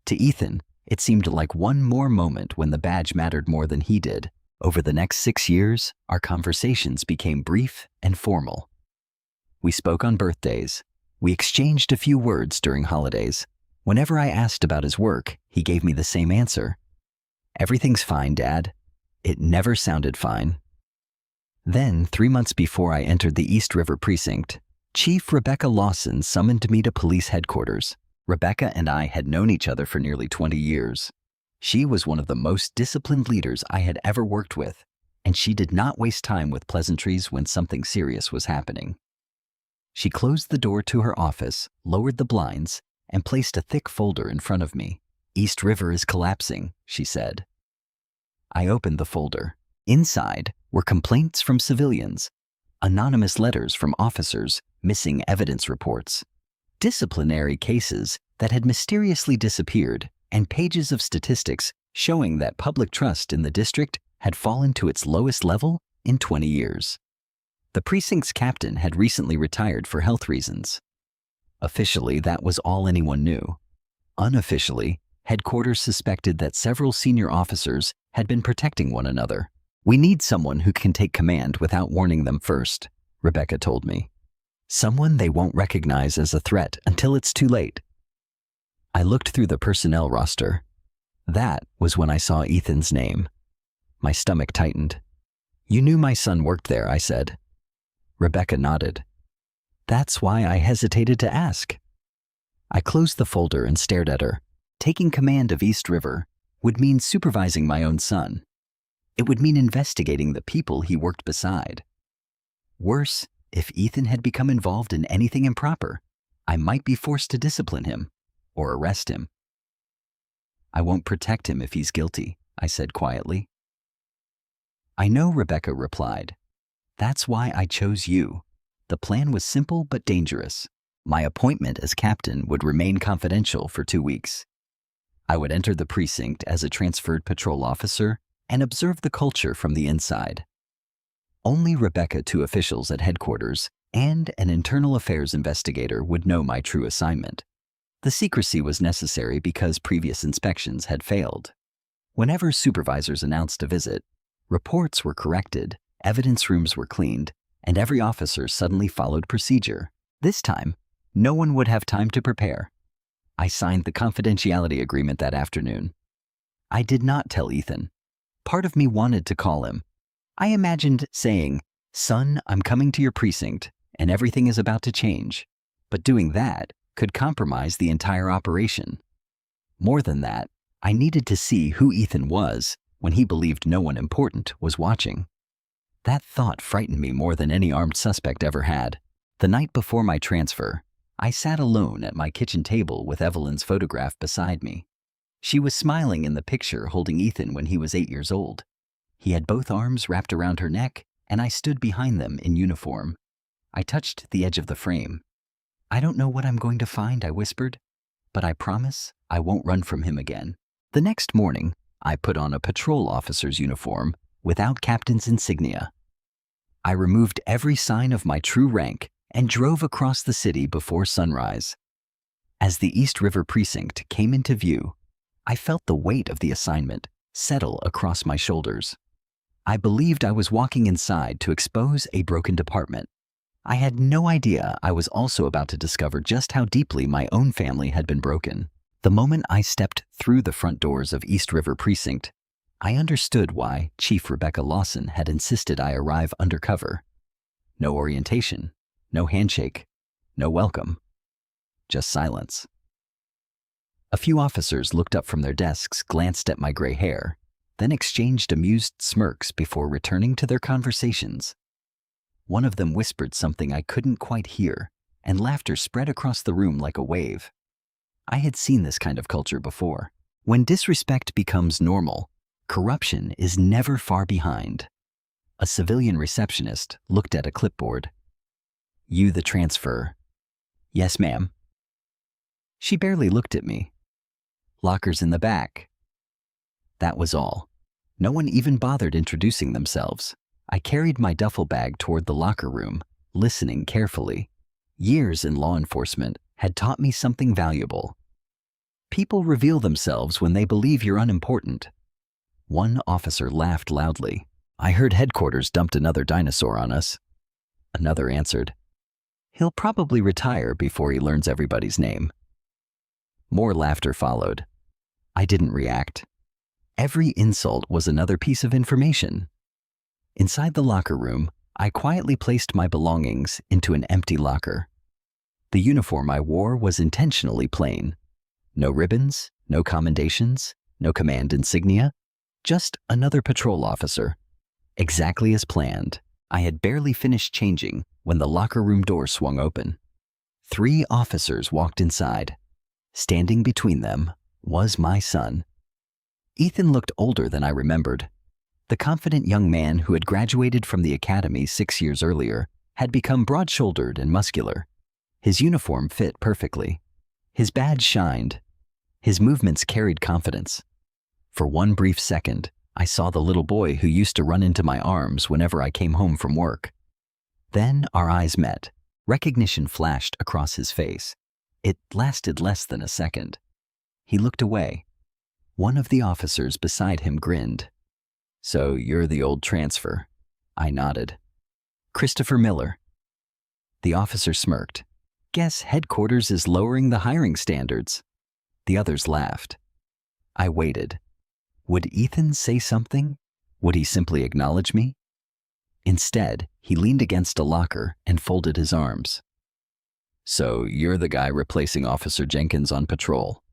To Ethan, it seemed like one more moment when the badge mattered more than he did. Over the next 6 years, our conversations became brief and formal. We spoke on birthdays. We exchanged a few words during holidays. Whenever I asked about his work, he gave me the same answer. "Everything's fine, Dad." It never sounded fine. Then, 3 months before I entered the East River precinct, Chief Rebecca Lawson summoned me to police headquarters. Rebecca and I had known each other for nearly 20 years. She was one of the most disciplined leaders I had ever worked with, and she did not waste time with pleasantries when something serious was happening. She closed the door to her office, lowered the blinds, and placed a thick folder in front of me. "East River is collapsing," she said. I opened the folder. Inside were complaints from civilians, anonymous letters from officers, missing evidence reports, disciplinary cases that had mysteriously disappeared, and pages of statistics showing that public trust in the district had fallen to its lowest level in 20 years. The precinct's captain had recently retired for health reasons. Officially, that was all anyone knew. Unofficially, headquarters suspected that several senior officers had been protecting one another. "We need someone who can take command without warning them first," Rebecca told me. "Someone they won't recognize as a threat until it's too late." I looked through the personnel roster. That was when I saw Ethan's name. My stomach tightened. "You knew my son worked there," I said. Rebecca nodded. "That's why I hesitated to ask." I closed the folder and stared at her. Taking command of East River would mean supervising my own son. It would mean investigating the people he worked beside. Worse, if Ethan had become involved in anything improper, I might be forced to discipline him or arrest him. "I won't protect him if he's guilty," I said quietly. "I know," Rebecca replied. "That's why I chose you." The plan was simple but dangerous. My appointment as captain would remain confidential for 2 weeks. I would enter the precinct as a transferred patrol officer and observe the culture from the inside. Only Rebecca, 2 officials at headquarters, and an internal affairs investigator would know my true assignment. The secrecy was necessary because previous inspections had failed. Whenever supervisors announced a visit, reports were corrected, evidence rooms were cleaned, and every officer suddenly followed procedure. This time, no one would have time to prepare. I signed the confidentiality agreement that afternoon. I did not tell Ethan. Part of me wanted to call him. I imagined saying, "Son, I'm coming to your precinct, and everything is about to change." But doing that could compromise the entire operation. More than that, I needed to see who Ethan was when he believed no one important was watching. That thought frightened me more than any armed suspect ever had. The night before my transfer, I sat alone at my kitchen table with Evelyn's photograph beside me. She was smiling in the picture holding Ethan when he was 8 years old. He had both arms wrapped around her neck, and I stood behind them in uniform. I touched the edge of the frame. "I don't know what I'm going to find," I whispered, "but I promise I won't run from him again." The next morning, I put on a patrol officer's uniform without captain's insignia. I removed every sign of my true rank and drove across the city before sunrise. As the East River precinct came into view, I felt the weight of the assignment settle across my shoulders. I believed I was walking inside to expose a broken department. I had no idea I was also about to discover just how deeply my own family had been broken. The moment I stepped through the front doors of East River Precinct, I understood why Chief Rebecca Lawson had insisted I arrive undercover. No orientation, No handshake, no welcome, just silence. A few officers looked up from their desks, glanced at my gray hair, then exchanged amused smirks before returning to their conversations. One of them whispered something I couldn't quite hear, and laughter spread across the room like a wave. I had seen this kind of culture before. When disrespect becomes normal, corruption is never far behind. A civilian receptionist looked at a clipboard. "You the transfer." "Yes, ma'am." She barely looked at me. "Lockers in the back." That was all. No one even bothered introducing themselves. I carried my duffel bag toward the locker room, listening carefully. Years in law enforcement had taught me something valuable. People reveal themselves when they believe you're unimportant. One officer laughed loudly. "I heard headquarters dumped another dinosaur on us." Another answered, "He'll probably retire before he learns everybody's name." More laughter followed. I didn't react. Every insult was another piece of information. Inside the locker room, I quietly placed my belongings into an empty locker. The uniform I wore was intentionally plain. No ribbons, no commendations, no command insignia, just another patrol officer. Exactly as planned. I had barely finished changing when the locker room door swung open. 3 officers walked inside. Standing between them was my son. Ethan looked older than I remembered. The confident young man who had graduated from the academy 6 years earlier had become broad-shouldered and muscular. His uniform fit perfectly. His badge shined. His movements carried confidence. For one brief second, I saw the little boy who used to run into my arms whenever I came home from work. Then our eyes met. Recognition flashed across his face. It lasted less than a second. He looked away. One of the officers beside him grinned. "So you're the old transfer." I nodded. "Christopher Miller." The officer smirked. "Guess headquarters is lowering the hiring standards." The others laughed. I waited. Would Ethan say something? Would he simply acknowledge me? Instead, he leaned against a locker and folded his arms. "So you're the guy replacing Officer Jenkins on patrol."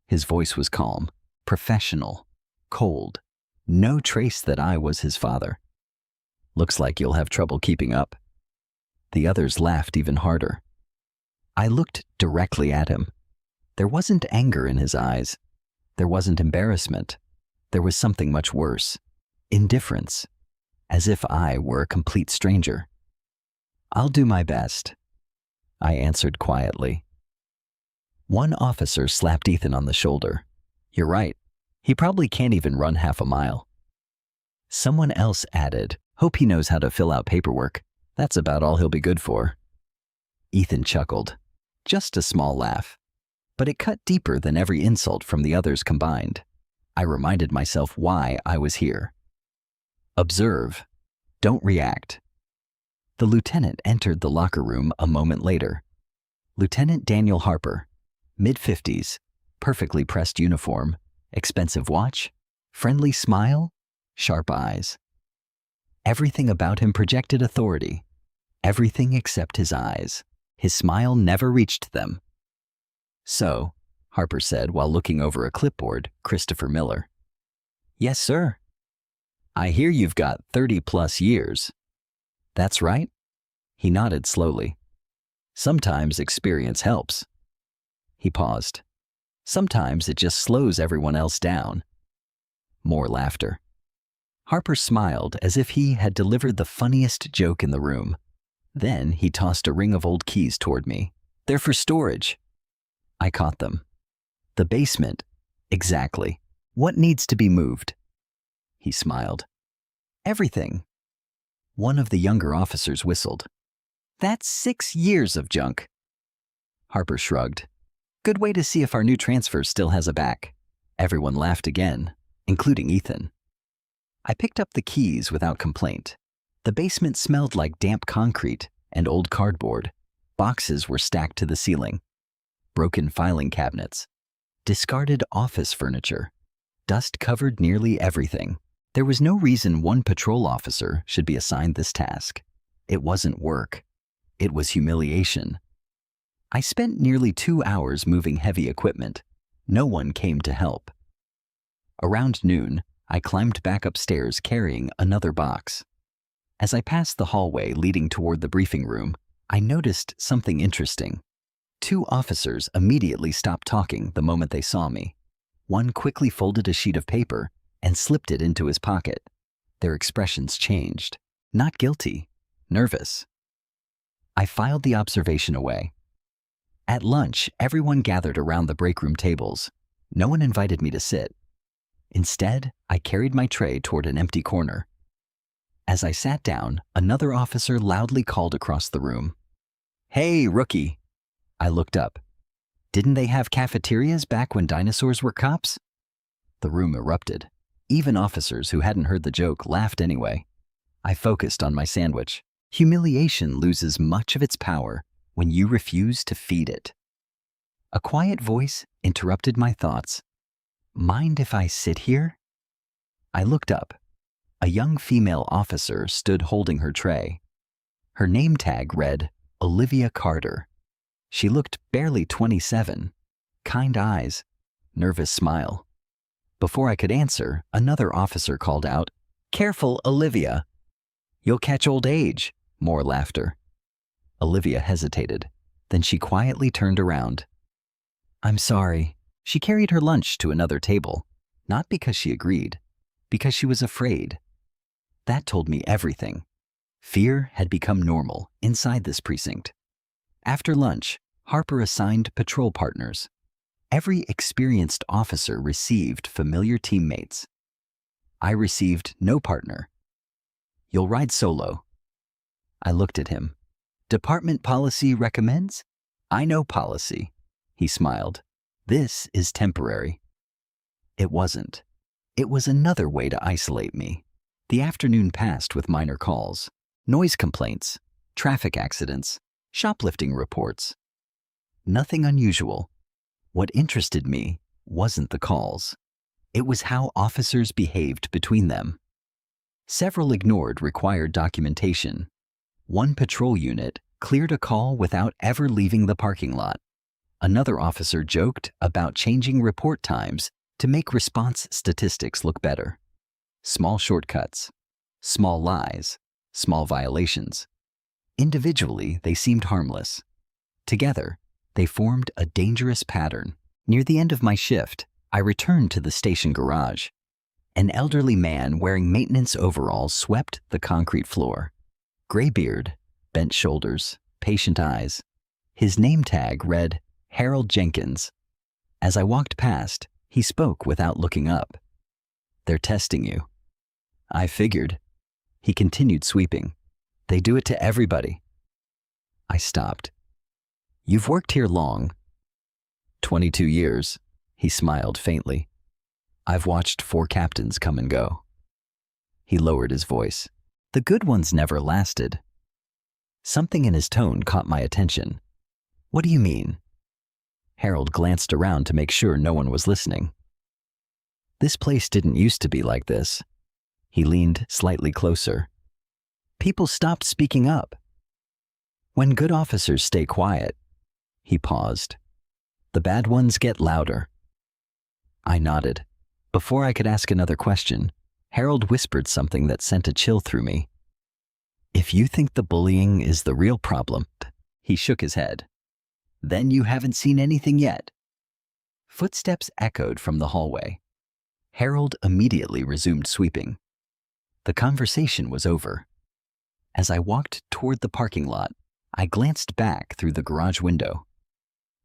His voice was calm, professional, cold. No trace that I was his father. "Looks like you'll have trouble keeping up." The others laughed even harder. I looked directly at him. There wasn't anger in his eyes. There wasn't embarrassment. There was something much worse. Indifference. As if I were a complete stranger. "I'll do my best," I answered quietly. One officer slapped Ethan on the shoulder. "You're right. He probably can't even run half a mile." Someone else added, "Hope he knows how to fill out paperwork. That's about all he'll be good for." Ethan chuckled. Just a small laugh. But it cut deeper than every insult from the others combined. I reminded myself why I was here. Observe. Don't react. The lieutenant entered the locker room a moment later. Lieutenant Daniel Harper, mid-50s, perfectly pressed uniform, expensive watch, friendly smile, sharp eyes. Everything about him projected authority. Everything except his eyes. His smile never reached them. "So," Harper said while looking over a clipboard, "Christopher Miller." "Yes, sir." "I hear you've got 30+ years." "That's right." He nodded slowly. "Sometimes experience helps." He paused. "Sometimes it just slows everyone else down." More laughter. Harper smiled as if he had delivered the funniest joke in the room. Then he tossed a ring of old keys toward me. "They're for storage." I caught them. "The basement." "Exactly. What needs to be moved?" He smiled. "Everything." One of the younger officers whistled. "That's 6 years of junk." Harper shrugged. "Good way to see if our new transfer still has a back." Everyone laughed again, including Ethan. I picked up the keys without complaint. The basement smelled like damp concrete and old cardboard. Boxes were stacked to the ceiling. Broken filing cabinets. Discarded office furniture. Dust covered nearly everything. There was no reason one patrol officer should be assigned this task. It wasn't work. It was humiliation. I spent nearly 2 hours moving heavy equipment. No one came to help. Around noon, I climbed back upstairs carrying another box. As I passed the hallway leading toward the briefing room, I noticed something interesting. 2 officers immediately stopped talking the moment they saw me. One quickly folded a sheet of paper and slipped it into his pocket. Their expressions changed. Not guilty, nervous. I filed the observation away. At lunch, everyone gathered around the break room tables. No one invited me to sit. Instead, I carried my tray toward an empty corner. As I sat down, another officer loudly called across the room. "Hey, rookie!" I looked up. Didn't they have cafeterias back when dinosaurs were cops? The room erupted. Even officers who hadn't heard the joke laughed anyway. I focused on my sandwich. Humiliation loses much of its power when you refuse to feed it. A quiet voice interrupted my thoughts. "Mind if I sit here?" I looked up. A young female officer stood holding her tray. Her name tag read, Olivia Carter. She looked barely 27. Kind eyes, nervous smile. Before I could answer, another officer called out, "Careful, Olivia. You'll catch old age." More laughter. Olivia hesitated. Then she quietly turned around. "I'm sorry." She carried her lunch to another table, not because she agreed, because she was afraid. That told me everything. Fear had become normal inside this precinct. After lunch, Harper assigned patrol partners. Every experienced officer received familiar teammates. I received no partner. "You'll ride solo." I looked at him. "Department policy recommends?" "I know policy." He smiled. "This is temporary." It wasn't. It was another way to isolate me. The afternoon passed with minor calls, noise complaints, traffic accidents, shoplifting reports. Nothing unusual. What interested me wasn't the calls. It was how officers behaved between them. Several ignored required documentation. One patrol unit cleared a call without ever leaving the parking lot. Another officer joked about changing report times to make response statistics look better. Small shortcuts, small lies, small violations. Individually, they seemed harmless. Together, they formed a dangerous pattern. Near the end of my shift, I returned to the station garage. An elderly man wearing maintenance overalls swept the concrete floor. Gray beard, bent shoulders, patient eyes. His name tag read, Harold Jenkins. As I walked past, he spoke without looking up. "They're testing you." I figured. He continued sweeping. "They do it to everybody." I stopped. "You've worked here long." 22 years, he smiled faintly. "I've watched 4 captains come and go." He lowered his voice. "The good ones never lasted." Something in his tone caught my attention. "What do you mean?" Harold glanced around to make sure no one was listening. "This place didn't used to be like this." He leaned slightly closer. "People stopped speaking up. When good officers stay quiet." He paused. "The bad ones get louder." I nodded. Before I could ask another question, Harold whispered something that sent a chill through me. "If you think the bullying is the real problem," he shook his head, "then you haven't seen anything yet." Footsteps echoed from the hallway. Harold immediately resumed sweeping. The conversation was over. As I walked toward the parking lot, I glanced back through the garage window.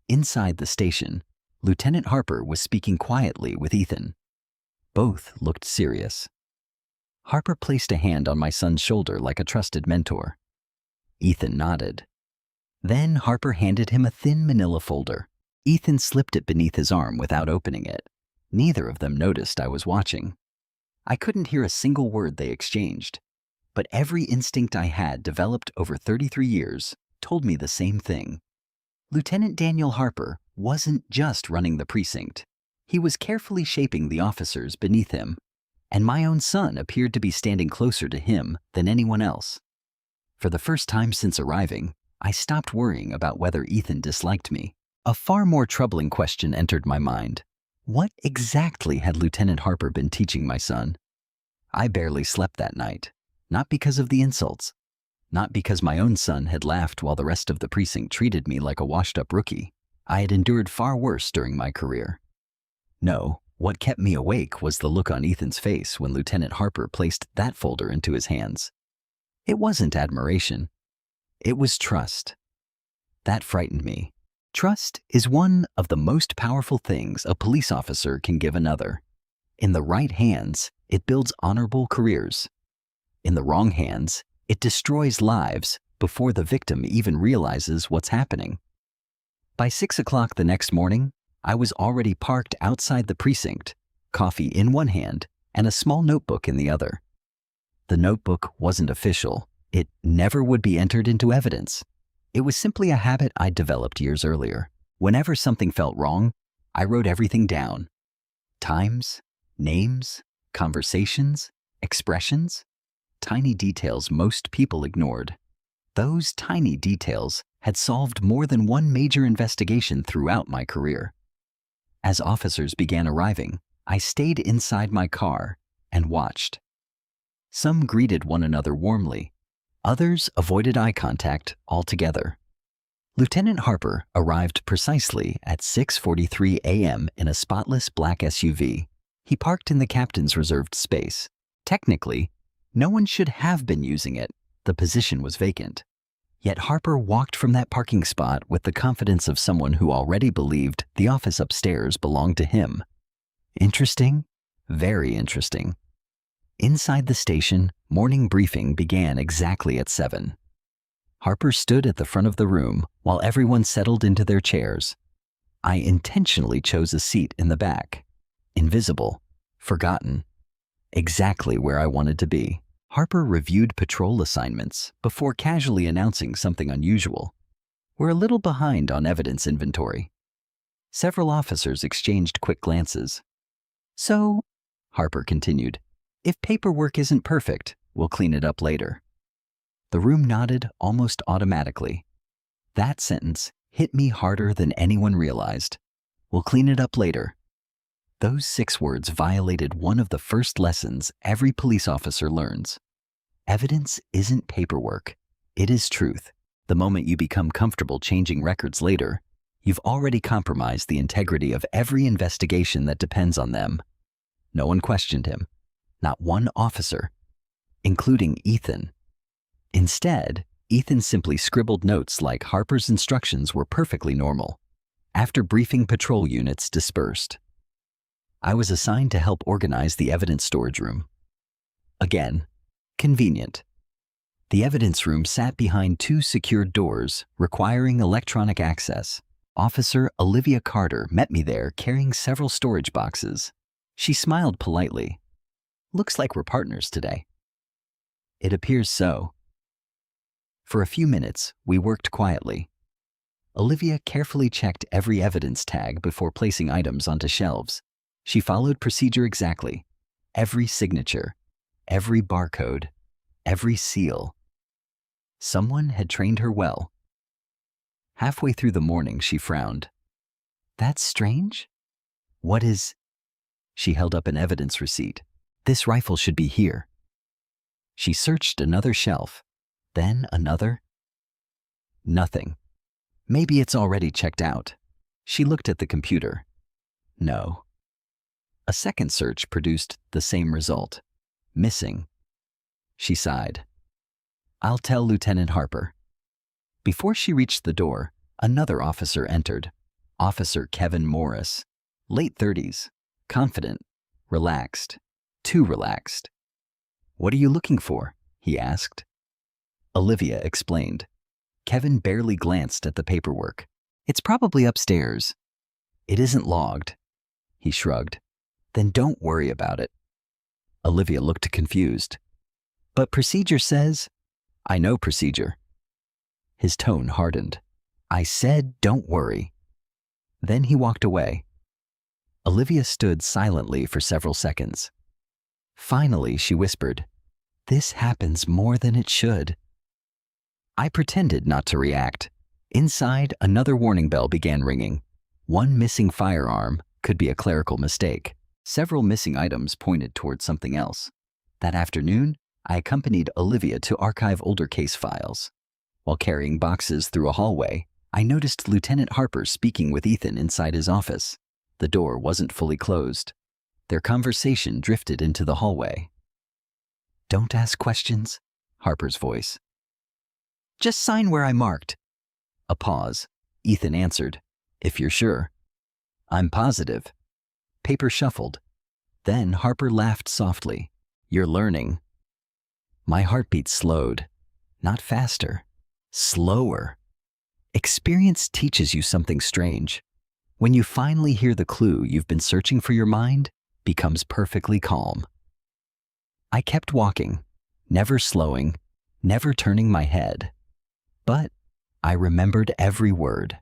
Inside the station, Lieutenant Harper was speaking quietly with Ethan. Both looked serious. Harper placed a hand on my son's shoulder like a trusted mentor. Ethan nodded. Then Harper handed him a thin manila folder. Ethan slipped it beneath his arm without opening it. Neither of them noticed I was watching. I couldn't hear a single word they exchanged, but every instinct I had developed over 33 years told me the same thing. Lieutenant Daniel Harper wasn't just running the precinct. He was carefully shaping the officers beneath him, and my own son appeared to be standing closer to him than anyone else. For the first time since arriving, I stopped worrying about whether Ethan disliked me. A far more troubling question entered my mind. What exactly had Lieutenant Harper been teaching my son? I barely slept that night, not because of the insults, not because my own son had laughed while the rest of the precinct treated me like a washed-up rookie. I had endured far worse during my career. No, what kept me awake was the look on Ethan's face when Lieutenant Harper placed that folder into his hands. It wasn't admiration. It was trust. That frightened me. Trust is one of the most powerful things a police officer can give another. In the right hands, it builds honorable careers. In the wrong hands, it destroys lives before the victim even realizes what's happening. By 6 o'clock the next morning, I was already parked outside the precinct, coffee in one hand and a small notebook in the other. The notebook wasn't official. It never would be entered into evidence. It was simply a habit I'd developed years earlier. Whenever something felt wrong, I wrote everything down. Times, names, conversations, expressions, tiny details most people ignored. Those tiny details had solved more than one major investigation throughout my career. As officers began arriving, I stayed inside my car and watched. Some greeted one another warmly. Others avoided eye contact altogether. Lieutenant Harper arrived precisely at 6:43 a.m. in a spotless black SUV. He parked in the captain's reserved space. Technically, no one should have been using it. The position was vacant. Yet Harper walked from that parking spot with the confidence of someone who already believed the office upstairs belonged to him. Interesting? Very interesting. Inside the station, morning briefing began exactly at 7. Harper stood at the front of the room while everyone settled into their chairs. I intentionally chose a seat in the back. Invisible, forgotten, exactly where I wanted to be. Harper reviewed patrol assignments before casually announcing something unusual. We're a little behind on evidence inventory. Several officers exchanged quick glances. So, Harper continued, if paperwork isn't perfect, we'll clean it up later. The room nodded almost automatically. That sentence hit me harder than anyone realized. We'll clean it up later. Those 6 words violated one of the first lessons every police officer learns. Evidence isn't paperwork. It is truth. The moment you become comfortable changing records later, you've already compromised the integrity of every investigation that depends on them. No one questioned him. Not one officer, including Ethan. Instead, Ethan simply scribbled notes like Harper's instructions were perfectly normal. After briefing, patrol units dispersed. I was assigned to help organize the evidence storage room. Again, convenient. The evidence room sat behind 2 secured doors requiring electronic access. Officer Olivia Carter met me there carrying several storage boxes. She smiled politely. Looks like we're partners today. It appears so. For a few minutes, we worked quietly. Olivia carefully checked every evidence tag before placing items onto shelves. She followed procedure exactly. Every signature, every barcode, every seal. Someone had trained her well. Halfway through the morning, she frowned. That's strange. What is... She held up an evidence receipt. This rifle should be here. She searched another shelf, then another. Nothing. Maybe it's already checked out. She looked at the computer. No. A second search produced the same result. Missing. She sighed. I'll tell Lieutenant Harper. Before she reached the door, another officer entered. Officer Kevin Morris. Late 30s. Confident. Relaxed. Too relaxed. What are you looking for? He asked. Olivia explained. Kevin barely glanced at the paperwork. It's probably upstairs. It isn't logged. He shrugged. Then don't worry about it. Olivia looked confused. But procedure says... I know procedure. His tone hardened. I said don't worry. Then he walked away. Olivia stood silently for several seconds. Finally, she whispered, This happens more than it should. I pretended not to react. Inside, another warning bell began ringing. One missing firearm could be a clerical mistake. Several missing items pointed toward something else. That afternoon, I accompanied Olivia to archive older case files. While carrying boxes through a hallway, I noticed Lieutenant Harper speaking with Ethan inside his office. The door wasn't fully closed. Their conversation drifted into the hallway. "Don't ask questions," Harper's voice. "Just sign where I marked." A pause. Ethan answered, "If you're sure." "I'm positive." Paper shuffled. Then Harper laughed softly. "You're learning." My heartbeat slowed. Not faster. Slower. Experience teaches you something strange. When you finally hear the clue you've been searching for, your mind becomes perfectly calm. I kept walking, never slowing, never turning my head. But I remembered every word.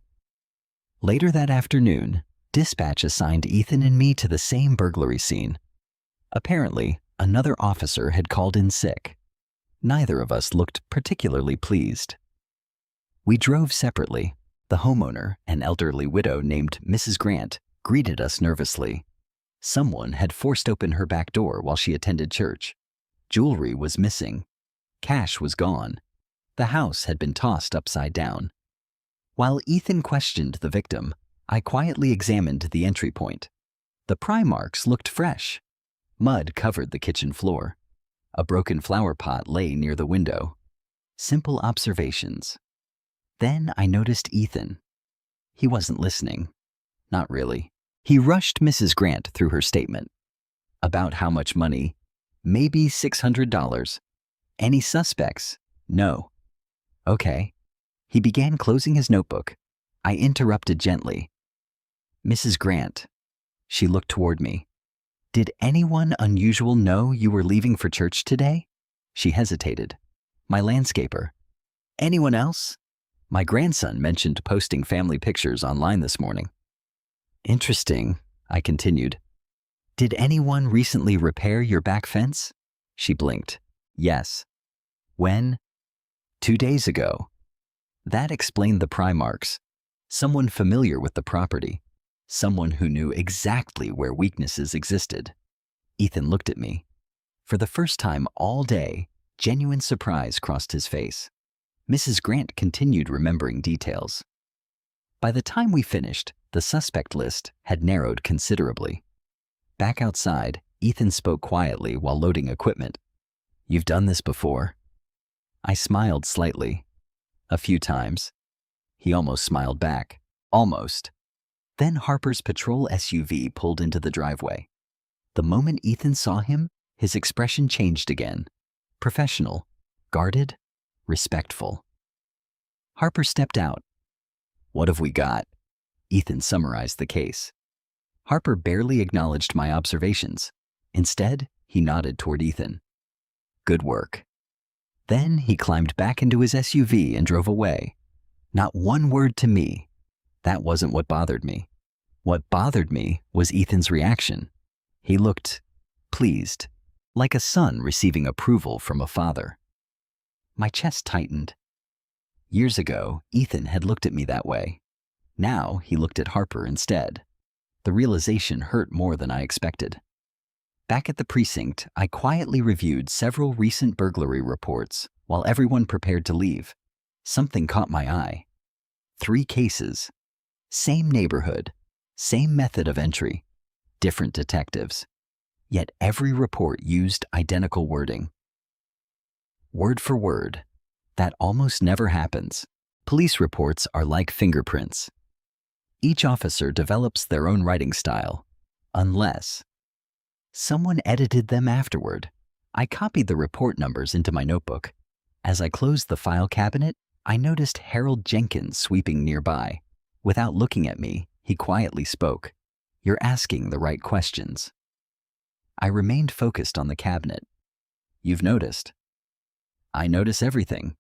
Later that afternoon, dispatch assigned Ethan and me to the same burglary scene. Apparently, another officer had called in sick. Neither of us looked particularly pleased. We drove separately. The homeowner, an elderly widow named Mrs. Grant, greeted us nervously. Someone had forced open her back door while she attended church. Jewelry was missing. Cash was gone. The house had been tossed upside down. While Ethan questioned the victim, I quietly examined the entry point. The pry marks looked fresh. Mud covered the kitchen floor. A broken flower pot lay near the window. Simple observations. Then I noticed Ethan. He wasn't listening. Not really. He rushed Mrs. Grant through her statement. About how much money? Maybe $600. Any suspects? No. Okay. He began closing his notebook. I interrupted gently. "Mrs. Grant." She looked toward me. "Did anyone unusual know you were leaving for church today?" She hesitated. "My landscaper." "Anyone else?" "My grandson mentioned posting family pictures online this morning." "Interesting," I continued. "Did anyone recently repair your back fence?" She blinked. "Yes." "When?" 2 days ago." That explained the pry marks. Someone familiar with the property. Someone who knew exactly where weaknesses existed. Ethan looked at me. For the first time all day, genuine surprise crossed his face. Mrs. Grant continued remembering details. By the time we finished, the suspect list had narrowed considerably. Back outside, Ethan spoke quietly while loading equipment. "You've done this before?" I smiled slightly. "A few times." He almost smiled back. Almost. Then Harper's patrol SUV pulled into the driveway. The moment Ethan saw him, his expression changed again. Professional, guarded, respectful. Harper stepped out. "What have we got?" Ethan summarized the case. Harper barely acknowledged my observations. Instead, he nodded toward Ethan. "Good work." Then he climbed back into his SUV and drove away. Not one word to me. That wasn't what bothered me. What bothered me was Ethan's reaction. He looked pleased, like a son receiving approval from a father. My chest tightened. Years ago, Ethan had looked at me that way. Now he looked at Harper instead. The realization hurt more than I expected. Back at the precinct, I quietly reviewed several recent burglary reports while everyone prepared to leave. Something caught my eye. 3 cases. Same neighborhood. Same method of entry. Different detectives. Yet every report used identical wording. Word for word. That almost never happens. Police reports are like fingerprints. Each officer develops their own writing style, unless someone edited them afterward. I copied the report numbers into my notebook. As I closed the file cabinet, I noticed Harold Jenkins sweeping nearby. Without looking at me, he quietly spoke. "You're asking the right questions." I remained focused on the cabinet. "You've noticed." "I notice everything."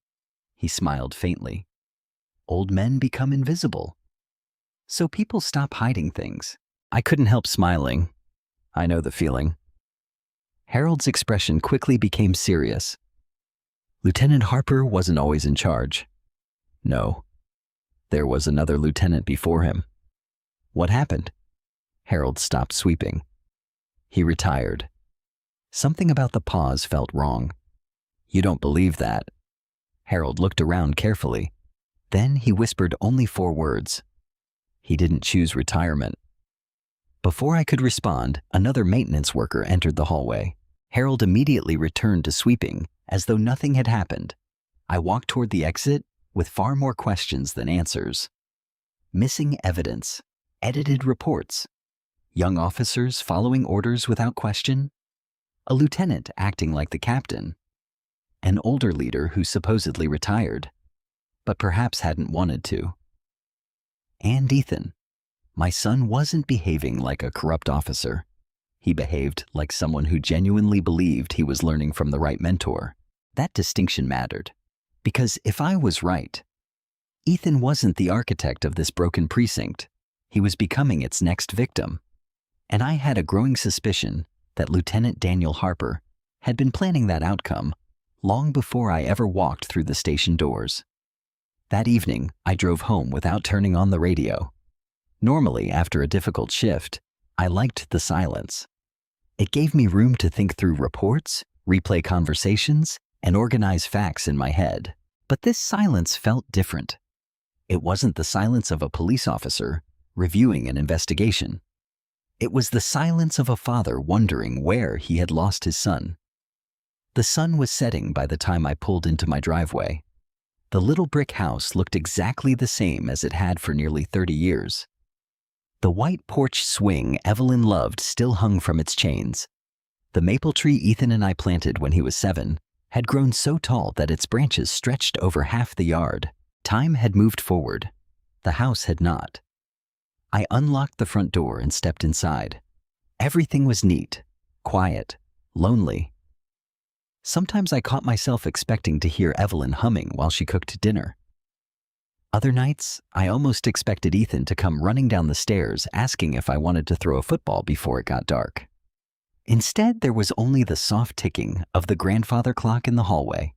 He smiled faintly. "Old men become invisible. So people stop hiding things." I couldn't help smiling. I know the feeling. Harold's expression quickly became serious. Lieutenant Harper wasn't always in charge. No, there was another lieutenant before him. What happened? Harold stopped sweeping. He retired. Something about the pause felt wrong. You don't believe that? Harold looked around carefully. Then he whispered only 4 words. He didn't choose retirement. Before I could respond, another maintenance worker entered the hallway. Harold immediately returned to sweeping, as though nothing had happened. I walked toward the exit with far more questions than answers. Missing evidence, edited reports, young officers following orders without question, a lieutenant acting like the captain, an older leader who supposedly retired, but perhaps hadn't wanted to. And Ethan. My son wasn't behaving like a corrupt officer. He behaved like someone who genuinely believed he was learning from the right mentor. That distinction mattered. Because if I was right, Ethan wasn't the architect of this broken precinct. He was becoming its next victim. And I had a growing suspicion that Lieutenant Daniel Harper had been planning that outcome long before I ever walked through the station doors. That evening, I drove home without turning on the radio. Normally, after a difficult shift, I liked the silence. It gave me room to think through reports, replay conversations, and organize facts in my head. But this silence felt different. It wasn't the silence of a police officer reviewing an investigation. It was the silence of a father wondering where he had lost his son. The sun was setting by the time I pulled into my driveway. The little brick house looked exactly the same as it had for nearly 30 years. The white porch swing Evelyn loved still hung from its chains. The maple tree Ethan and I planted when he was 7 had grown so tall that its branches stretched over half the yard. Time had moved forward. The house had not. I unlocked the front door and stepped inside. Everything was neat, quiet, lonely. Sometimes I caught myself expecting to hear Evelyn humming while she cooked dinner. Other nights, I almost expected Ethan to come running down the stairs asking if I wanted to throw a football before it got dark. Instead, there was only the soft ticking of the grandfather clock in the hallway.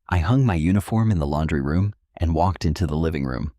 I hung my uniform in the laundry room and walked into the living room.